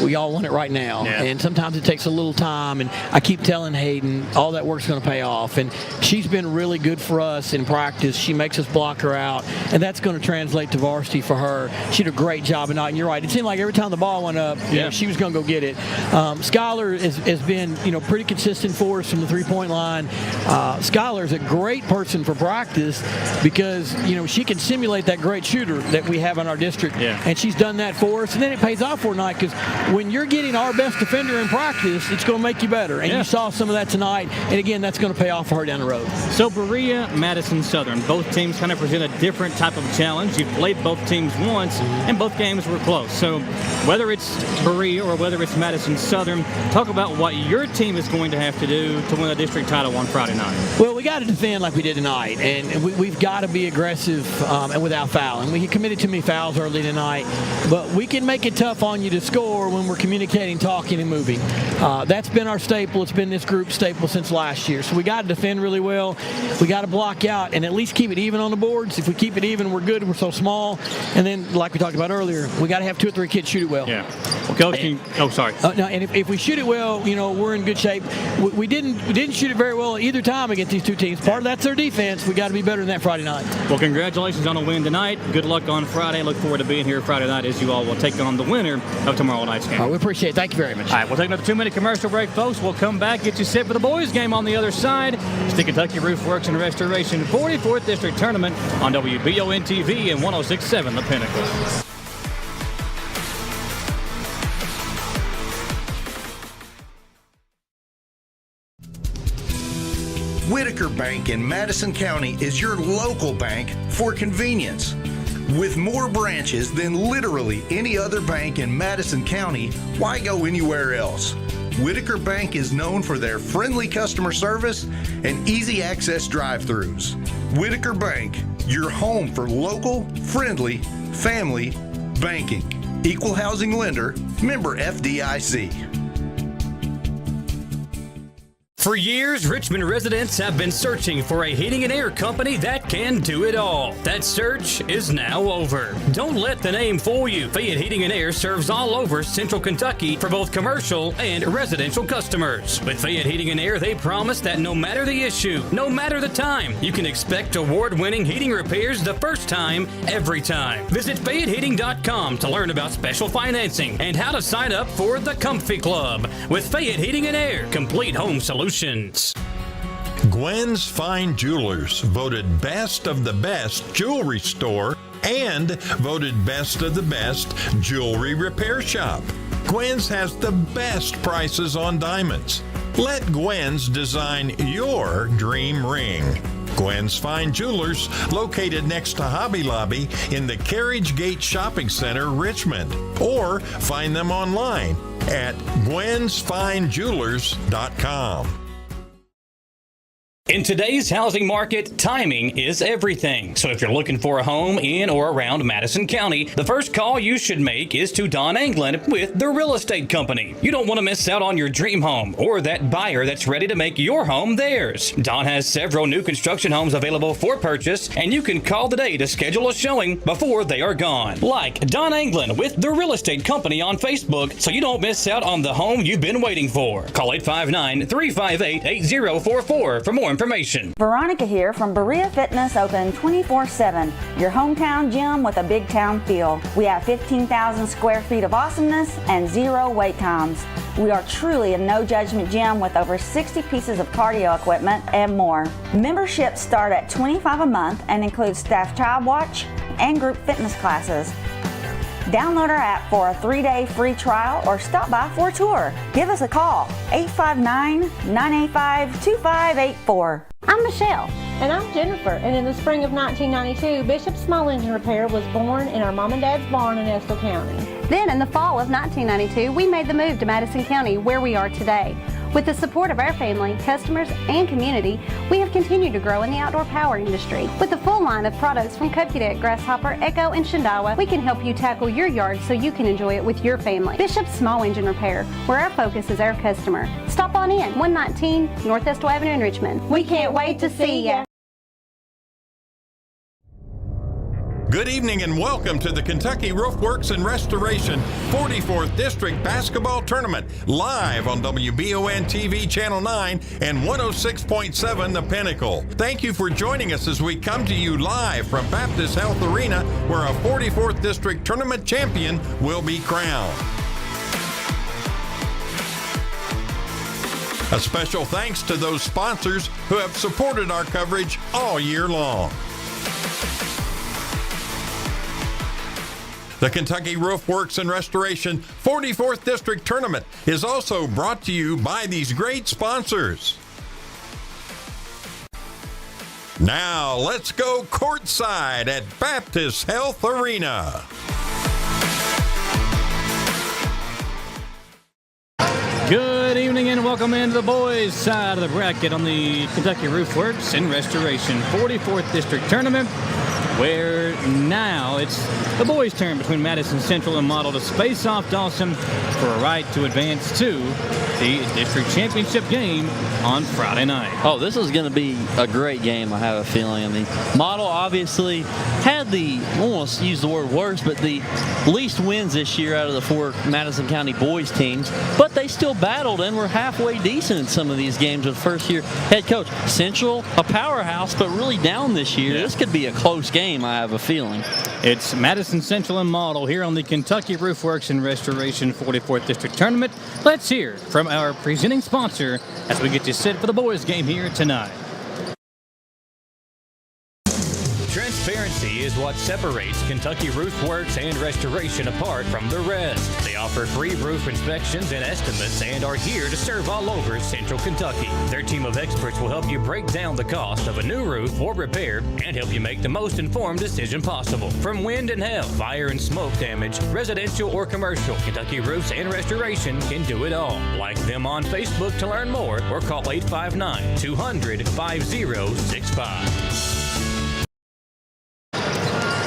S17: we all want it right now. Yeah. And sometimes it takes a little time, and I keep telling Hayden all that work's going to pay off. And she's been really good for us in practice. She makes us block her out, and that's going to translate to varsity for her. She did a great job tonight, and you're right. It seemed like every time the ball went up, she was going to go get it. Skylar has been, pretty consistent for us from the three-point line. Skylar is a great person for practice because, she can simulate that great shooter that we have in our district, and she's done that for us. And then it pays off for tonight because when you're getting our best defender in practice, it's going to make you better. And you saw some of that tonight, and again, that's going to pay off for her down the road.
S2: So Berea, Madison Southern, both teams kind of present a different type of challenge. You've played both teams once, and both games were close. So whether it's Berea or whether it's Madison Southern, talk about what your team is going to have to do to win a district title on Friday night.
S17: Well, we got to defend like we did tonight, and we've got to be aggressive and without fouling. We committed too many fouls early tonight, but we can make it tough on you to score when we're communicating, talking, and moving. That's been our staple. It's been this group's staple since last year. So we got to defend really well. We got to block out and at least keep it even on the boards. If we keep it even, we're good. We're so small. And then, like we talked about earlier, we got to have 2 or 3 kids shoot it well.
S2: Yeah. Well, Coach, sorry.
S17: No, and if we shoot it well, we're in good shape. We didn't shoot it very well either time against these 2 teams. Part of that's their defense. We got to be better than that Friday night.
S2: Well, congratulations on a win tonight. Good luck on Friday. Look forward to being here Friday night as you all will take on the winner of tomorrow night's game.
S17: We appreciate it. Thank you very much.
S2: All right, we'll take another 2-minute commercial break, folks. We'll come back, get you set for the boys' game on the other side. It's the Kentucky Roof Works and Restoration 44th District Tournament on WBON TV and 106.7 The Pinnacle.
S8: Whitaker Bank in Madison County is your local bank for convenience. With more branches than literally any other bank in Madison County, why go anywhere else? Whitaker Bank is known for their friendly customer service and easy access drive-thrus. Whitaker Bank, your home for local, friendly, family banking. Equal housing lender, member FDIC.
S14: For years, Richmond residents have been searching for a heating and air company that can do it all. That search is now over. Don't let the name fool you. Fayette Heating and Air serves all over Central Kentucky for both commercial and residential customers. With Fayette Heating and Air, they promise that no matter the issue, no matter the time, you can expect award-winning heating repairs the first time, every time. Visit FayetteHeating.com to learn about special financing and how to sign up for the Comfy Club. With Fayette Heating and Air, complete home solutions.
S1: Gwen's Fine Jewelers, voted best of the best jewelry store and voted best of the best jewelry repair shop. Gwen's has the best prices on diamonds. Let Gwen's design your dream ring. Gwen's Fine Jewelers, located next to Hobby Lobby in the Carriage Gate Shopping Center, Richmond. Or find them online at gwensfinejewelers.com.
S14: In today's housing market, timing is everything. So if you're looking for a home in or around Madison County, the first call you should make is to Don Anglin with the Real Estate Company. You don't want to miss out on your dream home or that buyer that's ready to make your home theirs. Don has several new construction homes available for purchase, and you can call today to schedule a showing before they are gone. Like Don Anglin with the Real Estate Company on Facebook so you don't miss out on the home you've been waiting for. Call 859-358-8044 for more information.
S18: Veronica here from Berea Fitness, open 24/7. Your hometown gym with a big town feel. We have 15,000 square feet of awesomeness and 0 wait times. We are truly a no-judgment gym with over 60 pieces of cardio equipment and more. Memberships start at $25 a month and include staff child watch and group fitness classes. Download our app for a 3-day free trial or stop by for a tour. Give us a call, 859-985-2584.
S19: I'm Michelle. And I'm Jennifer. And in the spring of 1992, Bishop Small Engine Repair was born in our mom and dad's barn in Estill County.
S20: Then in the fall of 1992, we made the move to Madison County, where we are today. With the support of our family, customers, and community, we have continued to grow in the outdoor power industry. With a full line of products from Kokidet, Grasshopper, Echo, and Shindawa, we can help you tackle your yard so you can enjoy it with your family. Bishop Small Engine Repair, where our focus is our customer. Stop on in, 119 North Estill Avenue in Richmond. We can't wait to see ya.
S1: Good evening and welcome to the Kentucky Roofworks and Restoration 44th District Basketball Tournament, live on WBON TV Channel 9 and 106.7 The Pinnacle. Thank you for joining us as we come to you live from Baptist Health Arena, where a 44th District Tournament champion will be crowned. A special thanks to those sponsors who have supported our coverage all year long. The Kentucky Roofworks and Restoration 44th District Tournament is also brought to you by these great sponsors. Now, let's go courtside at Baptist Health Arena.
S2: Good evening and welcome into the boys' side of the bracket on the Kentucky Roofworks and Restoration 44th District Tournament, where now it's the boys' turn between Madison Central and Model to space off Dawson for a right to advance to the district championship game on Friday night.
S3: Oh, this is going to be a great game, I have a feeling. I mean, Model obviously had the, I won't use the word worst, but the least wins this year out of the 4 Madison County boys teams, but they still battled and were halfway decent in some of these games with first-year head coach. Central, a powerhouse, but really down this year. Yeah. This could be a close game, I have a feeling.
S2: It's Madison Central and Model here on the Kentucky Roofworks and Restoration 44th District Tournament. Let's hear from our presenting sponsor as we get you set for the boys' game here tonight.
S14: Transparency is what separates Kentucky Roofworks and Restoration apart from the rest. They offer free roof inspections and estimates and are here to serve all over Central Kentucky. Their team of experts will help you break down the cost of a new roof or repair and help you make the most informed decision possible. From wind and hail, fire and smoke damage, residential or commercial, Kentucky Roofs and Restoration can do it all. Like them on Facebook to learn more or call 859-200-5065.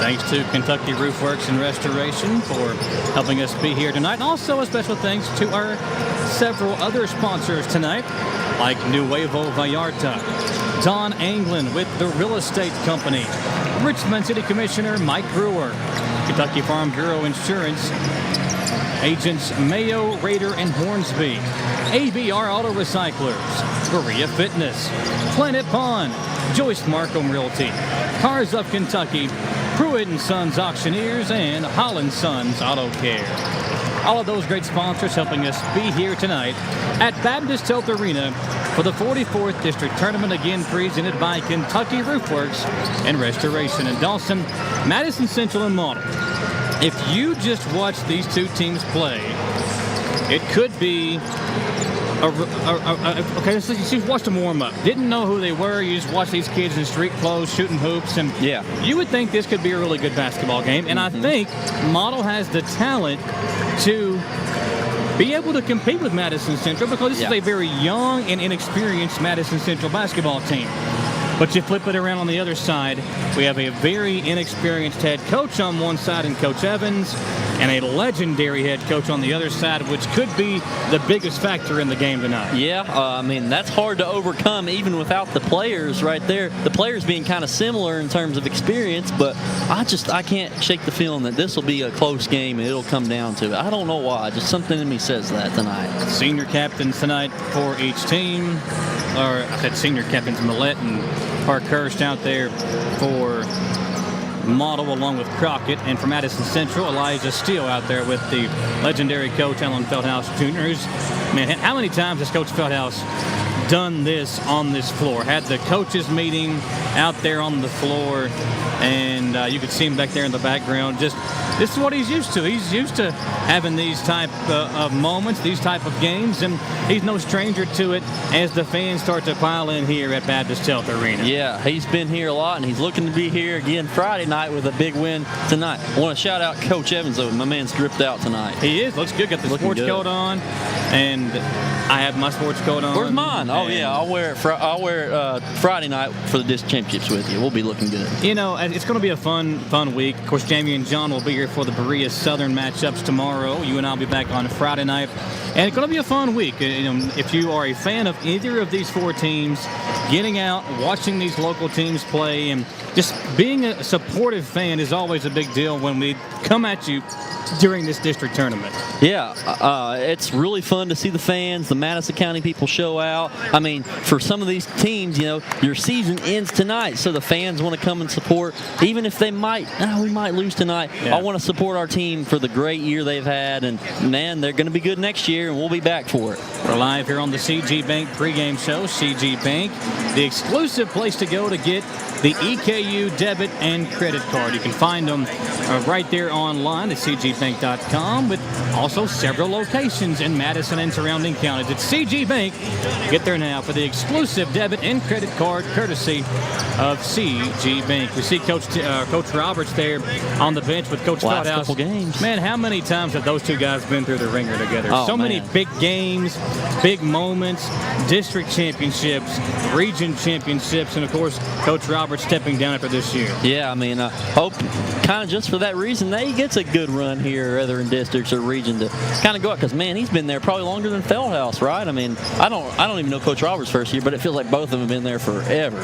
S2: Thanks to Kentucky Roofworks and Restoration for helping us be here tonight. And also a special thanks to our several other sponsors tonight. like Nuevo Vallarta. Don Anglin with the Real Estate Company. Richmond City Commissioner Mike Brewer. Kentucky Farm Bureau Insurance. Agents Mayo, Raider, and Hornsby. ABR Auto Recyclers. Berea Fitness. Planet Pond. Joyce Markham Realty. Cars of Kentucky. Pruitt & Sons Auctioneers, and Holland Sons Auto Care. All of those great sponsors helping us be here tonight at Baptist Health Arena for the 44th District Tournament, again presented by Kentucky Roofworks and Restoration in Dawson, Madison Central, and Model. If you just watch these two teams play, it could be okay, so you watched them warm up. Didn't know who they were. You just watched these kids in street clothes shooting hoops, and you would think this could be a really good basketball game. And I think Model has the talent to be able to compete with Madison Central because this is a very young and inexperienced Madison Central basketball team. But you flip it around on the other side, we have a very inexperienced head coach on one side in Coach Evans, and a legendary head coach on the other side, which could be the biggest factor in the game tonight.
S3: Yeah, I mean, that's hard to overcome even without the players right there. The players being kind of similar in terms of experience, but I can't shake the feeling that this will be a close game and it'll come down to it. I don't know why, just something in me says that tonight.
S2: Senior captains tonight for each team, or I said senior captains, Millette and Parkhurst out there for Model along with Crockett, and for Madison Central, Elijah Steele out there with the legendary coach Alan Feldhouse Jr. Man, how many times has Coach Feldhouse done this on this floor? Had the coaches meeting out there on the floor, and you could see him back there in the background. Just this is what he's used to. He's used to having these type of moments, these type of games, and he's no stranger to it as the fans start to pile in here at Baptist Health Arena.
S3: Yeah, he's been here a lot, and he's looking to be here again Friday night with a big win tonight. I want to shout out Coach Evans, though. My man's dripped out tonight.
S2: He is. Looks good. Got the sports coat on, and I have my sports coat on.
S3: Where's mine? Oh, yeah. I'll wear it Friday night for the district championships with you. We'll be looking good.
S2: You know, it's going to be a fun week. Of course, Jamie and John will be here for the Berea Southern matchups tomorrow. You and I'll be back on Friday night. And it's going to be a fun week. You know, if you are a fan of either of these four teams, getting out, watching these local teams play, and just being a supportive fan is always a big deal when we come at you during this district tournament.
S3: Yeah, it's really fun to see the fans, the Madison County people show out. I mean, for some of these teams, you know, your season ends tonight, so the fans want to come and support, even if we might lose tonight. Yeah. I want to support our team for the great year they've had, and man, they're going to be good next year, and we'll be back for it.
S2: We're live here on the CG Bank pregame show. CG Bank, the exclusive place to go to get the EKU debit and credit card. You can find them right there online at cgbank.com, with also several locations in Madison and surrounding counties. It's CG Bank. Get there now for the exclusive debit and credit card courtesy of CG Bank. We see Coach Roberts there on the bench with Coach Feldhouse.
S3: Couple games.
S2: Man, how many times have those two guys been through the ringer together? So many big games, big moments, district championships, region championships, and of course, Coach Roberts stepping down after this year.
S3: Yeah, I mean, I hope kind of just for that reason that he gets a good run here, either in districts or region, to kind of go out, because man, he's been there probably longer than Feldhouse, right? I mean, I don't even know Coach Roberts' first year, but it feels like both of them have been there forever.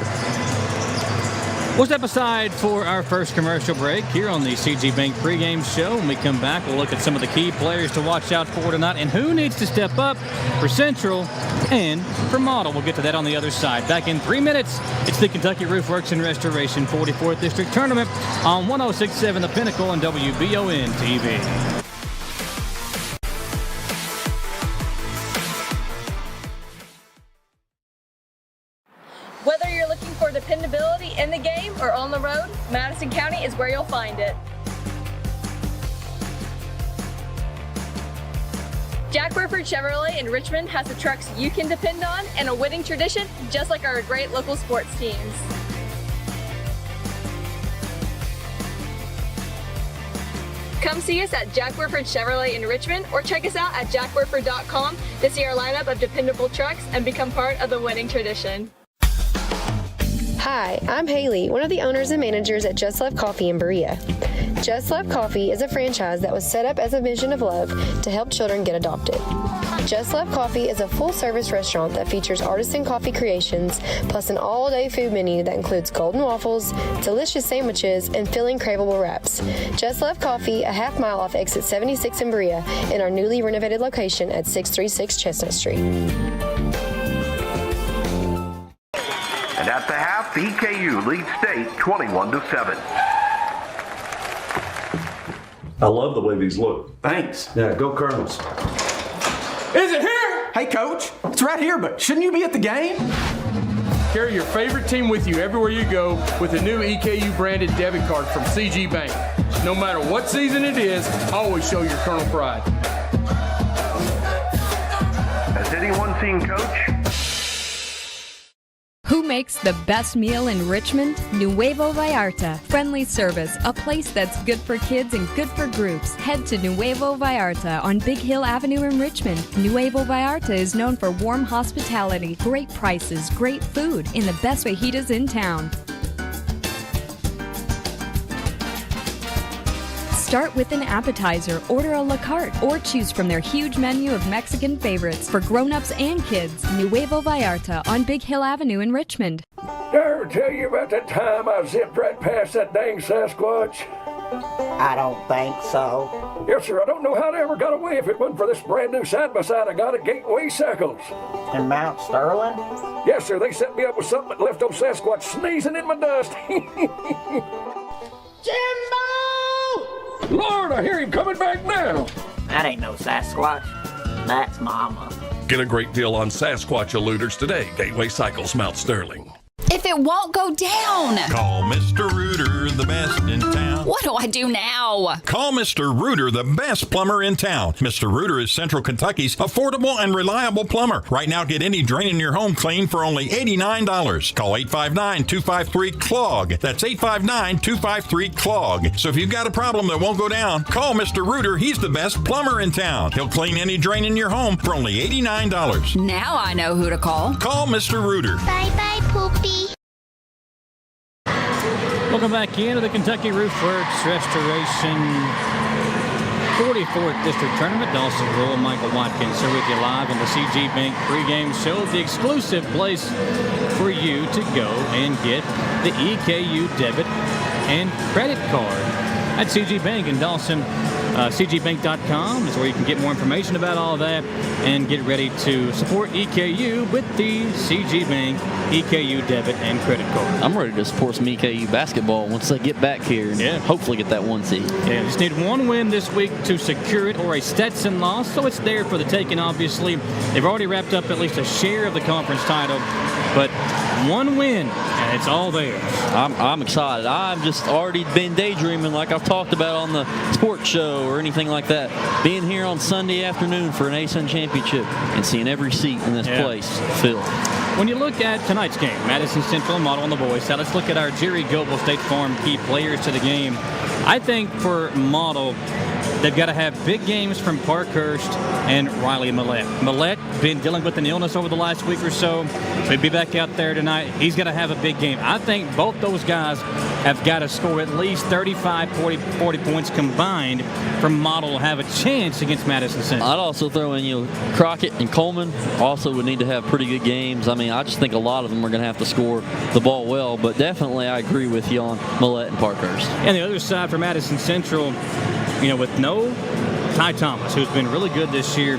S2: We'll step aside for our first commercial break here on the CG Bank pregame show. When we come back, we'll look at some of the key players to watch out for tonight and who needs to step up for Central and for Model. We'll get to that on the other side. Back in 3 minutes, it's the Kentucky Roofworks and Restoration 44th District Tournament on 106.7 The Pinnacle and WBON TV.
S5: Whether you're looking for dependability in the game or on the road, Madison County is where you'll find it. Jack Burford Chevrolet in Richmond has the trucks you can depend on and a winning tradition, just like our great local sports teams. Come see us at Jack Burford Chevrolet in Richmond, or check us out at jackburford.com to see our lineup of dependable trucks and become part of the winning tradition.
S7: Hi, I'm Haley, one of the owners and managers at Just Love Coffee in Berea. Just Love Coffee is a franchise that was set up as a mission of love to help children get adopted. Just Love Coffee is a full-service restaurant that features artisan coffee creations, plus an all-day food menu that includes golden waffles, delicious sandwiches, and filling craveable wraps. Just Love Coffee, a half mile off exit 76 in Berea, in our newly renovated location at 636 Chestnut Street.
S21: And at the half, EKU leads state 21-7.
S23: I love the way these look.
S24: Thanks.
S23: Yeah, go Colonels.
S24: Is it here? Hey, Coach. It's right here, but shouldn't you be at the game?
S25: Carry your favorite team with you everywhere you go with a new EKU branded debit card from CG Bank. No matter what season it is, always show your Colonel pride.
S21: Has anyone seen Coach?
S26: Who makes the best meal in Richmond? Nuevo Vallarta. Friendly service, a place that's good for kids and good for groups. Head to Nuevo Vallarta on Big Hill Avenue in Richmond. Nuevo Vallarta is known for warm hospitality, great prices, great food, and the best fajitas in town. Start with an appetizer, order a la carte, or choose from their huge menu of Mexican favorites for grown-ups and kids. Nuevo Vallarta on Big Hill Avenue in Richmond.
S27: Did I ever tell you about that time I zipped right past that dang Sasquatch?
S28: I don't think so.
S27: Yes, sir. I don't know how they ever got away if it wasn't for this brand new side-by-side I got at Gateway Cycles.
S28: In Mount Sterling?
S27: Yes, sir. They set me up with something that left old Sasquatch sneezing in my dust.
S28: Jimbo!
S27: Lord, I hear him coming back now.
S28: That ain't no Sasquatch. That's Mama.
S11: Get a great deal on Sasquatch eluders today. Gateway Cycles, Mount Sterling.
S22: If it won't go down.
S1: Call Mr. Rooter, the best in town.
S22: What do I do now?
S1: Call Mr. Rooter, the best plumber in town. Mr. Rooter is Central Kentucky's affordable and reliable plumber. Right now, get any drain in your home clean for only $89. Call 859-253-CLOG. That's 859-253-CLOG. So if you've got a problem that won't go down, call Mr. Rooter. He's the best plumber in town. He'll clean any drain in your home for only $89.
S22: Now I know who to call.
S1: Call Mr. Rooter.
S22: Bye-bye, Poopy.
S2: Welcome back into the Kentucky Roofworks Restoration 44th District Tournament. Dawson Rule, Michael Watkins here with you live on the CG Bank pregame show, the exclusive place for you to go and get the EKU debit and credit card at CG Bank in Dawson. CGBank.com is where you can get more information about all that and get ready to support EKU with the CG Bank EKU debit and credit card.
S3: I'm ready to support some EKU basketball once they get back here and hopefully get that 1 seed.
S2: Yeah, just need one win this week to secure it, or a Stetson loss, so it's there for the taking, obviously. They've already wrapped up at least a share of the conference title, but one win, and it's all there.
S3: I'm excited. I've just already been daydreaming like I've talked about on the sports show or anything like that. Being here on Sunday afternoon for an ASUN championship and seeing every seat in this place filled.
S2: When you look at tonight's game, Madison Central Model on the boys side, let's look at our Jerry Goebel State Farm key players to the game. I think for Model, they've got to have big games from Parkhurst and Riley Millett. Millett been dealing with an illness over the last week or so. He'll be back out there tonight. He's got to have a big game. I think both those guys have got to score at least 35, 40 points combined for Model to have a chance against Madison Central.
S3: I'd also throw in, Crockett and Coleman also would need to have pretty good games. I mean, I just think a lot of them are going to have to score the ball well, but definitely I agree with you on Millett and Parkhurst.
S2: And the other side for Madison Central, with no Ty Thomas, who's been really good this year,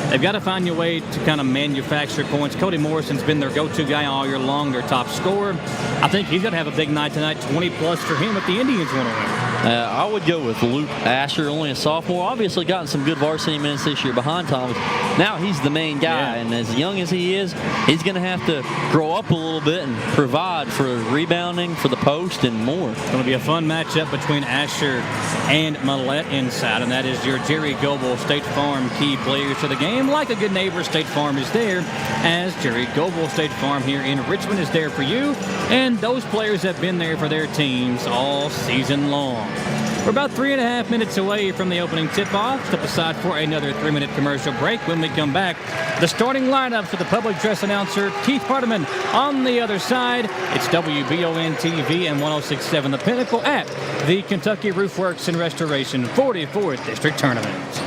S2: they've got to find a way to kind of manufacture points. Cody Morrison's been their go-to guy all year long, their top scorer. I think he's going to have a big night tonight, 20-plus for him if the Indians want to win.
S3: I would go with Luke Asher, only a sophomore. Obviously gotten some good varsity minutes this year behind Thomas. Now he's the main guy, and as young as he is, he's going to have to grow up a little bit and provide for rebounding, for the post, and more.
S2: It's going to be a fun matchup between Asher and Millett inside, and that is your Jerry Goebel State Farm key players to the game. Like a good neighbor, State Farm is there, as Jerry Goebel State Farm here in Richmond is there for you, and those players have been there for their teams all season long. We're about 3.5 minutes away from the opening tip-off. Step aside for another 3-minute commercial break. When we come back, the starting lineup for the public address announcer, Keith Hardeman. On the other side, it's WBON-TV and 106.7 The Pinnacle at the Kentucky Roofworks and Restoration 44th District Tournament.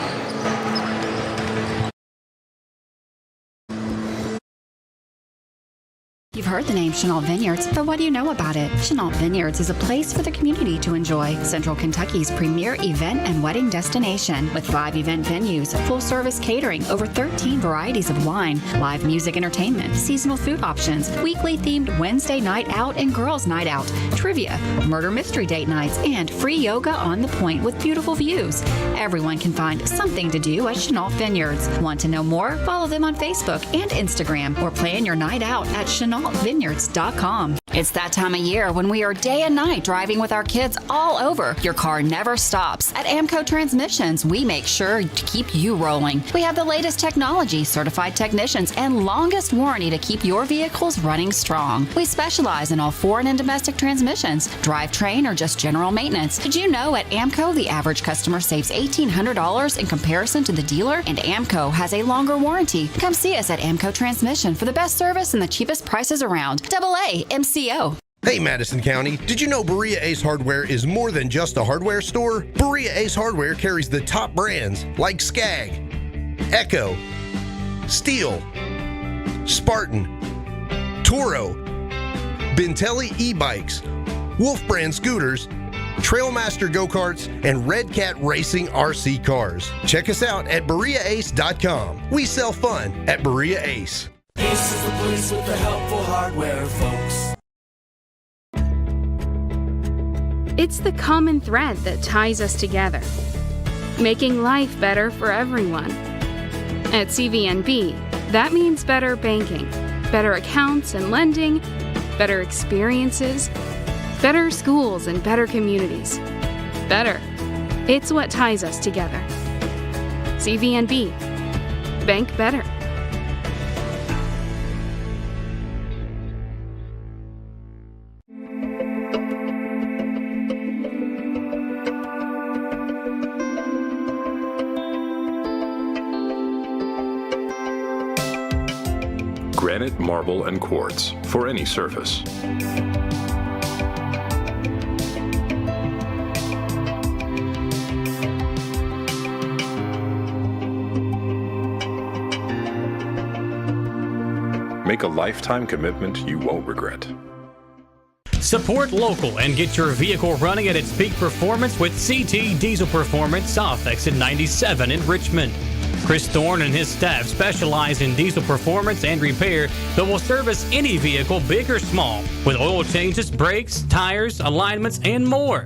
S4: You've heard the name Chenault Vineyards, but what do you know about it? Chenault Vineyards is a place for the community to enjoy. Central Kentucky's premier event and wedding destination with 5 event venues, full-service catering, over 13 varieties of wine, live music entertainment, seasonal food options, weekly themed Wednesday night out and girls night out, trivia, murder mystery date nights, and free yoga on the point with beautiful views. Everyone can find something to do at Chenault Vineyards. Want to know more? Follow them on Facebook and Instagram or plan your night out at ChenaultVineyards.com. It's that time of year when we are day and night driving with our kids all over. Your car never stops. At Amco Transmissions, we make sure to keep you rolling. We have the latest technology, certified technicians, and longest warranty to keep your vehicles running strong. We specialize in all foreign and domestic transmissions, drivetrain, or just general maintenance. Did you know at Amco, the average customer saves $1,800 in comparison to the dealer? And Amco has a longer warranty. Come see us at Amco Transmission for the best service and the cheapest prices around. AA MCO.
S8: Hey Madison County, did you know Berea Ace Hardware is more than just a hardware store? Berea Ace Hardware carries the top brands like Skag, Echo, Steel, Spartan, Toro, Bentelli e-bikes, Wolf brand scooters, Trailmaster go-karts, and Red Cat Racing RC cars. Check us out at BereaAce.com. We sell fun at Berea Ace.
S6: Ace is the place with the helpful hardware, folks.
S9: It's the common thread that ties us together, making life better for everyone. At CVNB, that means better banking, better accounts and lending, better experiences, better schools and better communities. Better. It's what ties us together. CVNB. Bank better.
S10: Granite, marble, and quartz for any surface. Make a lifetime commitment you won't regret.
S14: Support local and get your vehicle running at its peak performance with CT Diesel Performance off Exit 97 in Richmond. Chris Thorne and his staff specialize in diesel performance and repair that will service any vehicle, big or small, with oil changes, brakes, tires, alignments, and more.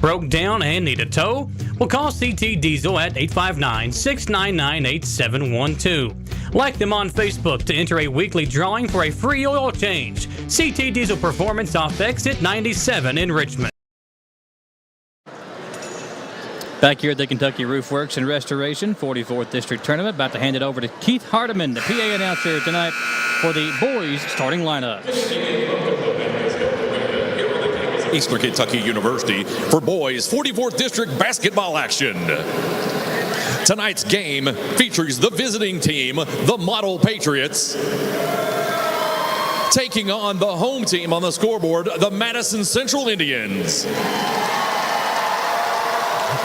S14: Broke down and need a tow? Well, call CT Diesel at 859-699-8712. Like them on Facebook to enter a weekly drawing for a free oil change. CT Diesel Performance off Exit 97 in Richmond.
S2: Back here at the Kentucky Roofworks and Restoration 44th District Tournament, about to hand it over to Keith Hardeman, the PA announcer tonight for the boys starting lineup.
S12: Eastern Kentucky University for boys 44th District basketball action. Tonight's game features the visiting team, the Model Patriots, taking on the home team on the scoreboard, the Madison Central Indians.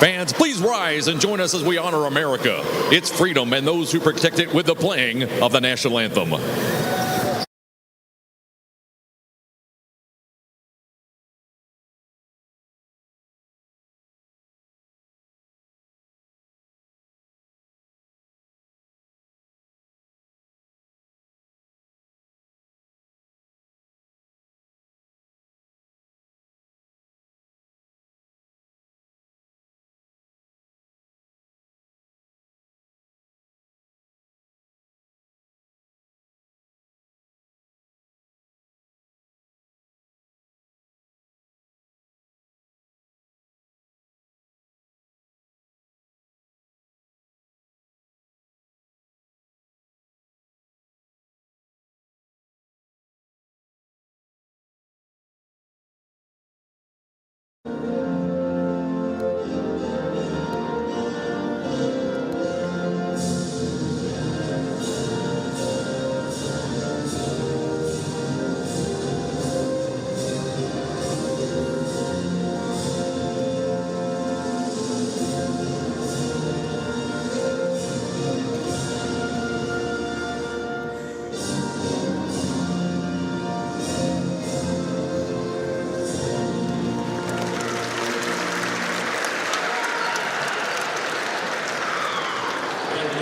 S12: Fans, please rise and join us as we honor America, its freedom, and those who protect it with the playing of the national anthem.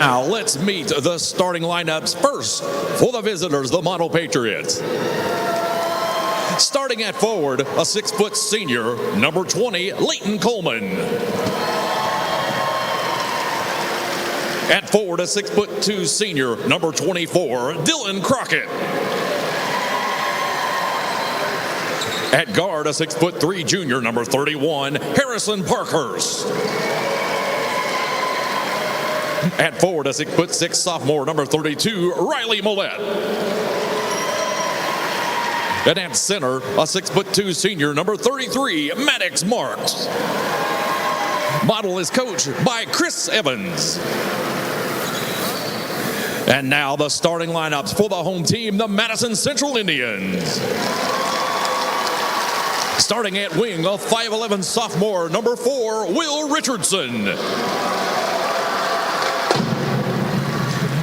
S12: Now let's meet the starting lineups first for the visitors, the Model Patriots. Starting at forward, a 6-foot senior, number 20, Leighton Coleman. At forward, a 6'2" senior, number 24, Dylan Crockett. At guard, a 6'3" junior, number 31, Harrison Parkhurst. At forward, a 6'6" sophomore, number 32, Riley Millette. And at center, a 6'2" senior, number 33, Maddox Marks. Model is coached by Chris Evans. And now the starting lineups for the home team, the Madison Central Indians. Starting at wing, a 5'11" sophomore, number 4, Will Richardson.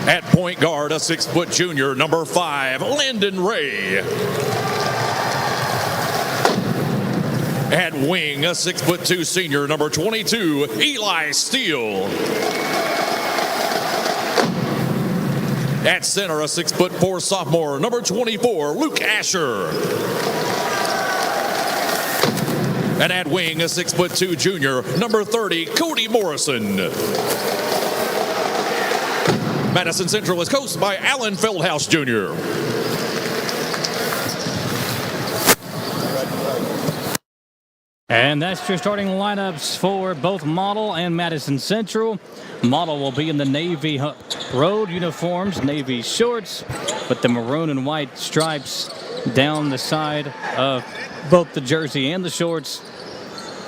S12: At point guard, a 6-foot junior, number 5, Landon Ray. At wing, a 6'2" senior, number 22, Eli Steele. At center, a 6'4" sophomore, number 24, Luke Asher. And at wing, a 6'2" junior, number 30, Cody Morrison. Madison Central is coached by Alan Feldhouse Jr.
S2: And that's your starting lineups for both Model and Madison Central. Model will be in the navy road uniforms, navy shorts, with the maroon and white stripes down the side of both the jersey and the shorts.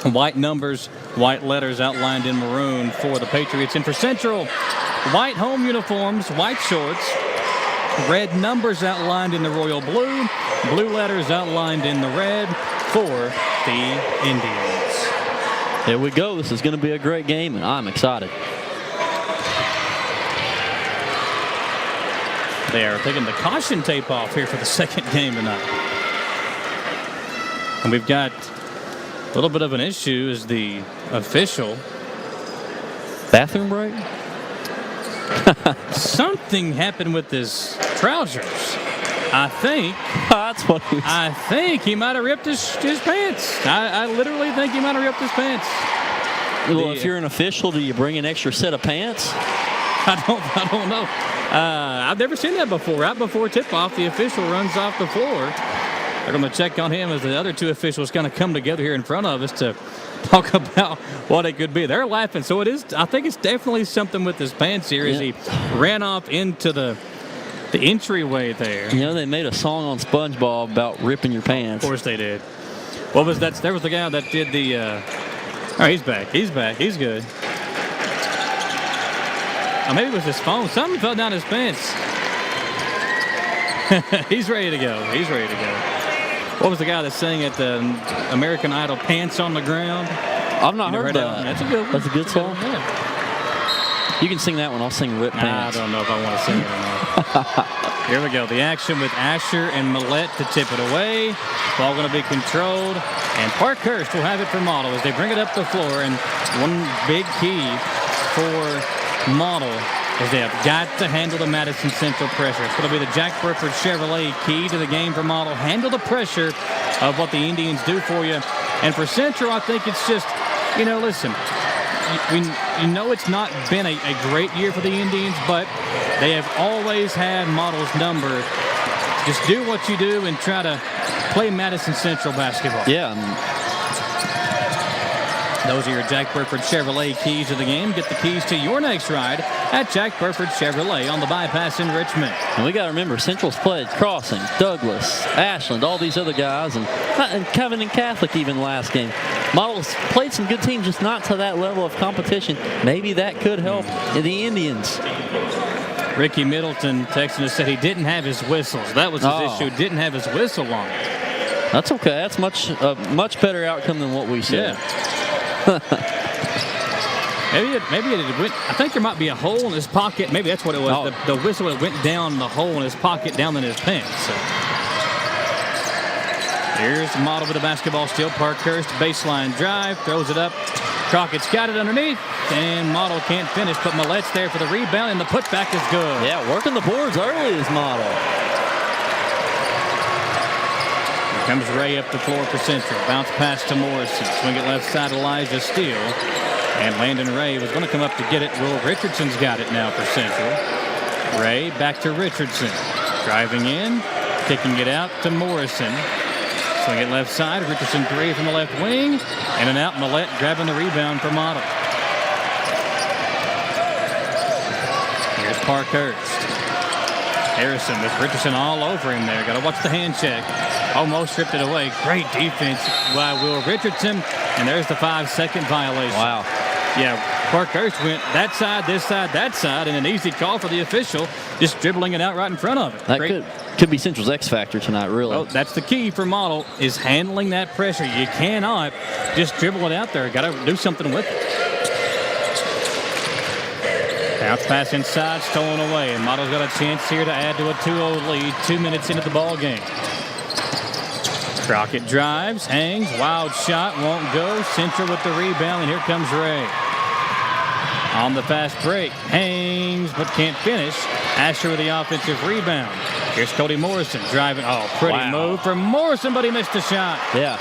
S2: White numbers, white letters outlined in maroon for the Patriots. And for Central, white home uniforms, white shorts, red numbers outlined in the royal blue, blue letters outlined in the red for the Indians.
S3: Here we go. This is going to be a great game, and I'm excited.
S2: They are taking the caution tape off here for the second game tonight. And we've got a little bit of an issue as the official.
S3: Bathroom break?
S2: Something happened with his trousers. I think.
S3: That's what he was.
S2: I think he might have ripped his pants. I literally think he might have ripped his pants.
S3: Well, if you're an official, do you bring an extra set of pants?
S2: I don't know. I've never seen that before. Right before tip-off, the official runs off the floor. They're going to check on him as the other two officials kind of come together here in front of us to talk about what it could be. They're laughing. So it is. I think it's definitely something with his pants here as he ran off into the entryway there.
S3: You know, they made a song on SpongeBob about ripping your pants.
S2: Of course they did. What was that? There was the guy that did the. Oh, he's back. He's back. He's good. Oh, maybe it was his phone. Something fell down his pants. He's ready to go. He's ready to go. What was the guy that sang at the American Idol, Pants on the Ground?
S3: I've not heard that.
S2: That's a good one.
S3: That's a good song?
S2: Yeah.
S3: You can sing that one. I'll sing Rip Pants.
S2: I don't know if I want to sing it or not. Here we go. The action with Asher and Millette to tip it away. Ball going to be controlled. And Parkhurst will have it for Model as they bring it up the floor. And one big key for Model is they have got to handle the Madison Central pressure. It's going to be the Jack Burford Chevrolet key to the game for Model. Handle the pressure of what the Indians do for you. And for Central, I think it's just, you know, listen, you know it's not been a great year for the Indians, but they have always had Model's number. Just do what you do and try to play Madison Central basketball.
S3: Yeah.
S2: Those are your Jack Burford Chevrolet keys to the game. Get the keys to your next ride at Jack Burford Chevrolet on the bypass in Richmond.
S3: And we got to remember, Central's played Crossing, Douglas, Ashland, all these other guys, and Covenant Catholic even last game. Model's played some good teams, just not to that level of competition. Maybe that could help the Indians.
S2: Ricky Middleton texting us said he didn't have his whistles. That was his issue. Didn't have his whistle on.
S3: That's okay. That's much better outcome than what we said.
S2: Yeah. maybe it went. I think there might be a hole in his pocket. Maybe that's what it was.
S3: Oh.
S2: The whistle went down the hole in his pocket, down in his pants. So. Here's the Model with the basketball still. Parkhurst baseline drive, throws it up. Crockett's got it underneath. and Model can't finish, but Millett's there for the rebound, and the putback is good.
S3: Yeah, working the boards early is Model.
S2: Here comes Ray up the floor for Central. Bounce pass to Morrison. Swing it left side, Elijah Steele. And Landon Ray was going to come up to get it. Will Richardson's got it now for Central. Ray back to Richardson. Driving in, kicking it out to Morrison. Swing it left side. Richardson three from the left wing. In and out. Millette grabbing the rebound for Model. Here's Parkhurst. Harrison with Richardson all over him there. Got to watch the hand check. Almost stripped it away. Great defense by Will Richardson. And there's the 5-second violation.
S3: Wow.
S2: Yeah, Parkhurst went that side, that side, and an easy call for the official, just dribbling it out right in front of it.
S3: That could be Central's X factor tonight, really.
S2: Oh, that's the key for Model, is handling that pressure. You cannot just dribble it out there. Got to do something with it. Bounce pass inside, stolen away, and Model's got a chance here to add to a 2-0 lead 2 minutes into the ball game. Crockett drives, hangs, wild shot, won't go. Central with the rebound, and here comes Ray. On the fast break, hangs, but can't finish. Asher with the offensive rebound. Here's Cody Morrison driving. Oh, pretty move from Morrison, but he missed the shot.
S3: Yeah.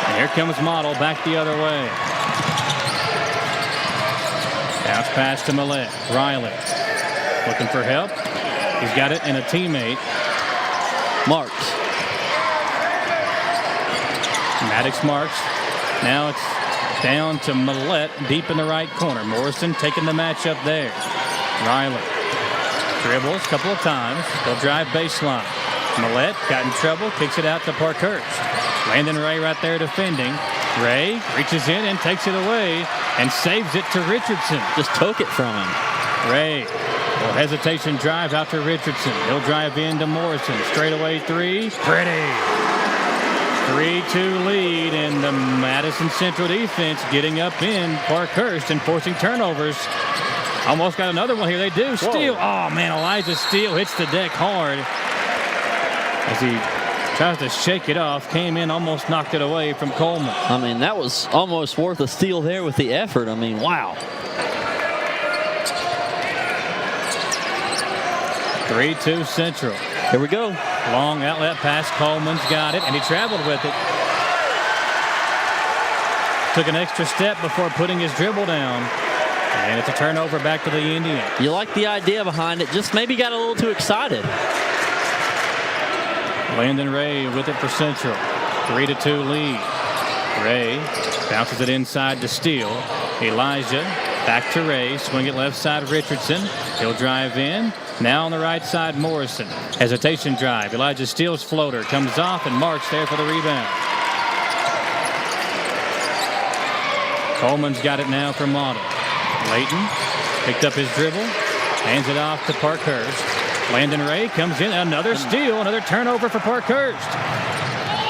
S2: And here comes Model back the other way. Bounce pass to Millette. Riley looking for help. He's got it and a teammate.
S3: Marks.
S2: Maddox marks. Now it's down to Millette deep in the right corner. Morrison taking the matchup there. Riley dribbles a couple of times. They'll drive baseline. Millette got in trouble, kicks it out to Parkhurst. Landon Ray right there defending. Ray reaches in and takes it away and saves it to Richardson.
S3: Just took it from him.
S2: Ray, well, hesitation drive out to Richardson. He'll drive into Morrison. Straightaway three. Pretty. 3-2 lead, and the Madison Central defense getting up in Parkhurst and forcing turnovers. Almost got another one here. They do. Steele. Oh, man, Elijah Steele hits the deck hard as he tries to shake it off. Came in, almost knocked it away from Coleman.
S3: I mean, that was almost worth a steal there with the effort. I mean, wow.
S2: 3-2 Central.
S3: Here we go.
S2: Long outlet pass. Coleman's got it, and he traveled with it. Took an extra step before putting his dribble down. And it's a turnover back to the Indians.
S3: You like the idea behind it. Just maybe got a little too excited.
S2: Landon Ray with it for Central. 3-2 lead. Ray bounces it inside to Steele. Elijah back to Ray. Swing it left side Richardson. He'll drive in. Now on the right side, Morrison. Hesitation drive. Elijah Steele's floater comes off, and Marks there for the rebound. Coleman's got it now for Model. Layton picked up his dribble. Hands it off to Parkhurst. Landon Ray comes in. Another steal. Another turnover for Parkhurst.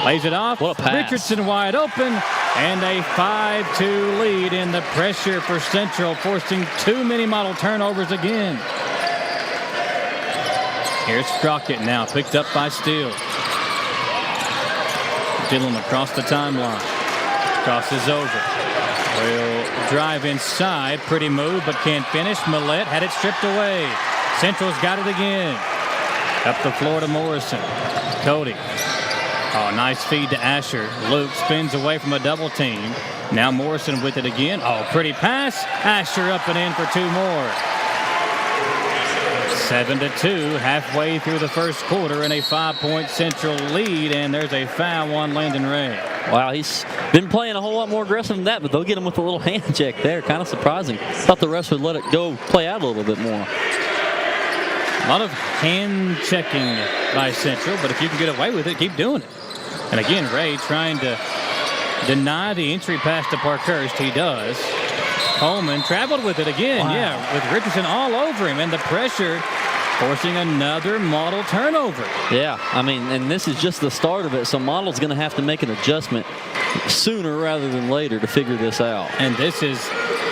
S2: Lays it off.
S3: What a pass.
S2: Richardson wide open. And a 5-2 lead in the pressure for Central, forcing too many Model turnovers again. Here's Crockett now, picked up by Steele. Dillon across the timeline. Crosses over. Will drive inside. Pretty move, but can't finish. Millette had it stripped away. Central's got it again. Up the floor to Morrison. Cody. Oh, nice feed to Asher. Luke spins away from a double team. Now Morrison with it again. Oh, pretty pass. Asher up and in for two more. 7-2, halfway through the first quarter, in a 5-point Central lead, and there's a foul on Landon Ray.
S3: Wow, he's been playing a whole lot more aggressive than that, but they'll get him with a little hand check there. Kind of surprising. Thought the refs would let it go play out a little bit more.
S2: A lot of hand checking by Central, but if you can get away with it, keep doing it. And again, Ray trying to deny the entry pass to Parkhurst. He does. Coleman traveled with it again. Wow. Yeah, with Richardson all over him, and the pressure forcing another Model turnover.
S3: Yeah, I mean, and this is just the start of it, so Model's going to have to make an adjustment sooner rather than later to figure this out.
S2: And this is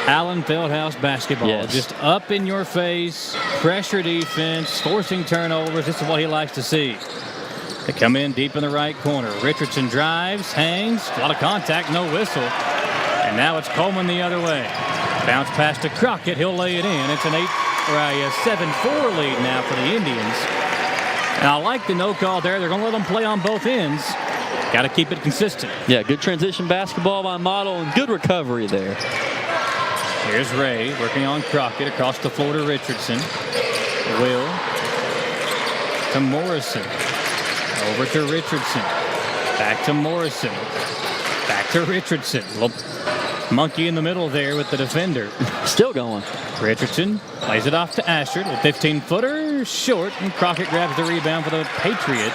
S2: Allen Fieldhouse basketball.
S3: Yes.
S2: Just up in your face, pressure defense, forcing turnovers. This is what he likes to see. They come in deep in the right corner. Richardson drives, hangs, a lot of contact, no whistle. And And now it's Coleman the other way. Bounce pass to Crockett. He'll lay it in. It's an 7-4 lead now for the Indians. And I like the no call there. They're going to let them play on both ends. Got to keep it consistent.
S3: Yeah, good transition basketball by Model and good recovery there.
S2: Here's Ray working on Crockett across the floor to Richardson. Will to Morrison. Over to Richardson. Back to Morrison. Back to Richardson. Little monkey in the middle there with the defender.
S3: Still going.
S2: Richardson lays it off to Asher. A 15-footer short, and Crockett grabs the rebound for the Patriots.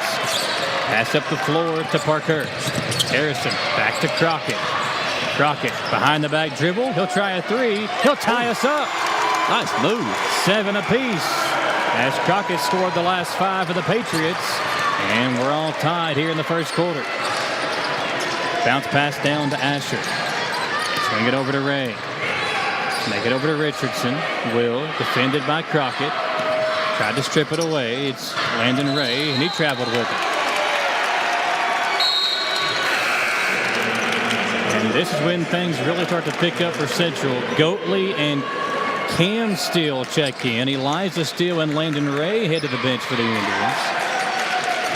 S2: Pass up the floor to Parkhurst. Harrison back to Crockett. Crockett behind the back dribble. He'll try a three. He'll tie us up.
S3: Nice move.
S2: 7 apiece as Crockett scored the last 5 for the Patriots. And we're all tied here in the first quarter. Bounce pass down to Asher. Swing it over to Ray. Make it over to Richardson. Will, defended by Crockett. Tried to strip it away. It's Landon Ray, and he traveled with it. And this is when things really start to pick up for Central. Goatley and Cam Steele check in. Elijah Steele and Landon Ray head to the bench for the Indians.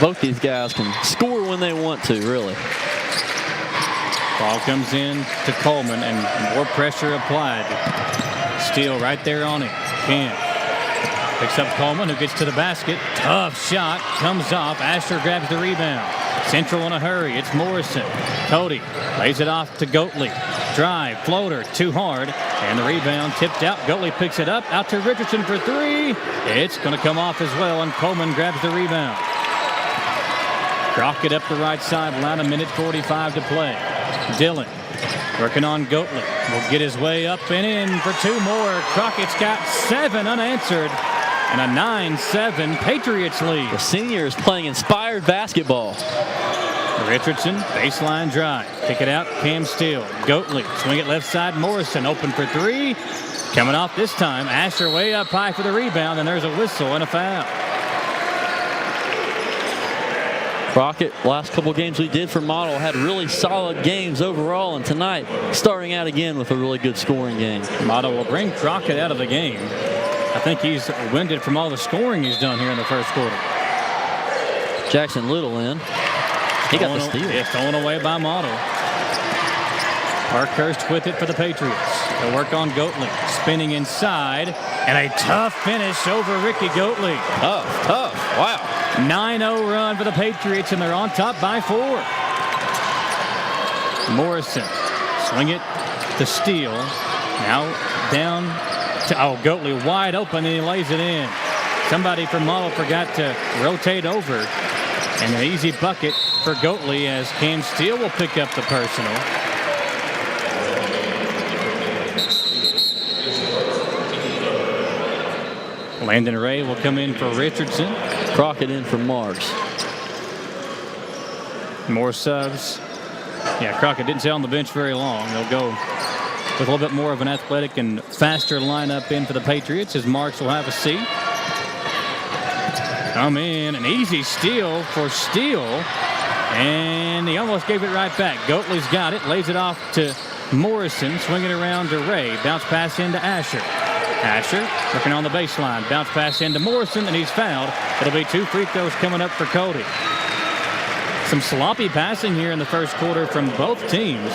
S3: Both these guys can score when they want to, really.
S2: Ball comes in to Coleman, and more pressure applied. Steele right there on it. Cam picks up Coleman, who gets to the basket. Tough shot. Comes off. Asher grabs the rebound. Central in a hurry. It's Morrison. Cody lays it off to Goatley. Drive. Floater. Too hard. And the rebound tipped out. Goatley picks it up. Out to Richardson for 3. It's going to come off as well, and Coleman grabs the rebound. Crockett up the right sideline. 1:45 to play. Dillon working on Goatley. Will get his way up and in for 2 more. Crockett's got 7 unanswered. And a 9-7 Patriots lead.
S3: The senior is playing inspired basketball.
S2: Richardson, baseline drive. Kick it out, Cam Steele. Goatley, swing it left side. Morrison open for 3. Coming off this time. Asher way up high for the rebound, and there's a whistle and a foul.
S3: Crockett, last couple games we did for Model, had really solid games overall, and tonight starting out again with a really good scoring game.
S2: Model will bring Crockett out of the game. I think he's winded from all the scoring he's done here in the first quarter.
S3: Jackson Little in. He got the steal.
S2: It's thrown away by Model. Parkhurst with it for the Patriots. They'll work on Goatley. Spinning inside. And a tough finish over Ricky Goatley.
S3: Tough. Wow.
S2: 9-0 run for the Patriots, and they're on top by 4. Morrison. Swing it to Steele. Now down to Goatley wide open, and he lays it in. Somebody from Model forgot to rotate over. And an easy bucket for Goatley as Cam Steele will pick up the personal. Landon Ray will come in for Richardson.
S3: Crockett in for Marks.
S2: More subs. Yeah, Crockett didn't stay on the bench very long. They'll go with a little bit more of an athletic and faster lineup in for the Patriots as Marks will have a seat. Come in, an easy steal for Steele. And he almost gave it right back. Goatley's got it, lays it off to Morrison, swinging around to Ray. Bounce pass into Asher. Asher working on the baseline. Bounce pass into Morrison, and he's fouled. It'll be 2 free throws coming up for Cody. Some sloppy passing here in the first quarter from both teams.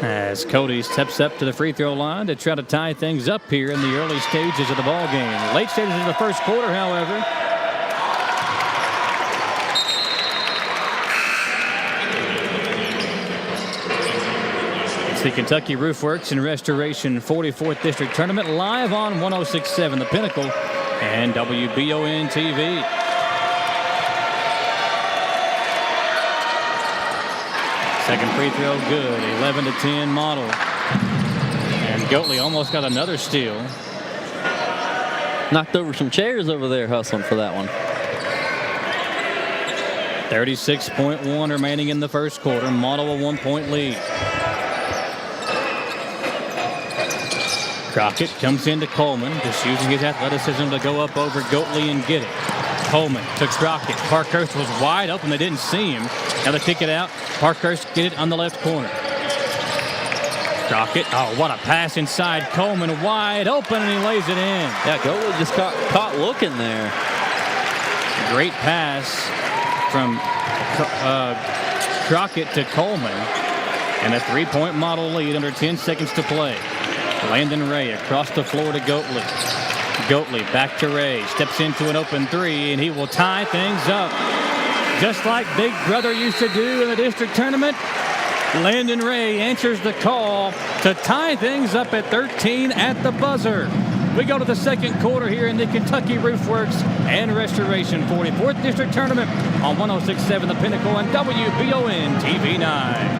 S2: As Cody steps up to the free throw line to try to tie things up here in the early stages of the ball game. Late stages of the first quarter, however. It's the Kentucky Roofworks and Restoration 44th District Tournament live on 106.7 The Pinnacle and WBON TV. Second free throw good. 11-10 Model. And Goatley almost got another steal.
S3: Knocked over some chairs over there hustling for that one.
S2: 36.1 remaining in the first quarter. Model a 1-point lead. Crockett comes into Coleman, just using his athleticism to go up over Goatley and get it. Coleman to Crockett. Parkhurst was wide open. They didn't see him. Now they kick it out. Parkhurst get it on the left corner. Crockett, oh, what a pass inside. Coleman wide open, and he lays it in.
S3: Yeah, Goatley just caught looking there.
S2: Great pass from Crockett to Coleman. And a 3-point model lead under 10 seconds to play. Landon Ray across the floor to Goatley. Goatley back to Ray. Steps into an open three, and he will tie things up. Just like Big Brother used to do in the district tournament, Landon Ray answers the call to tie things up at 13 at the buzzer. We go to the second quarter here in the Kentucky Roofworks and Restoration 44th District Tournament on 106.7 The Pinnacle and WBON TV 9.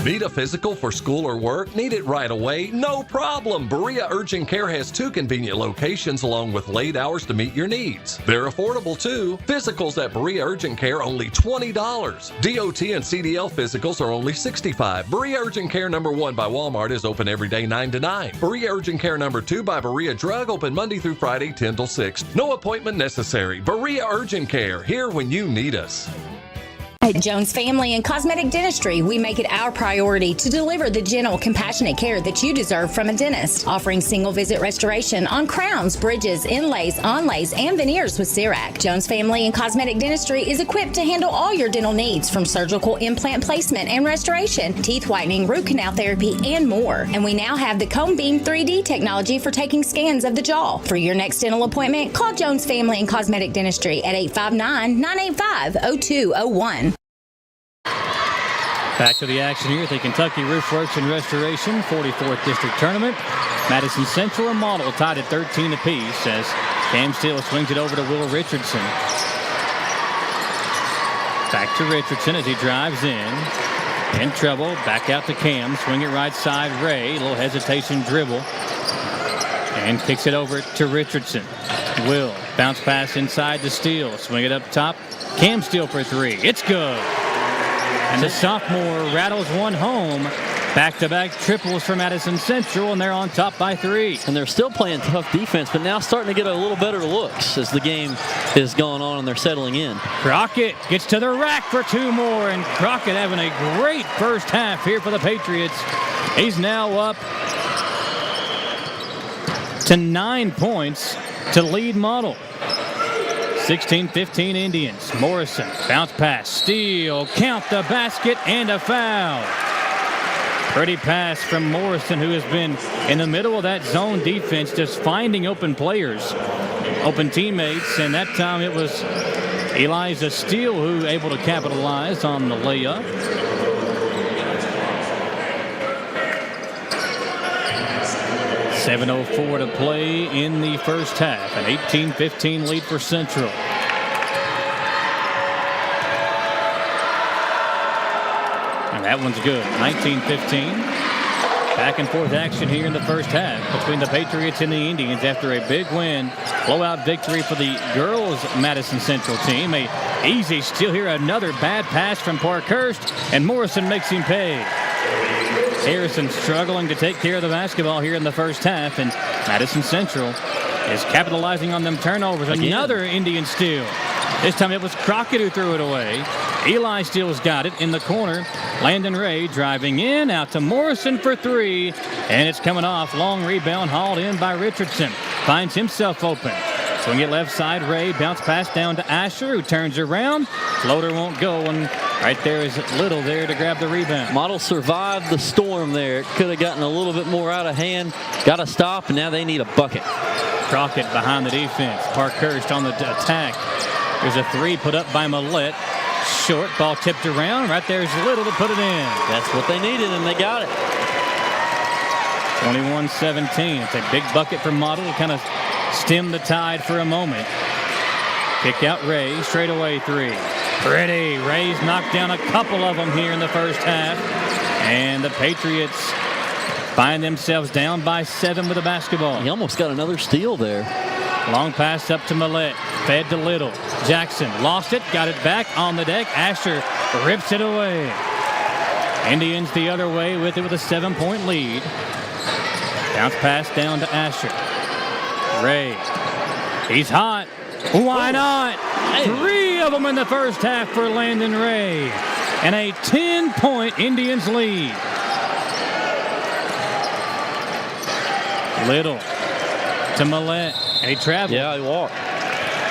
S11: Need a physical for school or work? Need it right away? No problem. Berea Urgent Care has 2 convenient locations along with late hours to meet your needs. They're affordable too. Physicals at Berea Urgent Care only $20. DOT and CDL physicals are only $65. Berea Urgent Care number 1 by Walmart is open every day 9 to 9. Berea Urgent Care number 2 by Berea Drug open Monday through Friday 10 till 6. No appointment necessary. Berea Urgent Care, here when you need us.
S22: At Jones Family and Cosmetic Dentistry, we make it our priority to deliver the gentle, compassionate care that you deserve from a dentist. Offering single-visit restoration on crowns, bridges, inlays, onlays, and veneers with CERAC. Jones Family and Cosmetic Dentistry is equipped to handle all your dental needs, from surgical implant placement and restoration, teeth whitening, root canal therapy, and more. And we now have the Cone Beam 3D technology for taking scans of the jaw. For your next dental appointment, call Jones Family and Cosmetic Dentistry at 859-985-0201.
S2: Back to the action here at the Kentucky Roofworks and Restoration 44th District Tournament. Madison Central and Model tied at 13 apiece as Cam Steele swings it over to Will Richardson. Back to Richardson as he drives in trouble. Back out to Cam. Swing it right side. Ray. A little hesitation dribble. And kicks it over to Richardson. Will. Bounce pass inside to Steele. Swing it up top. Cam Steele for 3. It's good. And the sophomore rattles one home. Back-to-back triples for Madison Central, and they're on top by 3.
S3: And they're still playing tough defense, but now starting to get a little better looks as the game is going on and they're settling in.
S2: Crockett gets to the rack for 2 more, and Crockett having a great first half here for the Patriots. He's now up to 9 points to lead Model. 16-15 Indians. Morrison, bounce pass, steal, count the basket, and a foul. Pretty pass from Morrison, who has been in the middle of that zone defense, just finding open players, open teammates, and that time it was Elijah Steele who able to capitalize on the layup. .7:04 to play in the first half. An 18-15 lead for Central. And that one's good. 19-15. Back and forth action here in the first half between the Patriots and the Indians after a big win. Blowout victory for the girls Madison Central team. A easy steal here. Another bad pass from Parkhurst, and Morrison makes him pay. Harrison struggling to take care of the basketball here in the first half, and Madison Central is capitalizing on them turnovers. Again. Another Indian steal. This time it was Crockett who threw it away. Eli Steele's got it in the corner. Landon Ray driving in, out to Morrison for 3, and it's coming off. Long rebound hauled in by Richardson. Finds himself open. Swing it left side. Ray bounce pass down to Asher, who turns around. Floater won't go, and right there is Little there to grab the rebound.
S3: Model survived the storm there. It could have gotten a little bit more out of hand. Got to stop, and now they need a bucket.
S2: Crockett behind the defense. Parkhurst on the attack. There's a 3 put up by Millette. Short ball tipped around. Right there's Little to put it in.
S3: That's what they needed, and they got it.
S2: 21-17. It's a big bucket for Model to kind of stem the tide for a moment. Kick out Ray. Straightaway 3. Pretty. Ray's knocked down a couple of them here in the first half. And the Patriots find themselves down by 7 with the basketball.
S3: He almost got another steal there.
S2: Long pass up to Millette. Fed to Little. Jackson lost it. Got it back on the deck. Asher rips it away. Indians the other way with it with a 7-point lead. Bounce pass down to Asher. Ray. He's hot. Why not? 3 of them in the first half for Landon Ray. And a 10-point Indians lead. Little to Millette. And he traveled.
S3: Yeah, he walked.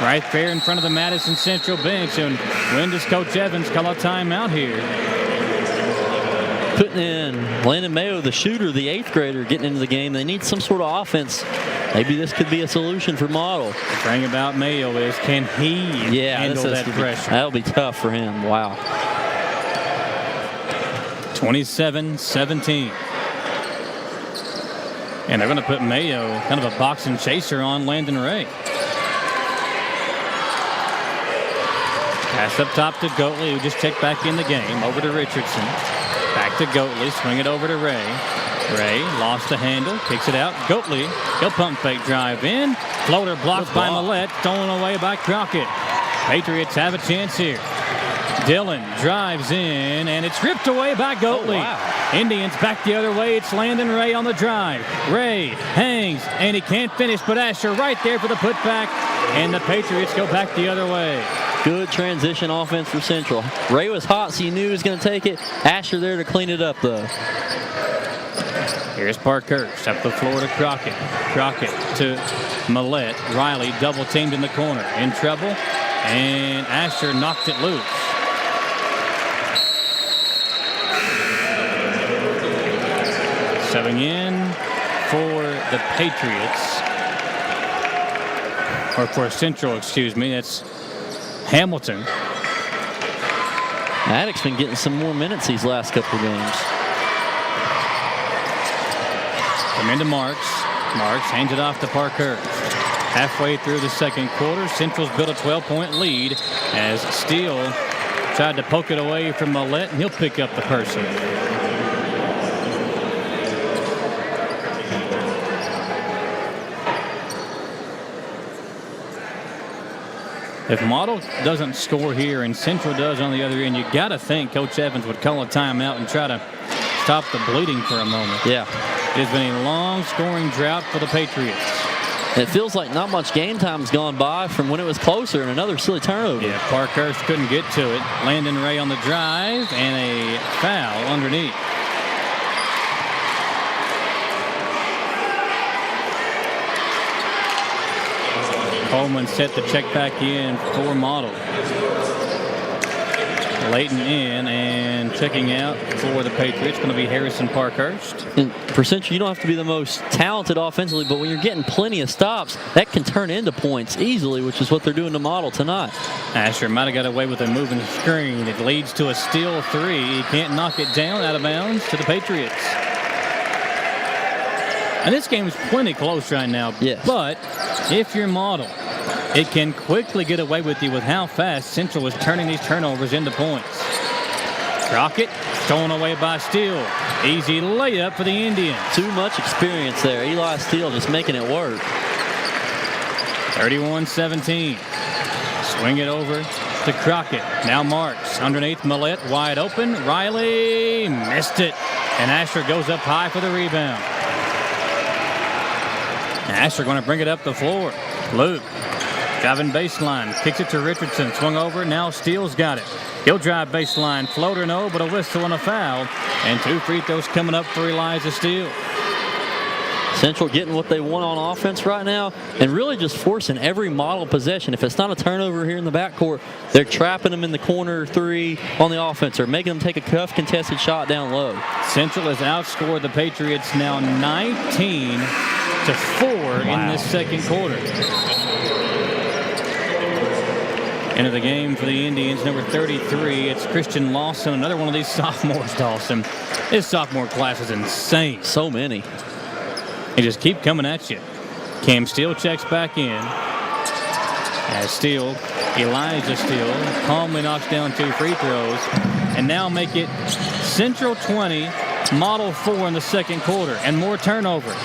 S2: Right there in front of the Madison Central bench. And when does Coach Evans call a timeout here?
S3: Putting in Landon Mayo, the shooter, the 8th grader, getting into the game. They need some sort of offense. Maybe this could be a solution for Model.
S2: The thing about Mayo is, can he handle that pressure?
S3: That'll be tough for him. Wow.
S2: 27-17. And they're going to put Mayo, kind of a boxing chaser, on Landon Ray. Pass up top to Goatley, who just checked back in the game. Over to Richardson. Back to Goatley. Swing it over to Ray. Ray lost the handle. Kicks it out. Goatley. He'll pump fake drive in. Floater blocked by Millette. Stolen away by Crockett. Patriots have a chance here. Dillon drives in, and it's ripped away by Goatley.
S3: Oh, wow.
S2: Indians back the other way. It's Landon Ray on the drive. Ray hangs, and he can't finish, but Asher right there for the putback, and the Patriots go back the other way.
S3: Good transition offense for Central. Ray was hot, so you knew he was going to take it. Asher there to clean it up, though.
S2: Here's Parkhurst up the floor to Crockett. Crockett to Millette. Riley double teamed in the corner. In trouble, and Asher knocked it loose. Subbing in for the Patriots, or for Central, excuse me, that's Hamilton.
S3: Maddox's been getting some more minutes these last couple of games.
S2: Come into Marks. Marks hands it off to Parkhurst. Halfway through the second quarter, Central's built a 12-point lead as Steele tried to poke it away from Millette, and he'll pick up the person. If Model doesn't score here and Central does on the other end, you got to think Coach Evans would call a timeout and try to stop the bleeding for a moment.
S3: Yeah.
S2: It has been a long scoring drought for the Patriots.
S3: It feels like not much game time's gone by from when it was closer, and another silly turnover.
S2: Yeah, Parkhurst couldn't get to it. Landon Ray on the drive, and a foul underneath. Coleman set the check back in for Model. Layton in and checking out for the Patriots. Going to be Harrison Parkhurst.
S3: And for Central, you don't have to be the most talented offensively, but when you're getting plenty of stops, that can turn into points easily, which is what they're doing to Model tonight.
S2: Asher might have got away with a moving screen. It leads to a steal 3. He can't knock it down out of bounds to the Patriots. And this game is plenty close right now.
S3: Yes.
S2: But if you're Model, it can quickly get away with you with how fast Central is turning these turnovers into points. Crockett stolen away by Steele. Easy layup for the Indians.
S3: Too much experience there. Eli Steele just making it work.
S2: 31-17. Swing it over to Crockett. Now Marks underneath Millette, wide open. Riley missed it. And Asher goes up high for the rebound. Asher going to bring it up the floor. Luke driving baseline, kicks it to Richardson, swung over, now Steele's got it. He'll drive baseline, floater no, but a whistle and a foul. And 2 free throws coming up for Elijah Steele.
S3: Central getting what they want on offense right now and really just forcing every Model possession. If it's not a turnover here in the backcourt, they're trapping them in the corner 3 on the offense or making them take a tough contested shot down low.
S2: Central has outscored the Patriots now 19-4 in this second quarter. Into the game for the Indians, number 33. It's Christian Lawson, another one of these sophomores, Dawson. His sophomore class is insane.
S3: So many.
S2: They just keep coming at you. Cam Steele checks back in. As Steele, Elijah Steele, calmly knocks down 2 free throws. And now make it Central 20, Model 4 in the second quarter. And more turnovers.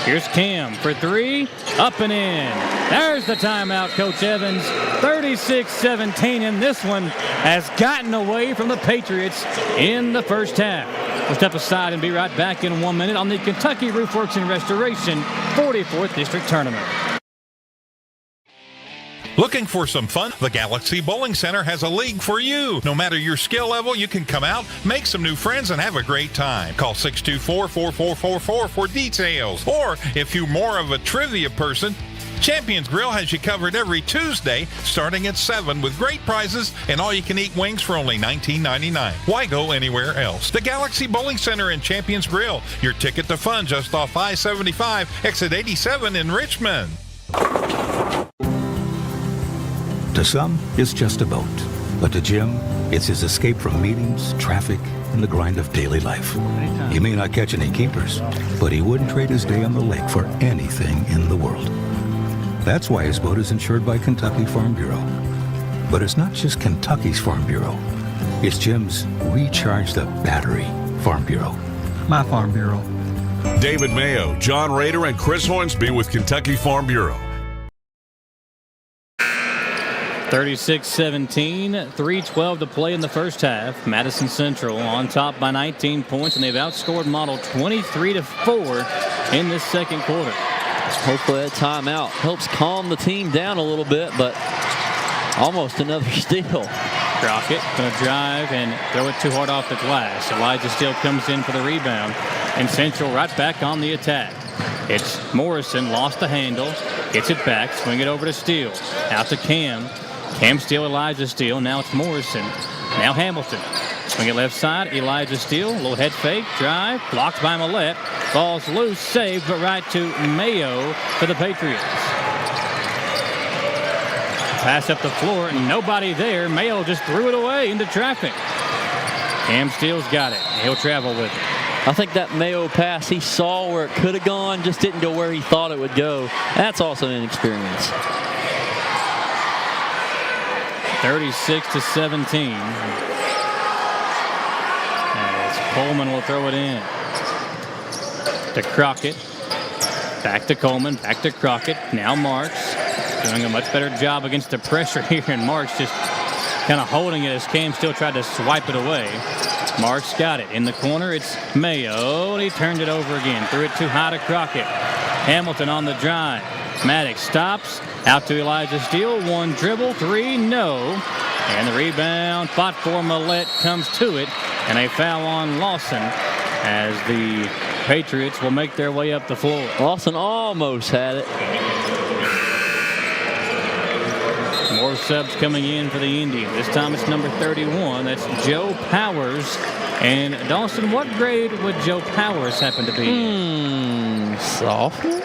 S2: Here's Cam for 3. Up and in. There's the timeout, Coach Evans. 36-17, and this one has gotten away from the Patriots in the first half. We'll step aside and be right back in 1 minute on the Kentucky Roof Works and Restoration 44th District Tournament.
S1: Looking for some fun? The Galaxy Bowling Center has a league for you. No matter your skill level, you can come out, make some new friends, and have a great time. Call 624-4444 for details. Or if you're more of a trivia person, Champions Grill has you covered every Tuesday starting at 7 with great prizes and all-you-can-eat wings for only $19.99. Why go anywhere else? The Galaxy Bowling Center and Champions Grill, your ticket to fun just off I-75, exit 87 in Richmond.
S5: To some, it's just a boat. But to Jim, it's his escape from meetings, traffic, and the grind of daily life. He may not catch any keepers, but he wouldn't trade his day on the lake for anything in the world. That's why his boat is insured by Kentucky Farm Bureau. But it's not just Kentucky's Farm Bureau. It's Jim's Recharge the Battery Farm Bureau.
S13: My Farm Bureau.
S15: David Mayo, John Rader, and Chris Hornsby with Kentucky Farm Bureau.
S2: 36-17, 3:12 to play in the first half. Madison Central on top by 19 points, and they've outscored Model 23-4 in this second quarter.
S3: Hopefully that timeout helps calm the team down a little bit, but almost another steal.
S2: Crockett going to drive and throw it too hard off the glass. Elijah Steele comes in for the rebound, and Central right back on the attack. It's Morrison, lost the handle, gets it back, swing it over to Steele. Out to Cam. Cam Steele, Elijah Steele. Now it's Morrison. Now Hamilton. Swing it left side. Elijah Steele. A little head fake. Drive. Blocked by Millette. Falls loose. Saved, but right to Mayo for the Patriots. Pass up the floor. Nobody there. Mayo just threw it away into traffic. Cam Steele's got it. He'll travel with it.
S3: I think that Mayo pass, he saw where it could have gone, just didn't go where he thought it would go. That's also inexperience.
S2: 36-17. As Coleman will throw it in. To Crockett. Back to Coleman. Back to Crockett. Now Marks. Doing a much better job against the pressure here. And Marks just kind of holding it as Cam still tried to swipe it away. Marks got it. In the corner, it's Mayo. And he turned it over again. Threw it too high to Crockett. Hamilton on the drive. Maddox stops. Out to Elijah Steele. One dribble. Three. No. And the rebound. Fought for Millette. Comes to it. And a foul on Lawson as the Patriots will make their way up the floor.
S3: Lawson almost had it.
S2: More subs coming in for the Indians. This time it's number 31. That's Joe Powers. And Dawson, what grade would Joe Powers happen to be?
S3: Sophomore?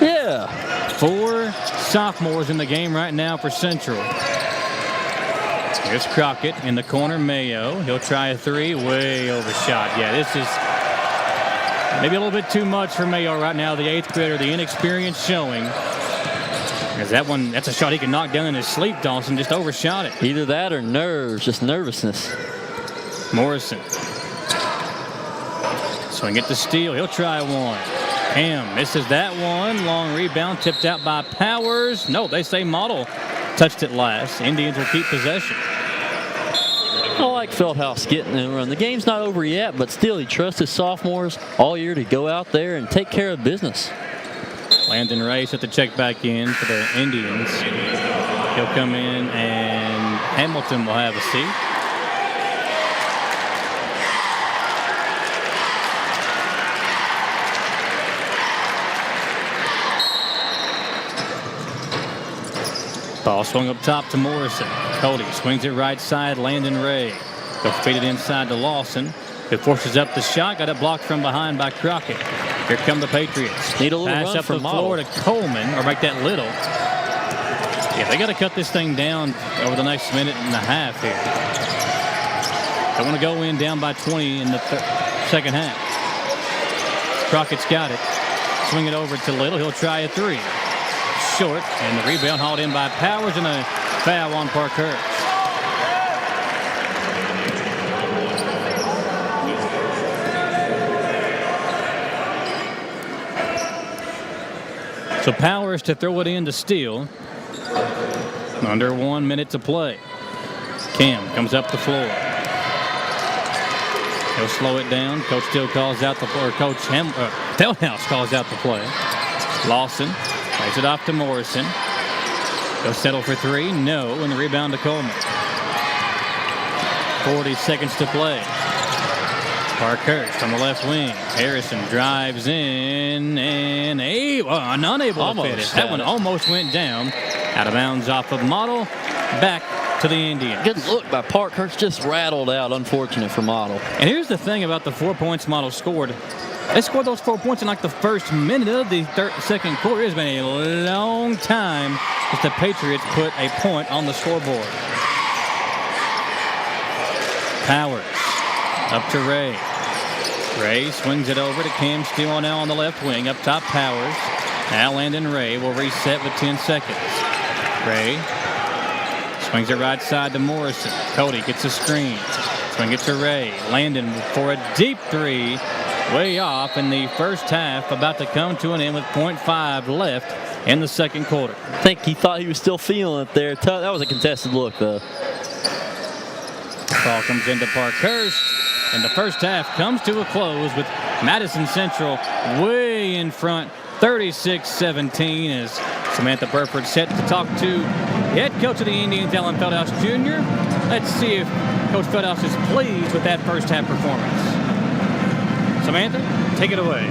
S3: Yeah.
S2: 4 sophomores in the game right now for Central. Here's Crockett in the corner. Mayo. He'll try a three. Way overshot. Yeah, this is maybe a little bit too much for Mayo right now. The 8th grader, the inexperience showing. As that's a shot he can knock down in his sleep, Dawson. Just overshot it.
S3: Either that or nerves, just nervousness.
S2: Morrison. Swing it to Steele. He'll try one. Cam misses that one. Long rebound tipped out by Powers. No, they say Model touched it last. Indians will keep possession.
S3: I like Feldhouse getting in a run. The game's not over yet, but still he trusts his sophomores all year to go out there and take care of business.
S2: Landon Ray set the check back in for the Indians. He'll come in and Hamilton will have a seat. Ball swung up top to Morrison. Cody swings it right side. Landon Ray. They'll feed it inside to Lawson. It forces up the shot. Got it blocked from behind by Crockett. Here come the Patriots.
S3: Need a little
S2: pass
S3: run
S2: up
S3: for
S2: the floor to Coleman, or make that little. Yeah, they got to cut this thing down over the next minute and a half here. They want to go in down by 20 in the second half. Crockett's got it. Swing it over to Little. He'll try a three. Short, and the rebound hauled in by Powers, and a foul on Parkhurst. So Powers to throw it in to Steele. Under 1 minute to play. Cam comes up the floor. He'll slow it down. Coach Steele calls out the play. Coach Feldhouse calls out the play. Lawson plays it off to Morrison. He'll settle for three. No. And the rebound to Coleman. 40 seconds to play. Parkhurst on the left wing. Harrison drives in and unable to finish. That one almost went down. Out of bounds off of Model. Back to the Indians.
S3: Good look by Parkhurst, just rattled out. Unfortunate for Model.
S2: And here's the thing about the 4 points Model scored. They scored those 4 points in like the first minute of the second quarter. It's been a long time since the Patriots put a point on the scoreboard. Powers up to Ray. Ray swings it over to Cam Steele now on the left wing. Up top, Powers. Now Landon Ray will reset with 10 seconds. Ray swings it right side to Morrison. Cody gets a screen. Swing it to Ray. Landon for a deep three. Way off in the first half. About to come to an end with 0.5 left in the second quarter.
S3: I think he thought he was still feeling it there. That was a contested look, though.
S2: Ball comes into Parkhurst. And the first half comes to a close with Madison Central way in front, 36-17, as Samantha Burford set to talk to head coach of the Indians, Alan Feldhouse Jr. Let's see if Coach Feldhouse is pleased with that first half performance. Samantha, take it away.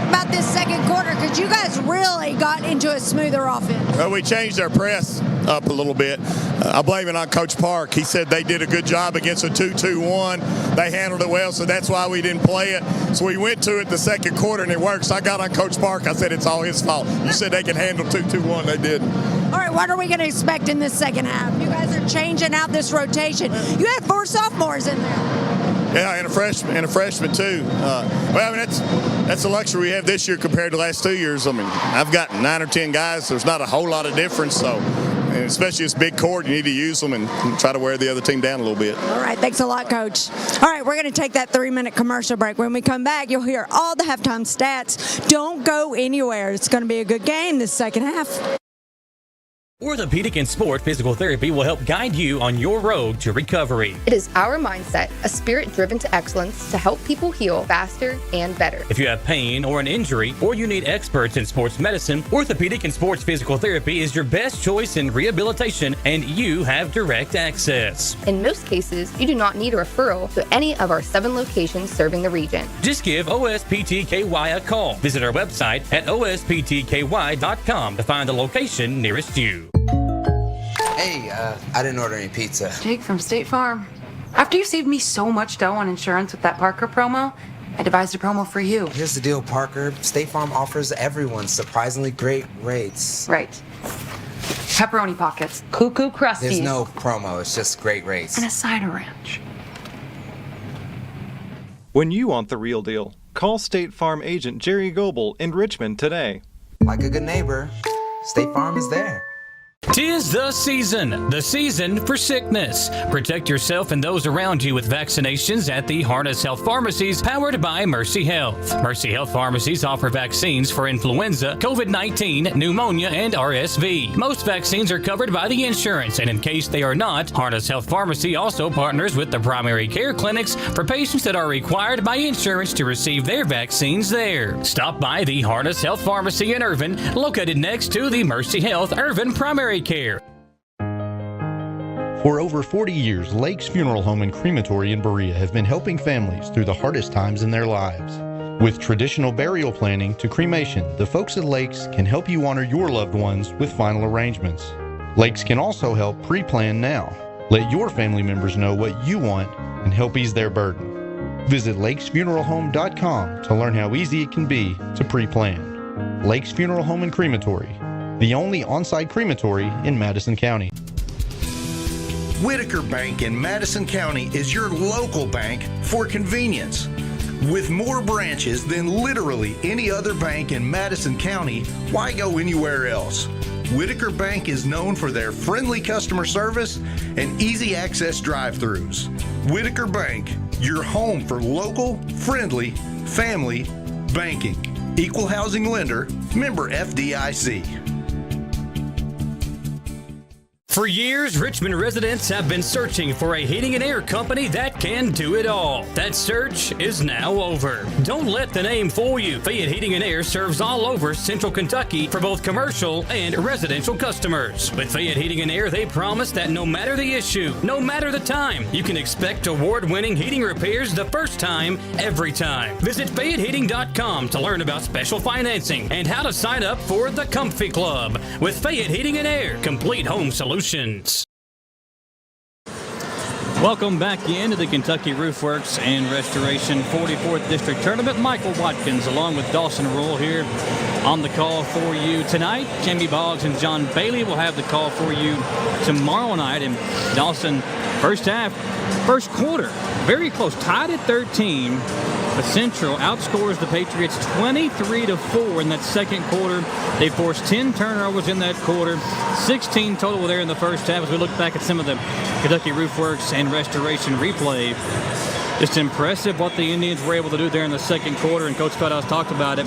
S7: About this second quarter, because you guys really got into a smoother offense.
S13: Well, we changed our press up a little bit. I blame it on Coach Park. He said they did a good job against a 2-2-1. They handled it well, so that's why we didn't play it. So we went to it the second quarter, and it worked. So I got on Coach Park. I said it's all his fault. You said they can handle 2-2-1. They didn't.
S7: All right, what are we going to expect in this second half? You guys are changing out this rotation. You had 4 sophomores in there.
S13: Yeah, and a freshman too. Well, I mean that's a luxury we have this year compared to the last 2 years. I mean, I've got 9 or 10 guys. There's not a whole lot of difference. So, and especially this big court, you need to use them and try to wear the other team down a little bit.
S7: All right, thanks a lot, Coach. All right, we're going to take that 3-minute commercial break. When we come back, you'll hear all the halftime stats. Don't go anywhere. It's going to be a good game this second half.
S14: Orthopedic and Sport Physical Therapy will help guide you on your road to recovery.
S16: It is our mindset, a spirit driven to excellence to help people heal faster and better.
S14: If you have pain or an injury, or you need experts in sports medicine, Orthopedic and Sports Physical Therapy is your best choice in rehabilitation, and you have direct access.
S16: In most cases, you do not need a referral to any of our 7 locations serving the region.
S14: Just give OSPTKY a call. Visit our website at osptky.com to find the location nearest you.
S17: Hey, I didn't order any pizza.
S18: Jake from State Farm. After you saved me so much dough on insurance with that Parker promo, I devised a promo for you.
S17: Here's the deal, Parker. State Farm offers everyone surprisingly great rates.
S18: Right. Pepperoni pockets, cuckoo crusties.
S17: There's no promo, it's just great rates.
S18: And a side of ranch.
S19: When you want the real deal, call State Farm agent Jerry Goebel in Richmond today.
S17: Like a good neighbor, State Farm is there.
S14: 'Tis the season for sickness. Protect yourself and those around you with vaccinations at the Harness Health Pharmacies, powered by Mercy Health. Mercy Health Pharmacies offer vaccines for influenza, COVID-19, pneumonia, and RSV. Most vaccines are covered by the insurance, and in case they are not, Harness Health Pharmacy also partners with the primary care clinics for patients that are required by insurance to receive their vaccines there. Stop by the Harness Health Pharmacy in Irvin, located next to the Mercy Health Irvin Primary Care.
S20: For over 40 years, Lake's Funeral Home and Crematory in Berea have been helping families through the hardest times in their lives. With traditional burial planning to cremation, the folks at Lake's can help you honor your loved ones with final arrangements. Lake's can also help pre-plan now. Let your family members know what you want and help ease their burden. Visit lakesfuneralhome.com to learn how easy it can be to pre-plan. Lake's Funeral Home and Crematory, the only on-site crematory in Madison County.
S8: Whitaker Bank in Madison County is your local bank for convenience. With more branches than literally any other bank in Madison County, why go anywhere else? Whitaker Bank is known for their friendly customer service and easy access drive-throughs. Whitaker Bank, your home for local, friendly, family banking. Equal housing lender, member FDIC.
S14: For years, Richmond residents have been searching for a heating and air company that can do it all. That search is now over. Don't let the name fool you. Fayette Heating and Air serves all over Central Kentucky for both commercial and residential customers. With Fayette Heating and Air, they promise that no matter the issue, no matter the time, you can expect award-winning heating repairs the first time, every time. Visit FayetteHeating.com to learn about special financing and how to sign up for the Comfy Club. With Fayette Heating and Air, complete home solutions.
S2: Welcome back into the Kentucky Roofworks and Restoration 44th District Tournament. Michael Watkins along with Dawson Rule here on the call for you tonight. Jamie Boggs and John Bailey will have the call for you tomorrow night. And Dawson, first quarter, very close, tied at 13. But Central outscores the Patriots 23-4 in that second quarter. They forced 10 turnovers in that quarter, 16 total there in the first half. As we look back at some of the Kentucky Roofworks and Restoration replay, just impressive what the Indians were able to do there in the second quarter, and Coach Feldhouse talked about it.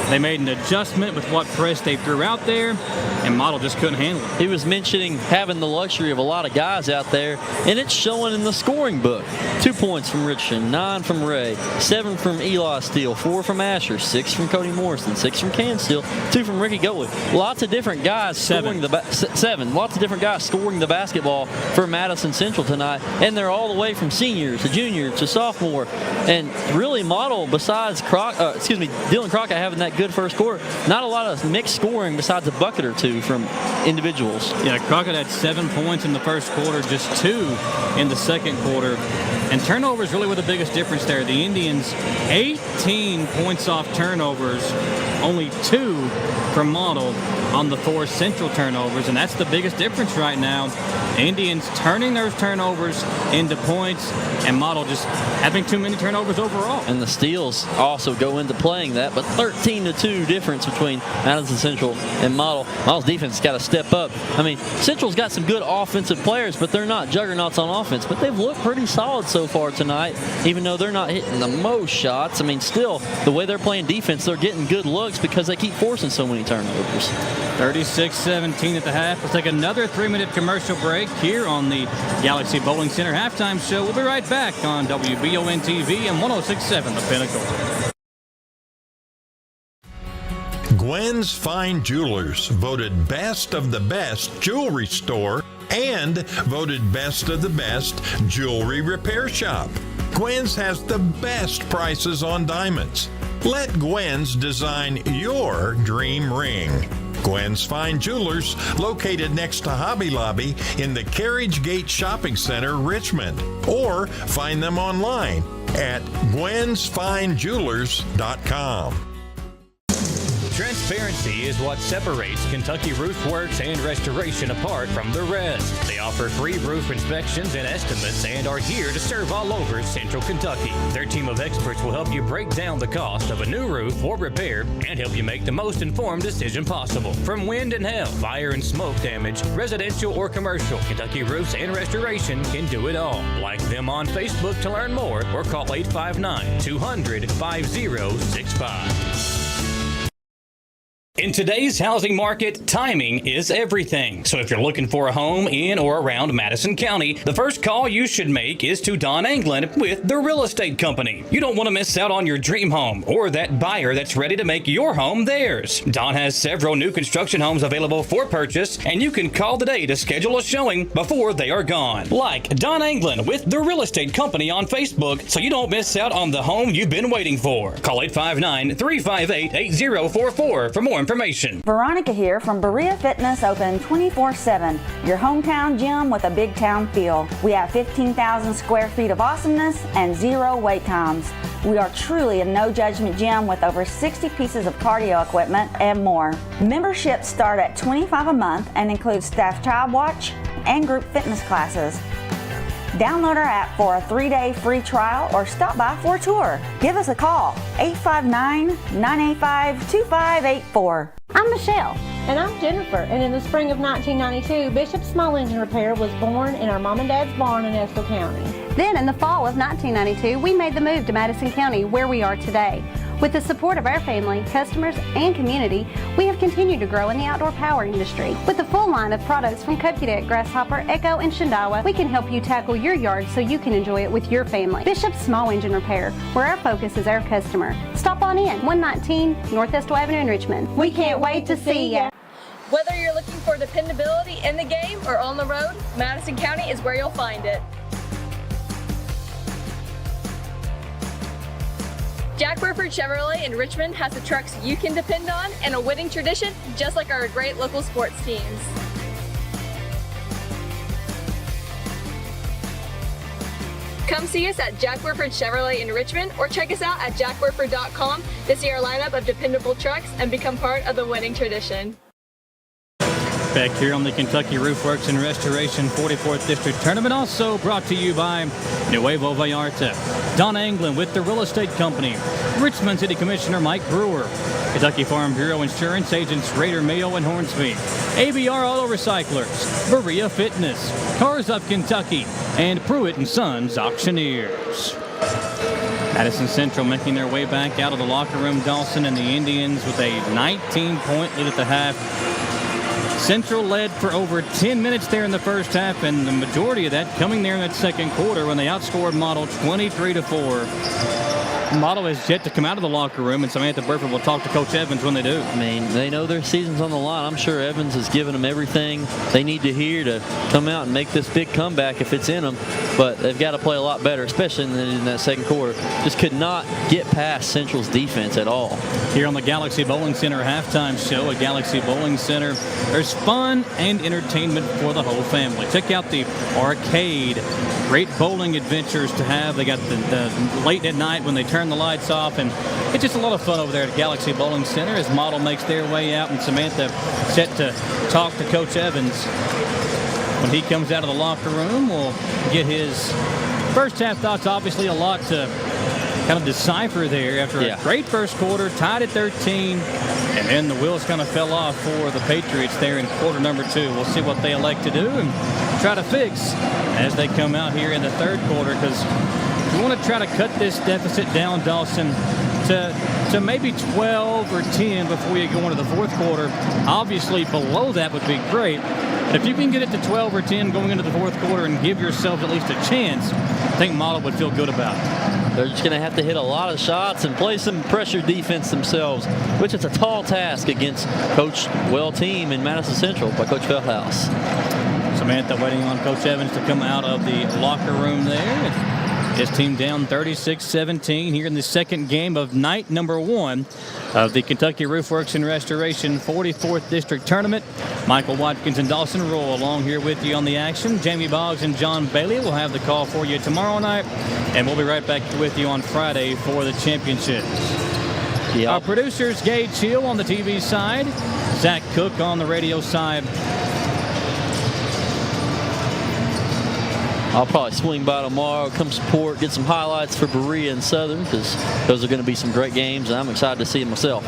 S2: They made an adjustment with what press they threw out there, and Model just couldn't handle it.
S3: He was mentioning having the luxury of a lot of guys out there, and it's showing in the scoring book. 2 points from Richmond, 9 from Ray, 7 from Eli Steele, 4 from Asher, 6 from Cody Morrison, 6 from Cansteele, 2 from Ricky Goldie. Lots of different guys scoring seven. Lots of different guys scoring the basketball for Madison Central tonight, and they're all the way from senior to junior to sophomore. And really, Model, besides Dylan Crockett having that good first quarter, not a lot of mixed scoring besides a bucket or two from individuals.
S2: Yeah, Crockett had 7 points in the first quarter, just 2 in the second quarter. And turnovers really were the biggest difference there. The Indians, 18 points off turnovers, only 2 from Model on the 4 Central turnovers, and that's the biggest difference right now. Indians turning those turnovers into points, and Model just having too many turnovers overall.
S3: And the steals also go into playing that, but 13-2 difference between Madison Central and Model. Model's defense has got to step up. I mean, Central's got some good offensive players, but they're not juggernauts on offense. But they've looked pretty solid so far tonight, even though they're not hitting the most shots. I mean, still, the way they're playing defense, they're getting good looks because they keep forcing so many turnovers.
S2: 36-17 at the half. Let's take another 3-minute commercial break here on the Galaxy Bowling Center halftime show. We'll be right back on WBON TV and 106.7 The Pinnacle.
S1: Gwen's Fine Jewelers, voted best of the best jewelry store and voted best of the best jewelry repair shop. Gwen's has the best prices on diamonds. Let Gwen's design your dream ring. Gwen's Fine Jewelers, located next to Hobby Lobby in the Carriage Gate Shopping Center, Richmond. Or find them online at gwensfinejewelers.com.
S14: Transparency is what separates Kentucky Roofworks and Restoration apart from the rest. They offer free roof inspections and estimates and are here to serve all over Central Kentucky. Their team of experts will help you break down the cost of a new roof or repair and help you make the most informed decision possible. From wind and hail, fire and smoke damage, residential or commercial, Kentucky Roofs and Restoration can do it all. Like them on Facebook to learn more or call 859-200-5065. In today's housing market, timing is everything. So if you're looking for a home in or around Madison County, the first call you should make is to Don Anglin with The Real Estate Company. You don't want to miss out on your dream home or that buyer that's ready to make your home theirs. Don has several new construction homes available for purchase, and you can call today to schedule a showing before they are gone. Like Don Anglin with The Real Estate Company on Facebook so you don't miss out on the home you've been waiting for. Call 859-358-8044 for more information.
S4: Veronica here from Berea Fitness, open 24/7. Your hometown gym with a big town feel. We have 15,000 square feet of awesomeness and 0 wait times. We are truly a no-judgment gym with over 60 pieces of cardio equipment and more. Memberships start at $25 a month and include staff child watch and group fitness classes. Download our app for a 3-day free trial or stop by for a tour. Give us a call, 859-985-2584.
S21: I'm Michelle. And I'm Jennifer. And in the spring of 1992, Bishop Small Engine Repair was born in our mom and dad's barn in Estill County.
S6: Then in the fall of 1992, we made the move to Madison County, where we are today. With the support of our family, customers, and community, we have continued to grow in the outdoor power industry. With a full line of products from Kokudet, Grasshopper, Echo, and Shindawa, we can help you tackle your yard so you can enjoy it with your family. Bishop's Small Engine Repair, where our focus is our customer. Stop on in, 119 North Estill Avenue in Richmond. We can't wait to see ya.
S9: Whether you're looking for dependability in the game or on the road, Madison County is where you'll find it. Jack Burford Chevrolet in Richmond has the trucks you can depend on and a winning tradition, just like our great local sports teams. Come see us at Jack Burford Chevrolet in Richmond or check us out at jackburford.com to see our lineup of dependable trucks and become part of the winning tradition.
S2: Back here on the Kentucky Roofworks and Restoration 44th District Tournament, also brought to you by Nuevo Vallarta, Don Anglin with the Real Estate Company, Richmond City Commissioner Mike Brewer, Kentucky Farm Bureau Insurance Agents Raider Mayo and Hornsby, ABR Auto Recyclers, Berea Fitness, Cars Up Kentucky, and Pruitt & Sons Auctioneers. Madison Central making their way back out of the locker room. Dawson and the Indians with a 19-point lead at the half. Central led for over 10 minutes there in the first half, and the majority of that coming there in that second quarter when they outscored Model 23-4. Model has yet to come out of the locker room, and Samantha Burford will talk to Coach Evans when they do.
S3: I mean, they know their season's on the line. I'm sure Evans has given them everything they need to hear to come out and make this big comeback if it's in them. But they've got to play a lot better, especially in that second quarter. Just could not get past Central's defense at all.
S2: Here on the Galaxy Bowling Center halftime show at Galaxy Bowling Center, there's fun and entertainment for the whole family. Check out the arcade. Great bowling adventures to have. They got the late at night when they turn the lights off, and it's just a lot of fun over there at Galaxy Bowling Center as Model makes their way out, and Samantha set to talk to Coach Evans. When he comes out of the locker room, we'll get his first half thoughts. Obviously a lot to kind of decipher there after a great first quarter, tied at 13, and then the wheels kind of fell off for the Patriots there in quarter number 2. We'll see what they elect to do and try to fix as they come out here in the third quarter, because we want to try to cut this deficit down, Dawson, to maybe 12 or 10 before you go into the fourth quarter. Obviously below that would be great, but if you can get it to 12 or 10 going into the fourth quarter and give yourself at least a chance, I think Model would feel good about it.
S3: They're just going to have to hit a lot of shots and play some pressure defense themselves, which is a tall task against Coach team in Madison Central by Coach Feldhaus.
S2: Samantha waiting on Coach Evans to come out of the locker room there. His team down 36-17 here in the second game of night number 1 of the Kentucky Roofworks and Restoration 44th District Tournament. Michael Watkins and Dawson Roll along here with you on the action. Jamie Boggs and John Bailey will have the call for you tomorrow night, and we'll be right back with you on Friday for the championships. Yep. Our producers, Gage Hill on the TV side, Zach Cook on the radio side.
S3: I'll probably swing by tomorrow, come support, get some highlights for Berea and Southern, because those are going to be some great games, and I'm excited to see them myself.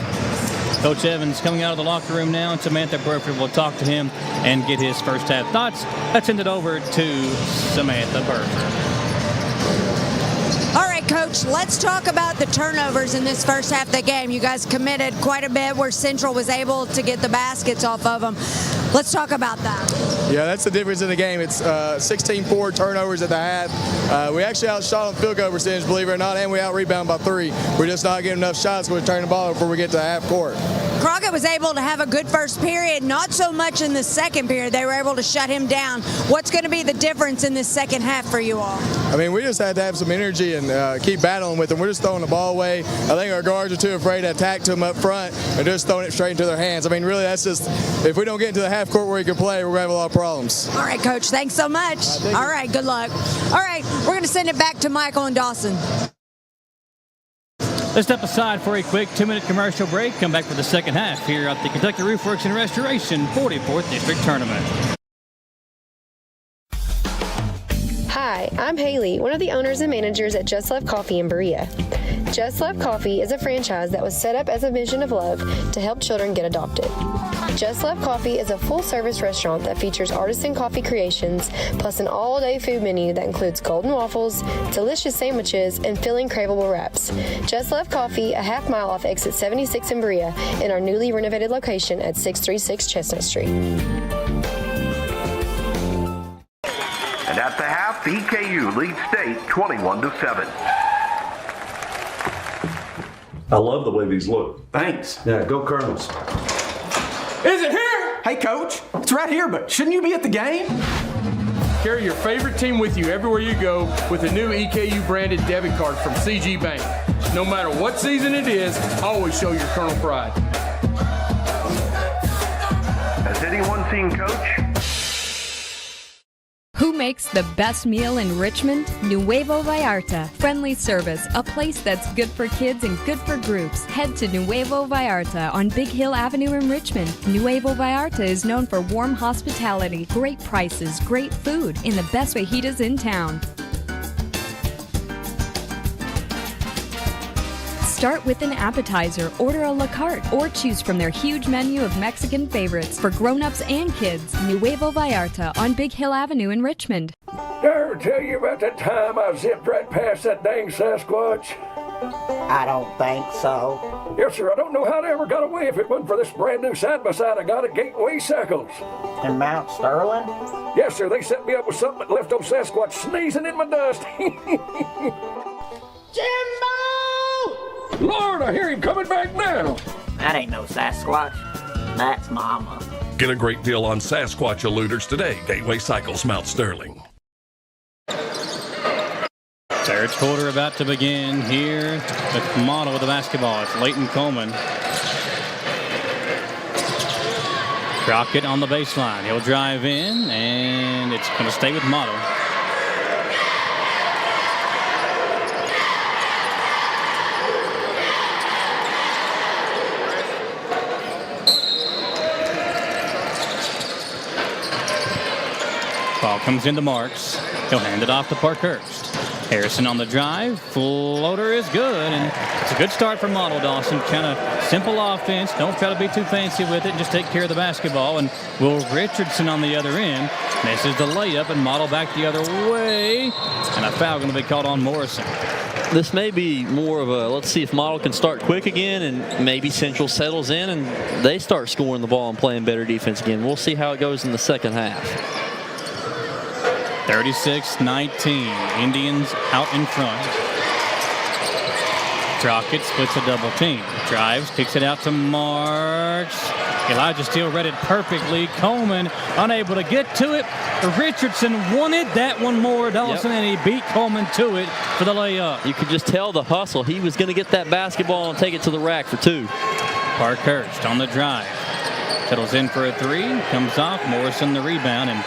S2: Coach Evans coming out of the locker room now, and Samantha Burford will talk to him and get his first half thoughts. Let's send it over to Samantha Burford.
S7: All right, Coach, let's talk about the turnovers in this first half of the game. You guys committed quite a bit where Central was able to get the baskets off of them. Let's talk about that.
S23: Yeah, that's the difference in the game. It's 16-4 turnovers at the half. We actually outshot on field goal percentage, believe it or not, and we out-rebounded by 3. We're just not getting enough shots when we turn the ball before we get to the half court.
S7: Crockett was able to have a good first period, not so much in the second period. They were able to shut him down. What's going to be the difference in this second half for you all?
S23: I mean, we just had to have some energy and keep battling with them. We're just throwing the ball away. I think our guards are too afraid to attack to them up front and just throwing it straight into their hands. I mean, really, that's just, if we don't get into the half court where we can play, we're going to have a lot of problems.
S7: All right, Coach, thanks so much. All right, good luck. All right, we're going to send it back to Michael and Dawson.
S2: Let's step aside for a quick 2-minute commercial break. Come back for the second half here at the Kentucky Roofworks and Restoration 44th District Tournament.
S16: Hi, I'm Haley, one of the owners and managers at Just Love Coffee in Berea. Just Love Coffee is a franchise that was set up as a mission of love to help children get adopted. Just Love Coffee is a full-service restaurant that features artisan coffee creations, plus an all-day food menu that includes golden waffles, delicious sandwiches, and filling craveable wraps. Just Love Coffee, a half mile off exit 76 in Berea, in our newly renovated location at 636 Chestnut Street.
S10: And at the half, EKU leads state 21-7.
S11: I love the way these look.
S12: Thanks.
S11: Yeah, go Colonels.
S12: Is it here? Hey, Coach. It's right here, but shouldn't you be at the game?
S24: Carry your favorite team with you everywhere you go with a new EKU branded debit card from CG Bank. No matter what season it is, always show your Colonel pride.
S10: Has anyone seen Coach?
S25: Who makes the best meal in Richmond? Nuevo Vallarta. Friendly service, a place that's good for kids and good for groups. Head to Nuevo Vallarta on Big Hill Avenue in Richmond. Nuevo Vallarta is known for warm hospitality, great prices, great food, and the best fajitas in town. Start with an appetizer, order a la carte, or choose from their huge menu of Mexican favorites for grown-ups and kids. Nuevo Vallarta on Big Hill Avenue in Richmond.
S26: Did I ever tell you about that time I zipped right past that dang Sasquatch?
S27: I don't think so.
S26: Yes, sir. I don't know how they ever got away if it wasn't for this brand new side-by-side I got at Gateway Cycles.
S27: In Mount Sterling?
S26: Yes, sir. They set me up with something that left old Sasquatch sneezing in my dust.
S27: Jimbo!
S26: Lord, I hear him coming back now.
S27: That ain't no Sasquatch. That's Mama.
S11: Get a great deal on Sasquatch eluders today. Gateway Cycles, Mount Sterling.
S2: Third quarter about to begin here with Model with the basketball. It's Leighton Coleman. Crockett on the baseline. He'll drive in, and it's going to stay with Model. Ball comes into Marks. He'll hand it off to Parkhurst. Harrison on the drive. Floater is good, and it's a good start for Model Dawson. Kind of simple offense. Don't try to be too fancy with it. Just take care of the basketball. And Will Richardson on the other end misses the layup, and Model back the other way. And a foul going to be called on Morrison.
S3: This may be more of a, let's see if Model can start quick again, and maybe Central settles in and they start scoring the ball and playing better defense again. We'll see how it goes in the second half.
S2: 36-19. Indians out in front. Crockett splits a double team. Drives, kicks it out to Marks. Elijah Steele read it perfectly. Coleman unable to get to it. Richardson wanted that one more, Dawson, and he beat Coleman to it for the layup.
S3: You could just tell the hustle. He was going to get that basketball and take it to the rack for two.
S2: Parkhurst on the drive. Settles in for a three. Comes off. Morrison the rebound, and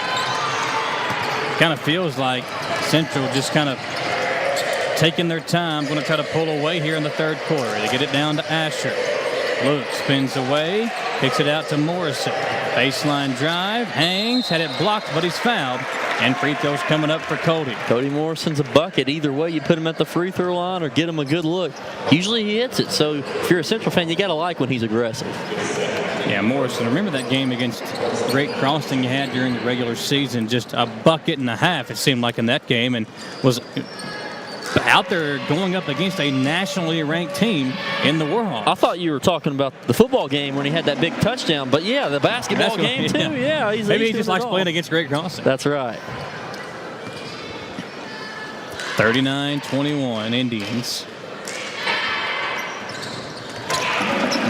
S2: kind of feels like Central just kind of taking their time, going to try to pull away here in the third quarter. They get it down to Asher. Luke spins away, kicks it out to Morrison. Baseline drive, hangs, had it blocked, but he's fouled. And free throws coming up for Cody.
S3: Cody Morrison's a bucket. Either way, you put him at the free throw line or get him a good look. Usually he hits it, so if you're a Central fan, you got to like when he's aggressive.
S2: Yeah, Morrison, remember that game against Great Crossing you had during the regular season? Just a bucket and a half, it seemed like, in that game, and was out there going up against a nationally ranked team in the Warhawks.
S3: I thought you were talking about the football game when he had that big touchdown, but yeah, the basketball game too. Yeah,
S2: maybe he just likes playing against Great Crossing.
S3: That's right.
S2: 39-21 Indians.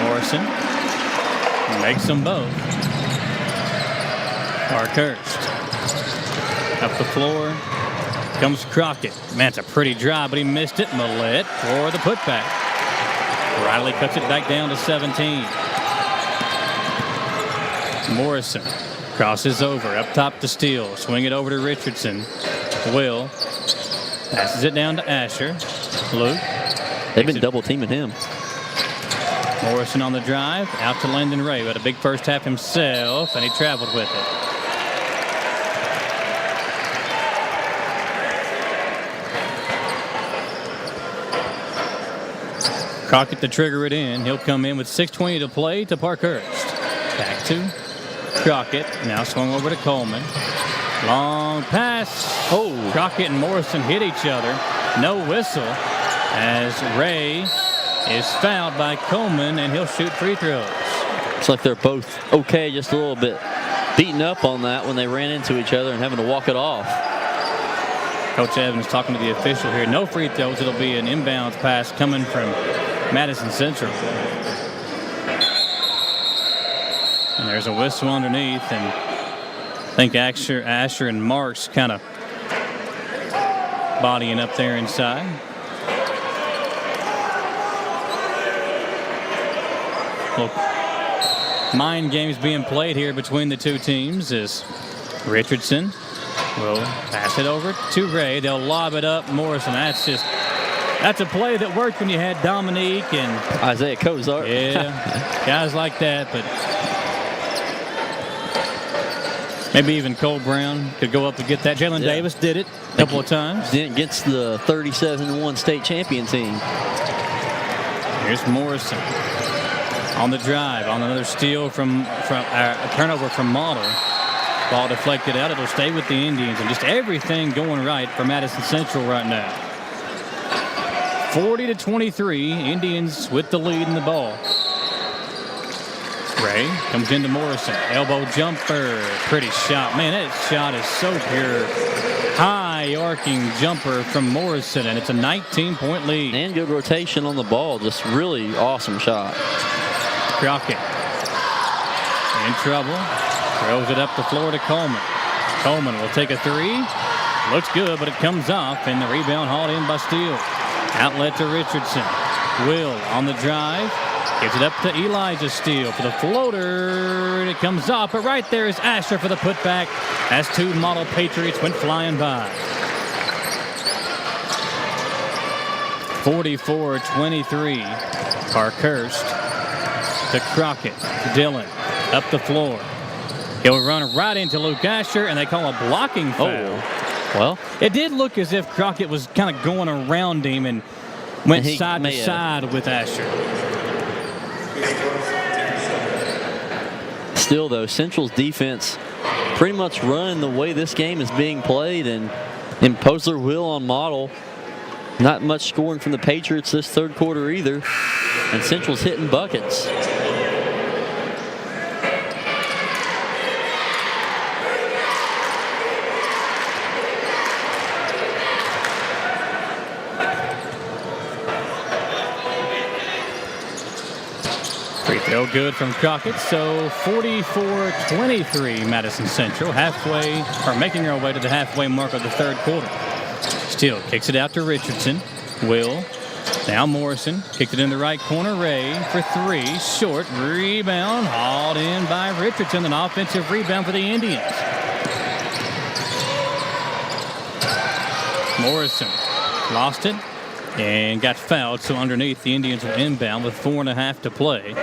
S2: Morrison makes them both. Parkhurst up the floor. Comes Crockett. Man, it's a pretty drive, but he missed it. Millett for the putback. Riley cuts it back down to 17. Morrison crosses over. Up top to Steele. Swing it over to Richardson. Will passes it down to Asher. Luke.
S3: They've been double teaming him.
S2: Morrison on the drive. Out to Landon Ray. Had a big first half himself, and he traveled with it. Crockett to trigger it in. He'll come in with 6:20 to play to Parkhurst. Back to Crockett. Now swung over to Coleman. Long pass. Oh, Crockett and Morrison hit each other. No whistle as Ray is fouled by Coleman, and he'll shoot free throws.
S3: It's like they're both okay, just a little bit beaten up on that when they ran into each other and having to walk it off.
S2: Coach Evans talking to the official here. No free throws. It'll be an inbounds pass coming from Madison Central. And there's a whistle underneath, and I think Asher and Marks kind of bodying up there inside. Well, mind games being played here between the two teams as Richardson will pass it over to Ray. They'll lob it up. Morrison, that's a play that worked when you had Dominique and
S3: Isaiah Kozart.
S2: Yeah, guys like that, but maybe even Cole Brown could go up and get that. Jalen Davis did it a couple of times.
S3: Did against the 37-1 state champion team.
S2: Here's Morrison on the drive, on another steal from a turnover from Model. Ball deflected out. It'll stay with the Indians, and just everything going right for Madison Central right now. 40-23, Indians with the lead in the ball. Ray comes into Morrison. Elbow jumper. Pretty shot. Man, that shot is so pure. High arcing jumper from Morrison, and it's a 19-point lead.
S3: And good rotation on the ball. Just really awesome shot.
S2: Crockett in trouble. Throws it up the floor to Coleman. Coleman will take a three. Looks good, but it comes off, and the rebound hauled in by Steele. Outlet to Richardson. Will on the drive. Gives it up to Elijah Steele for the floater. And it comes off, but right there is Asher for the putback as two Model Patriots went flying by. 44-23. Parkhurst to Crockett. Dillon up the floor. He'll run right into Luke Asher, and they call a blocking foul.
S3: Oh, well,
S2: it did look as if Crockett was kind of going around him and went side to side with Asher.
S3: Still, though, Central's defense pretty much running the way this game is being played, and impose their will on Model. Not much scoring from the Patriots this third quarter either, and Central's hitting buckets.
S2: Free throw good from Crockett, so 44-23 Madison Central, halfway, or making our way to the halfway mark of the third quarter. Steele kicks it out to Richardson. Will, now Morrison, kicked it in the right corner. Ray for three, short, rebound, hauled in by Richardson, an offensive rebound for the Indians. Morrison lost it and got fouled, so underneath the Indians will inbound with 4.5 to play.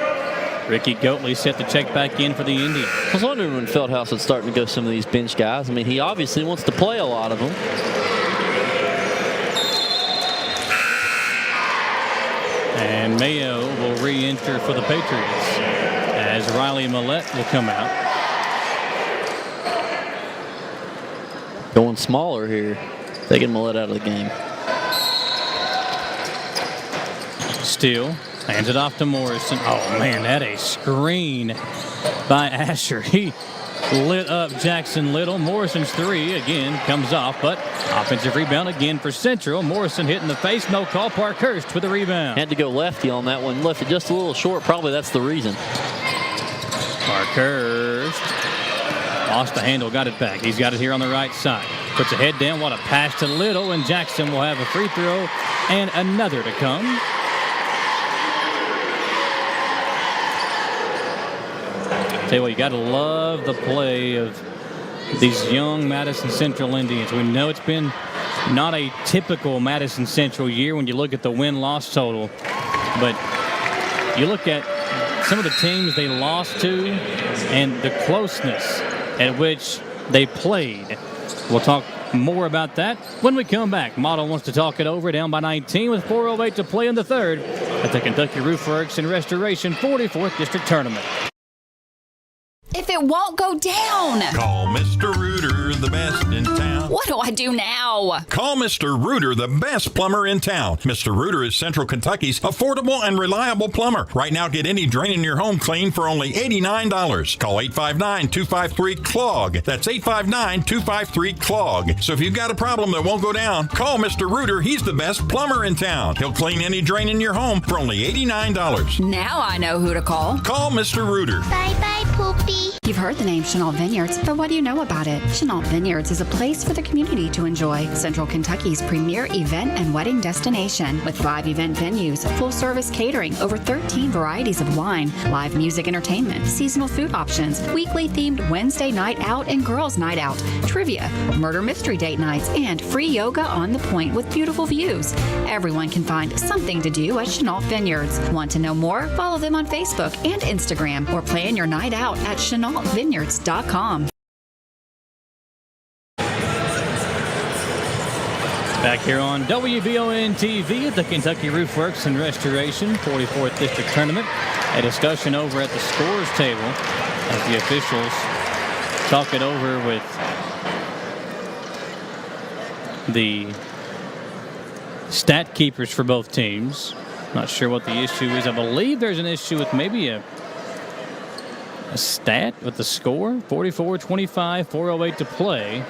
S2: Ricky Goatley set the check back in for the Indians.
S3: I was wondering when Feldhouse was starting to go some of these bench guys. I mean, he obviously wants to play a lot of them.
S2: And Mayo will re-enter for the Patriots as Riley Millette will come out.
S3: Going smaller here, taking Millette out of the game.
S2: Steele hands it off to Morrison. Oh, man, that a screen by Asher. He lit up Jackson Little. Morrison's three, again, comes off, but offensive rebound again for Central. Morrison hitting the face, no call. Parkhurst with the rebound.
S3: Had to go lefty on that one. Left it just a little short. Probably that's the reason.
S2: Parkhurst lost the handle, got it back. He's got it here on the right side. Puts a head down. What a pass to Little, and Jackson will have a free throw and another to come. Tell you what, you got to love the play of these young Madison Central Indians. We know it's been not a typical Madison Central year when you look at the win-loss total, but you look at some of the teams they lost to and the closeness at which they played. We'll talk more about that when we come back. Model wants to talk it over, down by 19 with 4:08 to play in the third at the Kentucky Roof Works and Restoration 44th District Tournament.
S5: it won't go down.
S1: Call Mr. Rooter, the best in town.
S5: What do I do now?
S1: Call Mr. Rooter, the best plumber in town. Mr. Rooter is Central Kentucky's affordable and reliable plumber. Right now, get any drain in your home clean for only $89. Call 859-253-CLOG. That's 859-253-CLOG. So if you've got a problem that won't go down, call Mr. Rooter. He's the best plumber in town. He'll clean any drain in your home for only $89.
S5: Now I know who to call.
S1: Call Mr. Rooter.
S5: Bye-bye, Poopy.
S13: You've heard the name Chenault Vineyards, but what do you know about it? Chenault Vineyards is a place for the community to enjoy. Central Kentucky's premier event and wedding destination with 5 event venues, full-service catering, over 13 varieties of wine, live music entertainment, seasonal food options, weekly themed Wednesday night out and girls night out, trivia, murder mystery date nights, and free yoga on the point with beautiful views. Everyone can find something to do at Chenault Vineyards. Want to know more? Follow them on Facebook and Instagram or plan your night out at ChenaultVineyards.com.
S2: Back here on WBON TV at the Kentucky Roof Works and Restoration 44th District Tournament. A discussion over at the scores table as the officials talk it over with the stat keepers for both teams. Not sure what the issue is. I believe there's an issue with maybe a stat with the score. 44-25, 4:08 to play.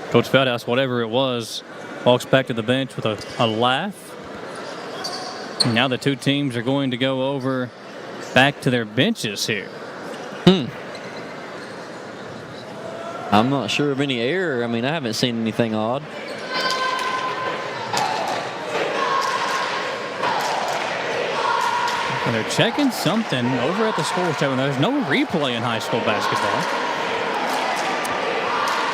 S2: Coach Feldhouse, whatever it was, walks back to the bench with a laugh. And now the two teams are going to go over back to their benches here.
S3: I'm not sure of any error. I mean, I haven't seen anything odd.
S2: And they're checking something over at the scores table. There's no replay in high school basketball.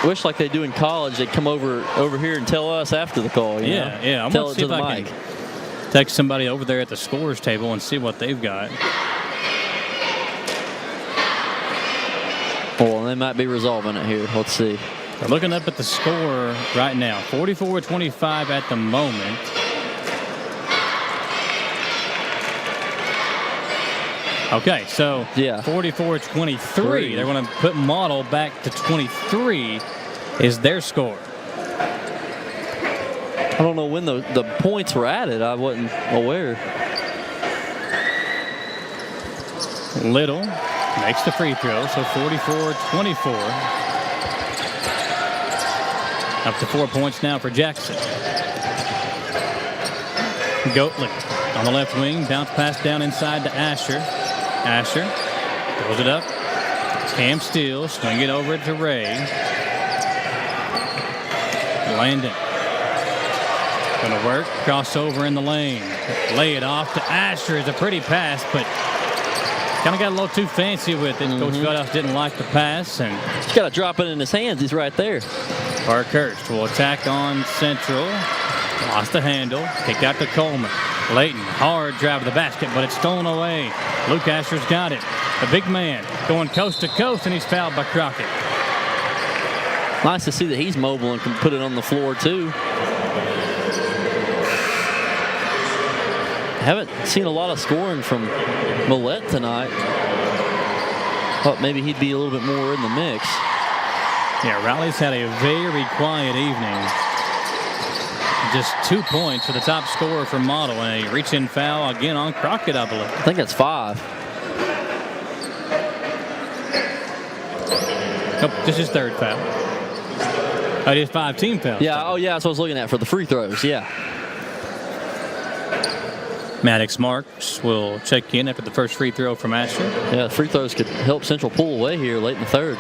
S3: Wish, like they do in college, they'd come over here and tell us after the call. You know?
S2: Yeah. I'm
S3: tell
S2: going
S3: it
S2: to see
S3: to
S2: if
S3: the
S2: I
S3: mic.
S2: can text somebody over there at the scores table and see what they've got.
S3: Well, they might be resolving it here. Let's see.
S2: They're looking up at the score right now. 44-25 at the moment. Okay, so 44-23. They're going to put Model back to 23 is their score.
S3: I don't know when the points were added. I wasn't aware.
S2: Little makes the free throw, so 44-24. Up to 4 points now for Jackson. Goatley on the left wing, bounce pass down inside to Asher. Asher throws it up. Cam Steele, swing it over to Ray. Landon. Going to work, crossover in the lane. Lay it off to Asher. It's a pretty pass, but kind of got a little too fancy with it. Coach Feldhouse didn't like the pass. And
S3: he's got to drop it in his hands. He's right there.
S2: Parkhurst will attack on Central. Lost the handle. Kicked out to Coleman. Layton, hard drive to the basket, but it's stolen away. Luke Asher's got it. The big man going coast to coast, and he's fouled by Crockett.
S3: Nice to see that he's mobile and can put it on the floor, too. Haven't seen a lot of scoring from Millette tonight. Thought maybe he'd be a little bit more in the mix.
S2: Yeah, Riley's had a very quiet evening. Just 2 points for the top scorer for Model, and a reach-in foul again on Crockett, I believe.
S3: I think that's 5.
S2: Nope, this is third foul. Oh, it is 5 team fouls.
S3: Yeah, oh yeah, that's what I was looking at for the free throws, yeah.
S2: Maddox Marks will check in after the first free throw from Asher.
S3: Yeah, the free throws could help Central pull away here late in the third.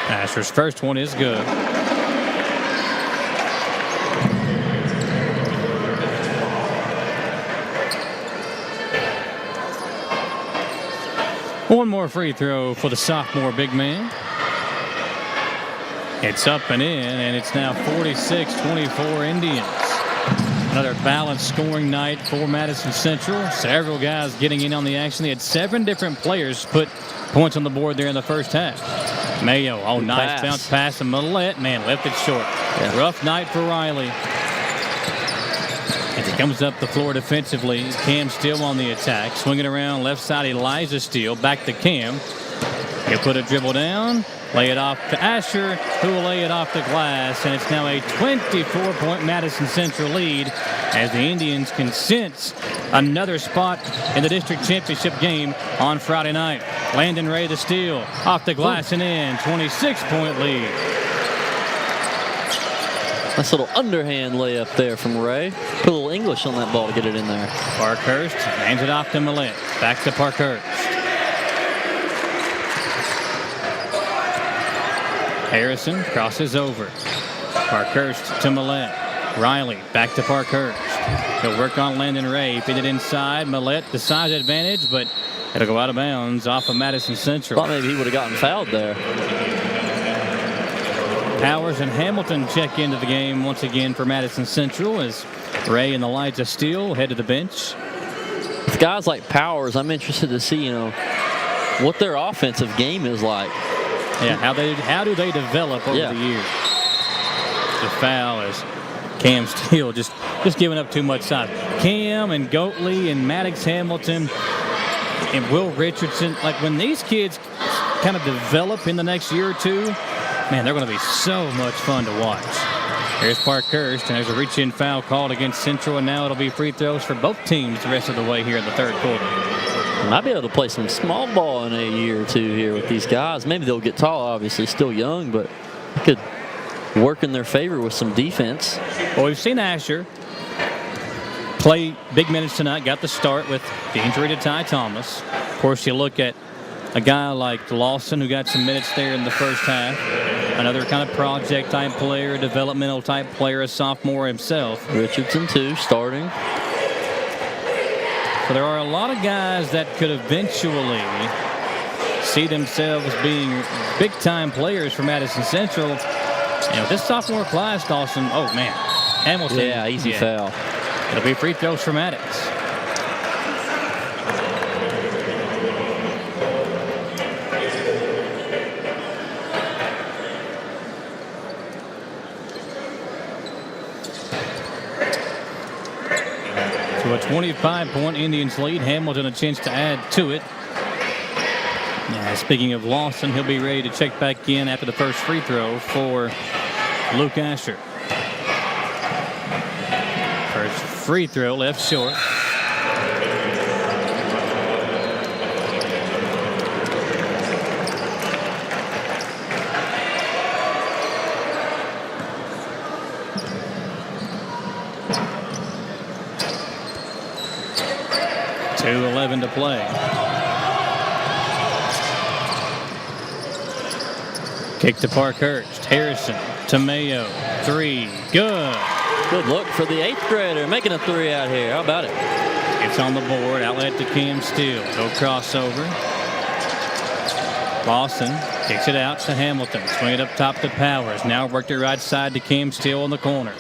S2: Asher's first one is good. One more free throw for the sophomore big man. It's up and in, and it's now 46-24 Indians. Another balanced scoring night for Madison Central. Several guys getting in on the action. They had 7 different players put points on the board there in the first half. Mayo, nice bounce pass to Millette. Man, left it short. Yeah. Rough night for Riley. It's Comes up the floor defensively. Cam Steele on the attack. Swinging around left side, Elijah Steele. Back to Cam. He'll put a dribble down. Lay it off to Asher, who will lay it off the glass. And it's now a 24-point Madison Central lead as the Indians can cinch another spot in the district championship game on Friday night. Landon Ray the steal. Off the glass and in. 26-point lead.
S3: Nice little underhand layup there from Ray. Put a little English on that ball to get it in there.
S2: Parkhurst hands it off to Millett. Back to Parkhurst. Harrison crosses over. Parkhurst to Millett. Riley back to Parkhurst. He'll work on Landon Ray. Feed it inside. Millett, the size advantage, but it'll go out of bounds off of Madison Central.
S3: Thought maybe he would have gotten fouled there.
S2: Powers and Hamilton check into the game once again for Madison Central as Ray and Elijah Steele head to the bench.
S3: With guys like Powers, I'm interested to see, what their offensive game is like.
S2: Yeah, how do they develop over the years? The foul is Cam Steele just giving up too much size. Cam and Goatley and Maddox Hamilton and Will Richardson, like when these kids kind of develop in the next year or two, man, they're going to be so much fun to watch. Here's Parkhurst, and there's a reach-in foul called against Central, and now it'll be free throws for both teams the rest of the way here in the third quarter.
S3: Might be able to play some small ball in a year or two here with these guys. Maybe they'll get tall, obviously, still young, but could work in their favor with some defense.
S2: Well, we've seen Asher play big minutes tonight, got the start with the injury to Ty Thomas. Of course, you look at a guy like Lawson who got some minutes there in the first half. Another kind of project-type player, developmental-type player, a sophomore himself.
S3: Richardson, too, starting.
S2: So there are a lot of guys that could eventually see themselves being big-time players for Madison Central. With this sophomore class, Dawson, oh, man. Hamilton.
S3: Yeah, easy foul.
S2: It'll be free throws for Maddox. To a 25-point Indians lead. Hamilton a chance to add to it. Now, speaking of Lawson, he'll be ready to check back in after the first free throw for Luke Asher. First free throw left short. .2:11 to play. Kick to Parkhurst. Harrison to Mayo. Three. Good.
S3: Good look for the eighth grader. Making a three out here. How about it?
S2: It's on the board. Outlet to Cam Steele. No crossover. Lawson kicks it out to Hamilton. Swing it up top to Powers. Now worked it right side to Cam Steele in the corner.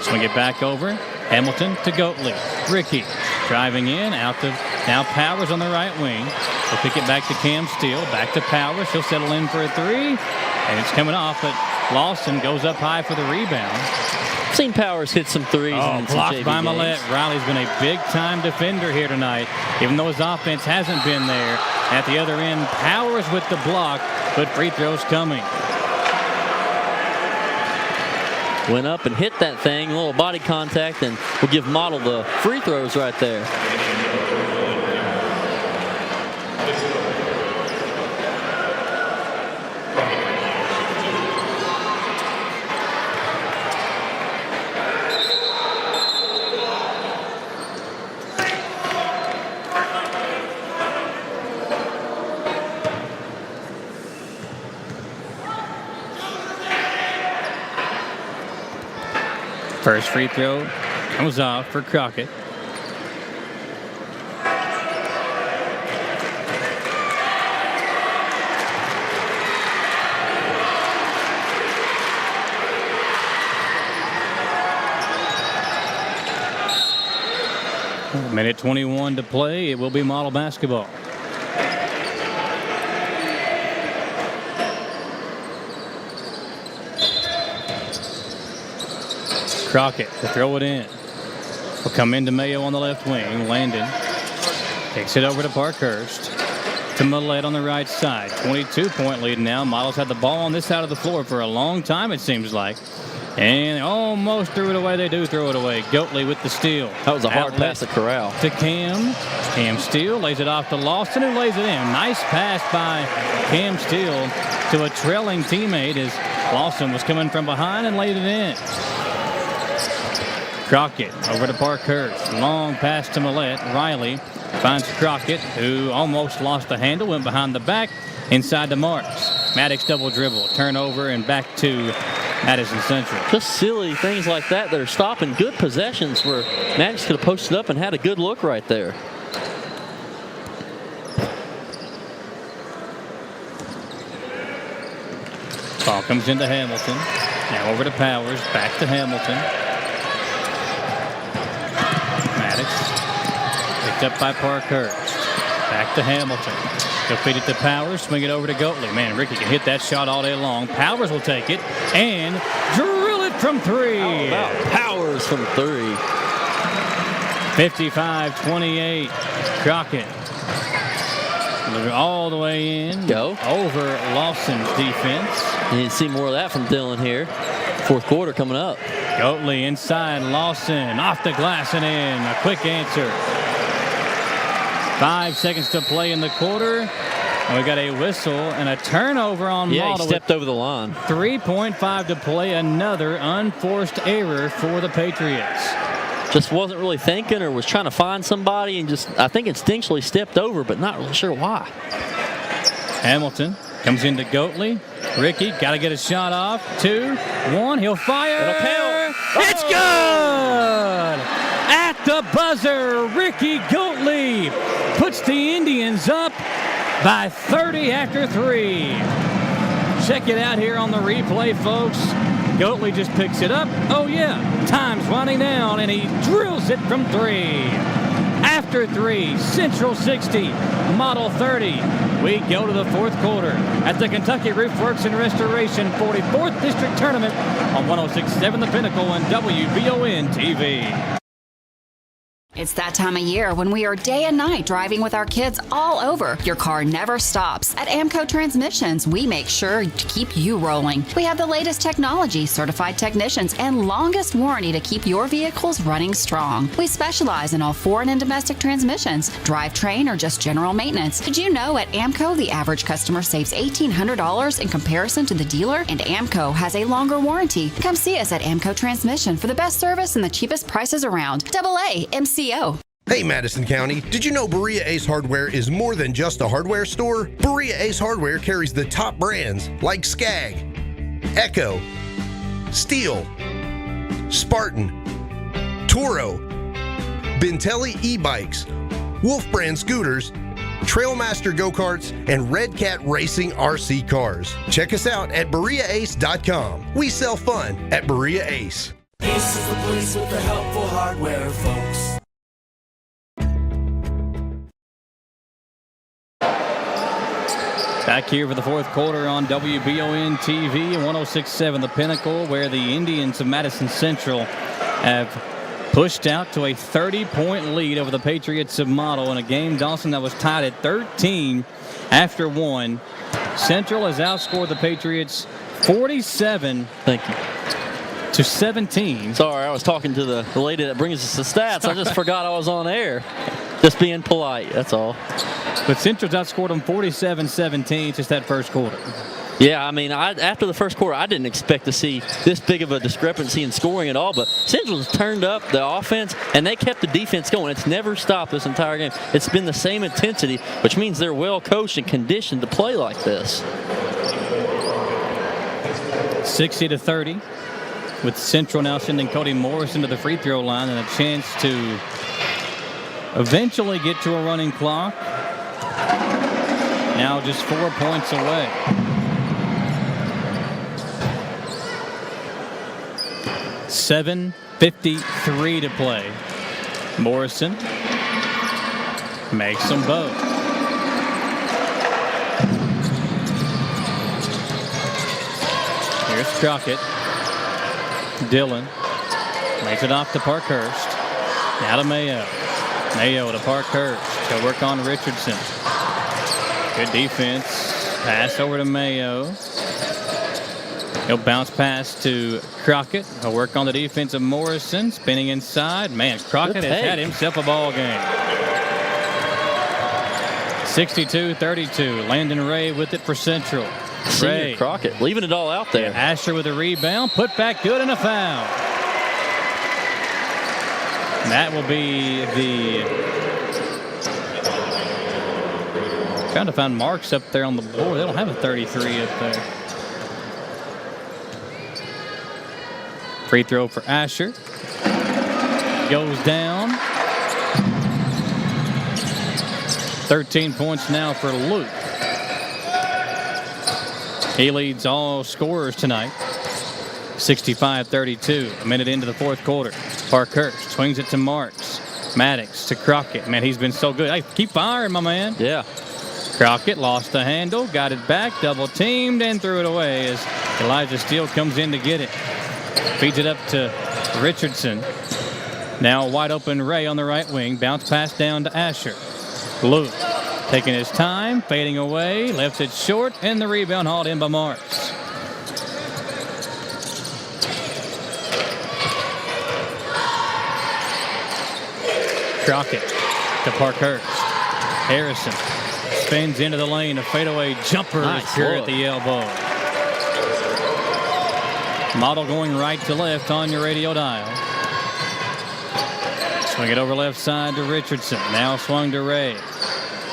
S2: Swing it back over. Hamilton to Goatley. Ricky driving in. Out to now Powers on the right wing. He'll pick it back to Cam Steele. Back to Powers. He'll settle in for a three. And it's coming off, but Lawson goes up high for the rebound.
S3: I've seen Powers hit some threes.
S2: Blocked by Millett. Riley's been a big-time defender here tonight, even though his offense hasn't been there. At the other end, Powers with the block, but free throws coming.
S3: Went up and hit that thing, a little body contact, and we'll give Model the free throws right there.
S2: First free throw comes off for Crockett. Minute 21 to play. It will be Model basketball. Crockett to throw it in. will come into Mayo on the left wing. Landon takes it over to Parkhurst. To Millette on the right side. 22-point lead now. Models had the ball on this side of the floor for a long time, it seems like. And they almost threw it away. They do throw it away. Goatley with the steal.
S3: That was a hard pass to Corral.
S2: To Cam. Cam Steele lays it off to Lawson, who lays it in. Nice pass by Cam Steele to a trailing teammate as Lawson was coming from behind and laid it in. Crockett over to Parkhurst. Long pass to Millette. Riley finds Crockett, who almost lost the handle, went behind the back, inside to Marks. Maddox double dribble, turnover, and back to Madison Central.
S3: Just silly things like that are stopping good possessions where Maddox could have posted up and had a good look right there.
S2: Ball comes into Hamilton. Now over to Powers, back to Hamilton. Maddox. Picked up by Parkhurst. Back to Hamilton. He'll feed it to Powers. Swing it over to Goatley. Man, Ricky can hit that shot all day long. Powers will take it and drill it from three.
S3: How about Powers from three?
S2: 55-28. Crockett. All the way in.
S3: Go.
S2: Over Lawson's defense.
S3: You need to see more of that from Dylan here. Fourth quarter coming up.
S2: Goatley inside. Lawson off the glass and in. A quick answer. 5 seconds to play in the quarter. And we got a whistle and a turnover on
S3: Yeah,
S2: Malta.
S3: he stepped over the line.
S2: 3.5 to play. Another unforced error for the Patriots.
S3: Just wasn't really thinking or was trying to find somebody and just, I think, instinctually stepped over, but not really sure why.
S2: Hamilton comes into Goatley. Ricky got to get a shot off. 2, 1. He'll fire.
S3: It'll count.
S2: It's good! At the buzzer, Ricky Goatley puts the Indians up by 30 after 3. Check it out here on the replay, folks. Goatley just picks it up. Oh, yeah. Time's running down, and he drills it from 3. After 3, Central 60, Model 30. We go to the fourth quarter at the Kentucky Roof Works and Restoration 44th District Tournament on 106.7 The Pinnacle and WBON TV.
S13: It's that time of year when we are day and night driving with our kids all over. Your car never stops. At Amco Transmissions, we make sure to keep you rolling. We have the latest technology, certified technicians, and longest warranty to keep your vehicles running strong. We specialize in all foreign and domestic transmissions, drivetrain, or just general maintenance. Did you know at Amco, the average customer saves $1,800 in comparison to the dealer? And Amco has a longer warranty. Come see us at Amco Transmission for the best service and the cheapest prices around. AA MCO.
S8: Hey Madison County, did you know Berea Ace Hardware is more than just a hardware store? Berea Ace Hardware carries the top brands like Skag, Echo, Steel, Spartan, Toro, Bentelli e-bikes, Wolf brand scooters, Trailmaster go-karts, and Red Cat Racing RC cars. Check us out at BereaAce.com. We sell fun at Berea Ace.
S15: Ace is the place with the helpful hardware, folks.
S2: Back here for the fourth quarter on WBON TV and 106.7 The Pinnacle, where the Indians of Madison Central have pushed out to a 30-point lead over the Patriots of Model in a game, Dawson, that was tied at 13 after 1. Central has outscored the Patriots 47 to 17.
S3: Sorry, I was talking to the lady that brings us the stats. I just forgot I was on air. Just being polite, that's all.
S2: But Central's outscored them 47-17 just that first quarter.
S3: Yeah, I mean, after the first quarter, I didn't expect to see this big of a discrepancy in scoring at all, but Central's turned up the offense, and they kept the defense going. It's never stopped this entire game. It's been the same intensity, which means they're well coached and conditioned to play like this.
S2: 60-30, with Central now sending Cody Morrison to the free throw line and a chance to eventually get to a running clock. Now just 4 points away. $7:53 to play. Morrison makes them both. Here's Crockett. Dillon makes it off to Parkhurst. Now to Mayo. Mayo to Parkhurst. He'll work on Richardson. Good defense. Pass over to Mayo. He'll bounce pass to Crockett. He'll work on the defense of Morrison. Spinning inside. Man, Crockett has had himself a ball game. 62-32. Landon Ray with it for Central. Ray.
S3: Crockett leaving it all out there.
S2: Asher with a rebound. Put back good and a foul. And that will be the... Trying to find marks up there on the board. They don't have a 33 up there. Free throw for Asher. Goes down. 13 points now for Luke. He leads all scorers tonight. 65-32. A minute into the fourth quarter. Parkhurst swings it to Marks. Maddox to Crockett. Man, he's been so good. Hey, keep firing, my man.
S3: Yeah.
S2: Crockett lost the handle, got it back, double teamed, and threw it away as Elijah Steele comes in to get it. Feeds it up to Richardson. Now wide open Ray on the right wing. Bounce pass down to Asher. Luke taking his time, fading away, left it short, and the rebound hauled in by Marks. Crockett to Parkhurst. Harrison spins into the lane. A fadeaway jumper is here at the elbow. Model going right to left on your radio dial. Swing it over left side to Richardson. Now swung to Ray.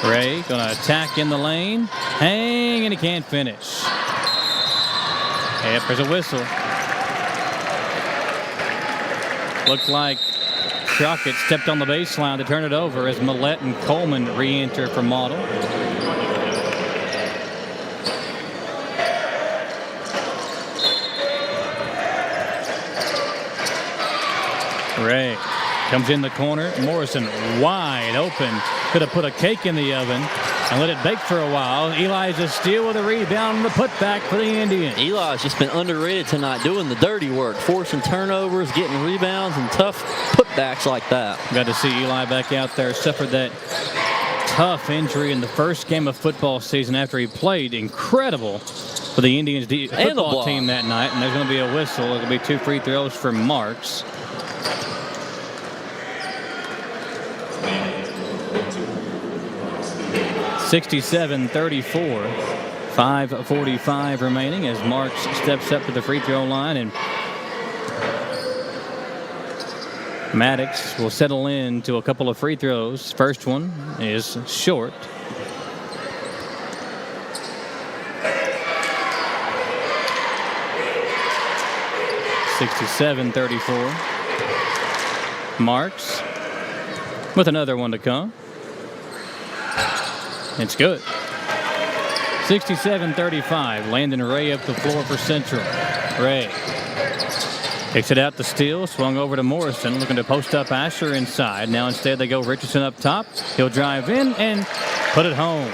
S2: Ray going to attack in the lane. Hang, and he can't finish. Yep, there's a whistle. Looked like Crockett stepped on the baseline to turn it over as Millette and Coleman re-enter for Model. Ray comes in the corner. Morrison wide open. Could have put a cake in the oven and let it bake for a while. Elijah Steele with a rebound and the putback for the Indians.
S3: Eli's just been underrated tonight, doing the dirty work, forcing turnovers, getting rebounds, and tough putbacks like that.
S2: Got to see Eli back out there. Suffered that tough injury in the first game of football season after he played incredible for the Indians football team that night. And there's going to be a whistle. It'll be 2 free throws for Marks. (67-34). 5:45 remaining as Marks steps up to the free throw line, and Maddox will settle in to a couple of free throws. First one is short. (67-34). Marks with another one to come. It's good. 67-35. Landon Ray up the floor for Central. Ray kicks it out to Steele. Swung over to Morrison, looking to post up Asher inside. Now instead they go Richardson up top. He'll drive in and put it home.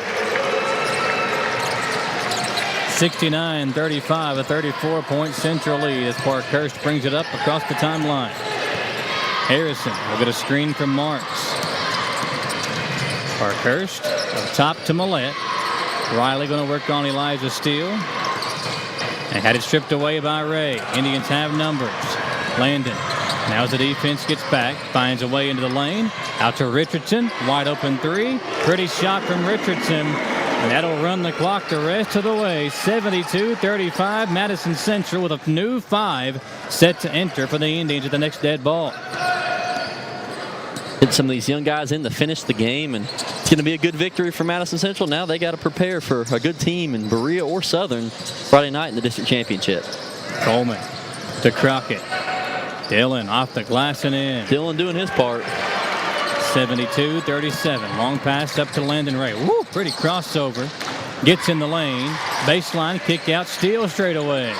S2: 69-35, a 34-point Central lead as Parkhurst brings it up across the timeline. Harrison will get a screen from Marks. Parkhurst up top to Millette. Riley going to work on Elijah Steele. And had it stripped away by Ray. Indians have numbers. Landon. Now as the defense gets back, finds a way into the lane. Out to Richardson. Wide open three. Pretty shot from Richardson. And that'll run the clock the rest of the way. 72-35. Madison Central with a new 5 set to enter for the Indians at the next dead ball.
S3: Get some of these young guys in to finish the game, and it's going to be a good victory for Madison Central. Now they got to prepare for a good team in Berea or Southern Friday night in the district championship.
S2: Coleman to Crockett. Dillon off the glass and in.
S3: Dillon doing his part.
S2: 72-37. Long pass up to Landon Ray. Woo, pretty crossover. Gets in the lane. Baseline kick out. Steele straight away.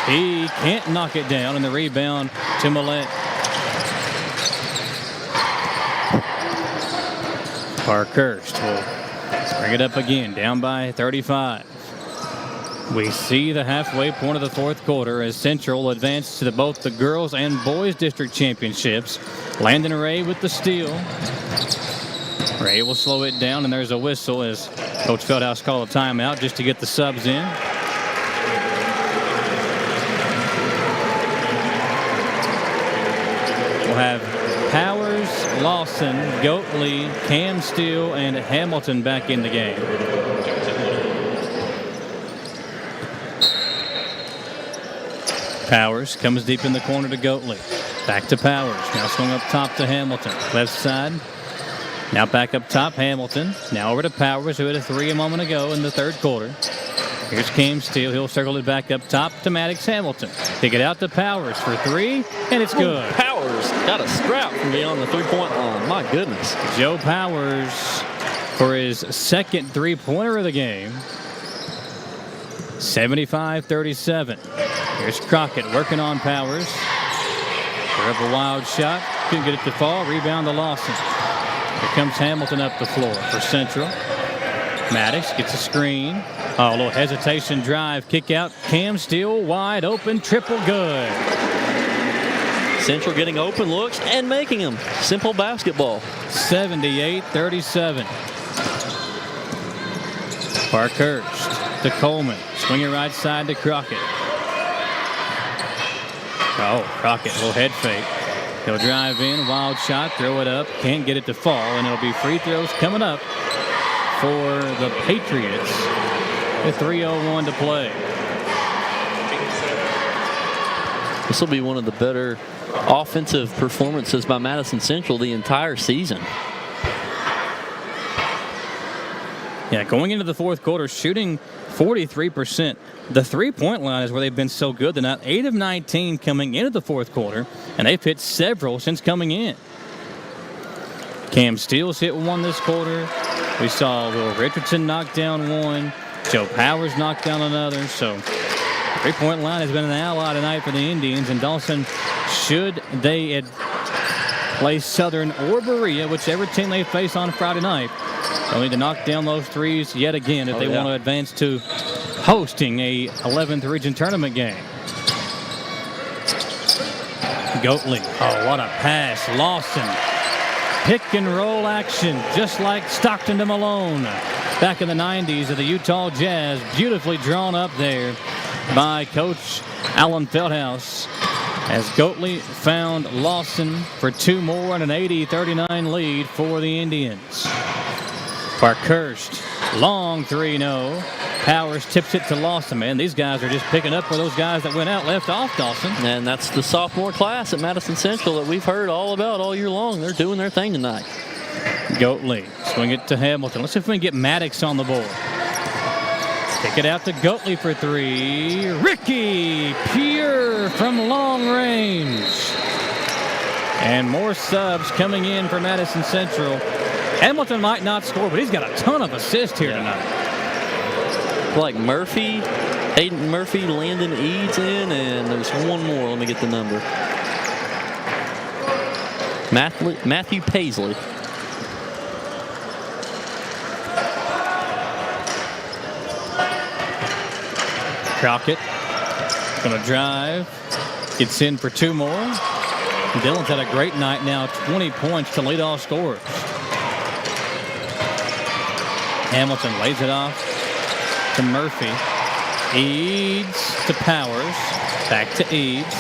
S2: He can't knock it down, and the rebound to Millette. Parkhurst will bring it up again, down by 35. We see the halfway point of the fourth quarter as Central advances to both the girls and boys district championships Landon Ray with the steal. Ray will slow it down, and there's a whistle as Coach Feldhouse called a timeout just to get the subs in. We'll have Powers, Lawson, Goatley, Cam Steele, and Hamilton back in the game. Powers comes deep in the corner to Goatley. Back to Powers. Now swung up top to Hamilton. Left side. Now back up top, Hamilton. Now over to Powers, who had a 3 a moment ago in the third quarter. Here's Cam Steele. He'll circle it back up top to Maddox Hamilton. Kick it out to Powers for 3, and it's good.
S3: Powers got a scrap from beyond the three-point line. My goodness.
S2: Joe Powers for his second three-pointer of the game. 75-37. Here's Crockett working on Powers. They're up a wild shot. Couldn't get it to fall. Rebound to Lawson. Here comes Hamilton up the floor for Central. Maddox gets a screen. Oh, a little hesitation drive. Kick out. Cam Steele wide open. Triple good.
S3: Central getting open looks and making them. Simple basketball.
S2: 78-37. Parkhurst to Coleman. Swing it right side to Crockett. Oh, Crockett, little head fake. He'll drive in, wild shot, throw it up, can't get it to fall, and it'll be free throws coming up for the Patriots with 3:01 to play.
S3: This will be one of the better offensive performances by Madison Central the entire season.
S2: Yeah, going into the fourth quarter, shooting 43%. The three-point line is where they've been so good. They're not 8 of 19 coming into the fourth quarter, and they've hit several since coming in. Cam Steele's hit one this quarter. We saw Will Richardson knock down one. Joe Powers knocked down another. So three-point line has been an ally tonight for the Indians. And Dawson, should they play Southern or Berea, whichever team they face on Friday night, they'll need to knock down those threes yet again if they want to advance to hosting a 11th region tournament game. Goatley. Oh, what a pass. Lawson. Pick and roll action, just like Stockton to Malone back in the 90s of the Utah Jazz. Beautifully drawn up there by Coach Alan Feldhouse as Goatley found Lawson for 2 more and an 80-39 lead for the Indians. Parkhurst, long 3, no. Powers tips it to Lawson. Man, these guys are just picking up where those guys that went out left off, Dawson.
S3: And that's the sophomore class at Madison Central that we've heard all about all year long. They're doing their thing tonight.
S2: Goatley, swing it to Hamilton. Let's see if we can get Maddox on the board. Kick it out to Goatley for 3. Ricky Pure from long range. And more subs coming in for Madison Central. Hamilton might not score, but he's got a ton of assists here tonight.
S3: Like Murphy, Aiden Murphy, Landon Eads in, and there's one more. Let me get the number. Matthew Paisley.
S2: Crockett gonna drive, gets in for 2 more. Dillon's had a great night now, 20 points to lead all scorers. Hamilton lays it off to Murphy. Eads to Powers. Back to Eads.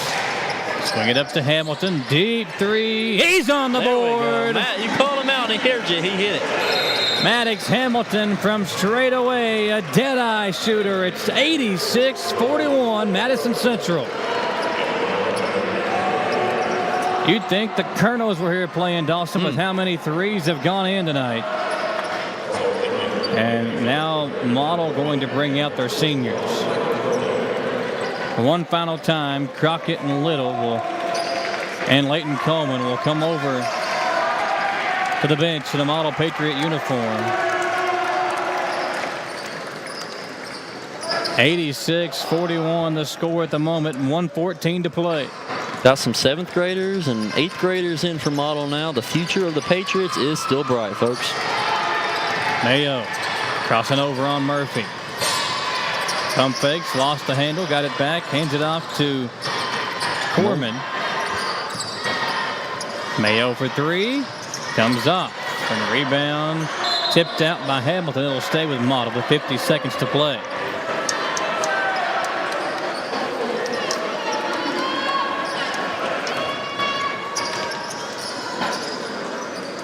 S2: Swing it up to Hamilton. Deep 3. He's on the board.
S3: Matt, you called him out and he heard you. He hit it.
S2: Maddox Hamilton from straight away. A dead-eye shooter. It's 86-41 Madison Central. You'd think the Colonels were here playing, Dawson, with how many threes have gone in tonight. And now Model going to bring out their seniors. One final time, Crockett and Little and Leighton Coleman will come over to the bench in the Model Patriot uniform. 86-41 the score at the moment, and 1:14 to play.
S3: Got some 7th graders and 8th graders in for Model now. The future of the Patriots is still bright, folks.
S2: Mayo crossing over on Murphy. Pump fakes, lost the handle, got it back, hands it off to Corman. Mayo for three. Comes off. And the rebound tipped out by Hamilton. It'll stay with Model with 50 seconds to play.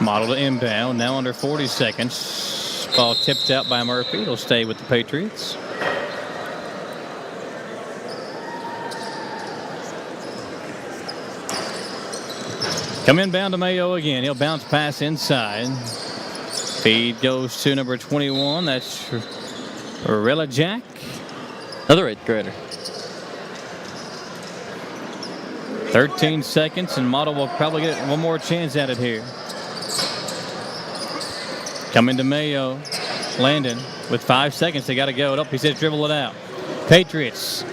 S2: Model to inbound. Now under 40 seconds. Ball tipped out by Murphy. It'll stay with the Patriots. Come inbound to Mayo again. He'll bounce pass inside. Feed goes to number 21. That's Rilla Jack.
S3: Another 8th grader.
S2: 13 seconds, and Model will probably get one more chance at it here. Coming to Mayo. Landon with 5 seconds. They got to go it up. He says dribble it out. Patriots.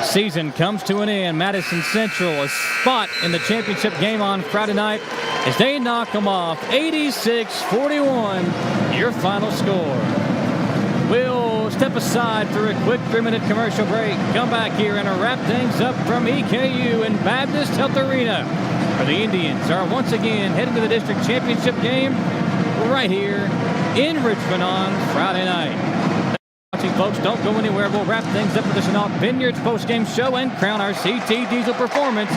S2: Season comes to an end. Madison Central, a spot in the championship game on Friday night as they knock them off 86-41, your final score. We'll step aside for a quick 3-minute commercial break. Come back here and wrap things up from EKU and Baptist Health Arena, where the Indians are once again heading to the district championship game right here in Richmond on Friday night. Folks, don't go anywhere. We'll wrap things up with the Chenault Vineyards postgame show and crown our CT Diesel Performance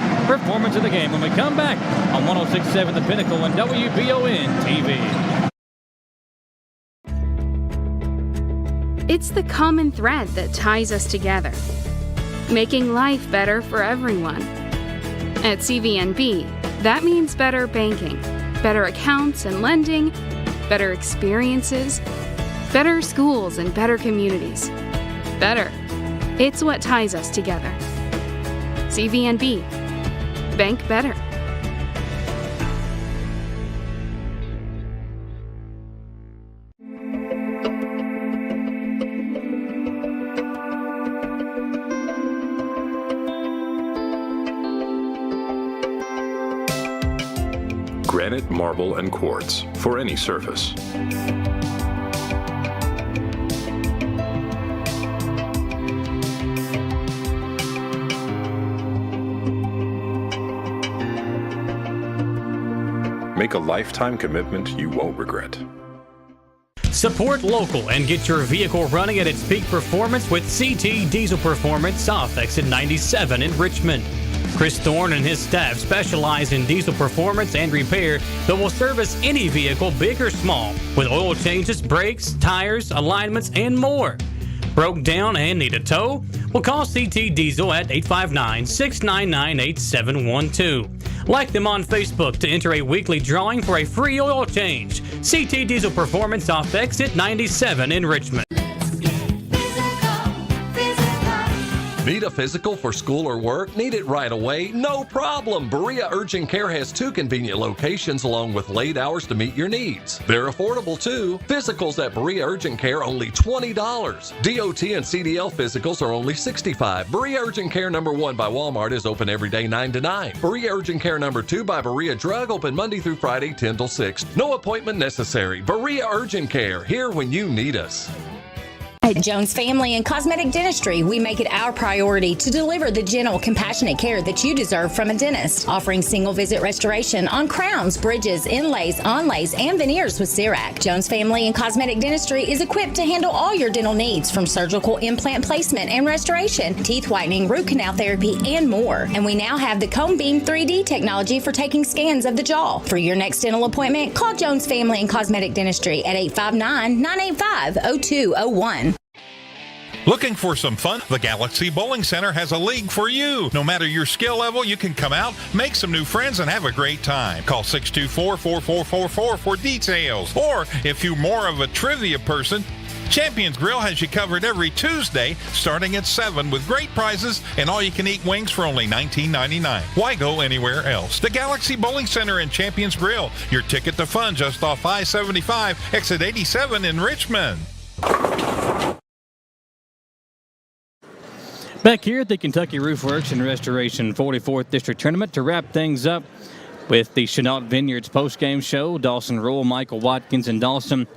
S2: of the game when we come back on 106.7 The Pinnacle and WBON TV.
S4: It's the common thread that ties us together, making life better for everyone. At CVNB, that means better banking, better accounts and lending, better experiences, better schools and better communities. Better. It's what ties us together. CVNB. Bank better.
S14: Granite, marble, and quartz for any surface. Make a lifetime commitment you won't regret.
S2: Support local and get your vehicle running at its peak performance with CT Diesel Performance off exit 97 in Richmond. Chris Thorne and his staff specialize in diesel performance and repair that will service any vehicle, big or small, with oil changes, brakes, tires, alignments, and more. Broke down and need a tow? Well, call CT Diesel at 859-699-8712. Like them on Facebook to enter a weekly drawing for a free oil change. CT Diesel Performance off exit 97 in Richmond.
S11: Need a physical for school or work? Need it right away? No problem. Berea Urgent Care has 2 convenient locations along with late hours to meet your needs. They're affordable too. Physicals at Berea Urgent Care only $20. DOT and CDL physicals are only $65. Berea Urgent Care number 1 by Walmart is open every day 9 to 9. Berea Urgent Care number 2 by Berea Drug open Monday through Friday 10 till 6. No appointment necessary. Berea Urgent Care, here when you need us.
S17: At Jones Family and Cosmetic Dentistry, we make it our priority to deliver the gentle, compassionate care that you deserve from a dentist. Offering single-visit restoration on crowns, bridges, inlays, onlays, and veneers with CERAC. Jones Family and Cosmetic Dentistry is equipped to handle all your dental needs, from surgical implant placement and restoration, teeth whitening, root canal therapy, and more. And we now have the Cone Beam 3D technology for taking scans of the jaw. For your next dental appointment, call Jones Family and Cosmetic Dentistry at 859-985-0201.
S1: Looking for some fun? The Galaxy Bowling Center has a league for you. No matter your skill level, you can come out, make some new friends, and have a great time. Call 624-4444 for details. Or if you're more of a trivia person, Champions Grill has you covered every Tuesday starting at 7 with great prizes and all-you-can-eat wings for only $19.99. Why go anywhere else? The Galaxy Bowling Center and Champions Grill, your ticket to fun just off I-75, exit 87 in Richmond.
S2: Back here at the Kentucky Roof Works and Restoration 44th District Tournament to wrap things up. with the Chenault Vineyards postgame show. Dawson Rule, Michael Watkins, and Dawson.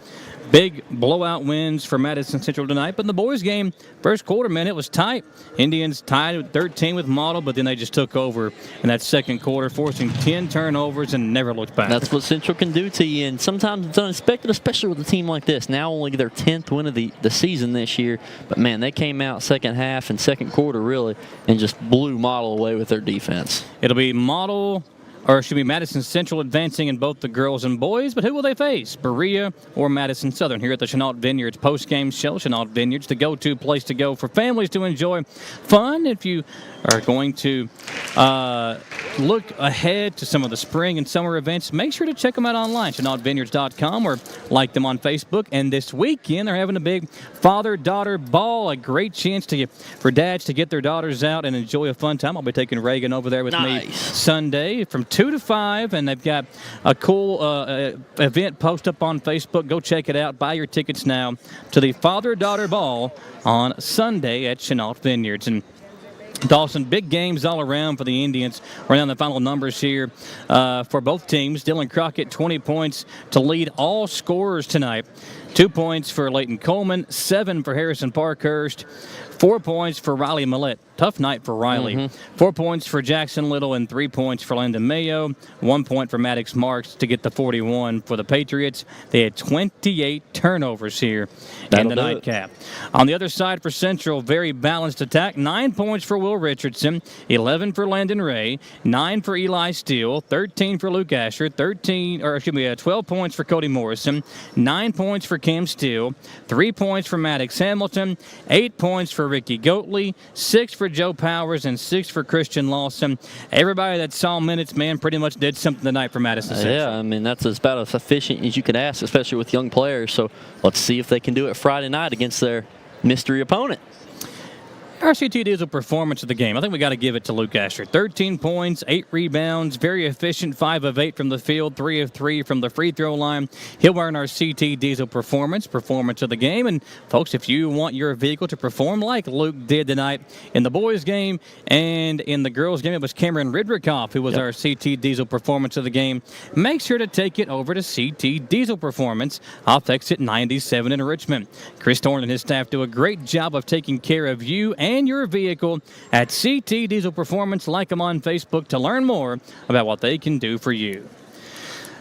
S2: Big blowout wins for Madison Central tonight. But in the boys' game, first quarter, man, it was tight. Indians tied at 13 with Model, but then they just took over in that second quarter, forcing 10 turnovers and never looked back.
S3: That's what Central can do to you, and sometimes it's unexpected, especially with a team like this. Now only their 10th win of the season this year. But, man, they came out second half and second quarter, really, and just blew Model away with their defense.
S2: It'll be Madison Central advancing in both the girls and boys, but who will they face? Berea or Madison Southern here at the Chenault Vineyards postgame show. Chenault Vineyards, the go-to place to go for families to enjoy fun. If you are going to look ahead to some of the spring and summer events, make sure to check them out online, ChenaultVineyards.com, or like them on Facebook. And this weekend, they're having a big father-daughter ball, a great chance for dads to get their daughters out and enjoy a fun time. I'll be taking Reagan over there with me Sunday from 2 to 5, and they've got a cool event post up on Facebook. Go check it out. Buy your tickets now to the father-daughter ball on Sunday at Chenault Vineyards. And Dawson, big games all around for the Indians. We're down the final numbers here for both teams. Dylan Crockett, 20 points to lead all scorers tonight. 2 points for Leighton Coleman, 7 for Harrison Parkhurst, 4 points for Riley Millett. Tough night for Riley. 4 points for Jackson Little and 3 points for Landon Mayo. 1 point for Maddox Marks to get the 41 for the Patriots. They had 28 turnovers here in the nightcap. On the other side for Central, very balanced attack. 9 points for Will Richardson, 11 for Landon Ray, 9 for Eli Steele, 13 for Luke Asher, 12 points for Cody Morrison, 9 points for Cam Steele, 3 points for Maddox Hamilton, 8 points for Ricky Goatley, 6 for Joe Powers, and 6 for Christian Lawson. Everybody that saw minutes, man, pretty much did something tonight for Madison Central.
S3: Yeah, I mean, that's about as efficient as you could ask, especially with young players. So let's see if they can do it Friday night against their mystery opponent.
S2: RCT Diesel performance of the game. I think we got to give it to Luke Asher. 13 points, 8 rebounds, very efficient, 5 of 8 from the field, 3 of 3 from the free throw line. He'll earn our CT Diesel performance of the game. And, folks, if you want your vehicle to perform like Luke did tonight in the boys' game and in the girls' game, it was Cameron Ridrikoff who was our CT Diesel performance of the game. Make sure to take it over to CT Diesel Performance off exit 97 in Richmond. Chris Thorne and his staff do a great job of taking care of you and your vehicle at CT Diesel Performance. Like them on Facebook to learn more about what they can do for you.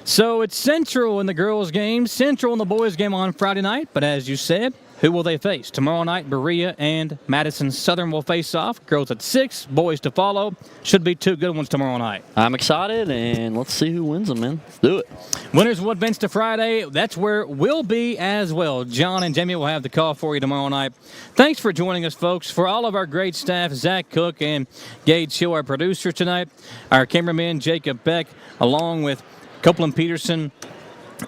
S2: So it's Central in the girls' game, Central in the boys' game on Friday night. But as you said, who will they face? Tomorrow night, Berea and Madison Southern will face off. Girls at 6, boys to follow. Should be 2 good ones tomorrow night.
S3: I'm excited, and let's see who wins them, man. Let's do it.
S2: Winners will advance to Friday. That's where we'll be as well. John and Jamie will have the call for you tomorrow night. Thanks for joining us, folks. For all of our great staff, Zach Cook and Gage Hill, our producers tonight, our cameraman, Jacob Beck, along with Copeland Peterson,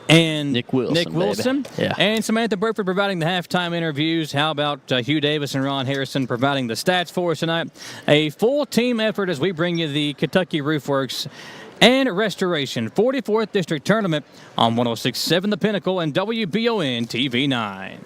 S2: and Nick Wilson, and Samantha Burford providing the halftime interviews. How about Hugh Davis and Ron Harrison providing the stats for us tonight? A full team effort as we bring you the Kentucky Roofworks and Restoration 44th District Tournament on 106.7 The Pinnacle and WBON TV 9.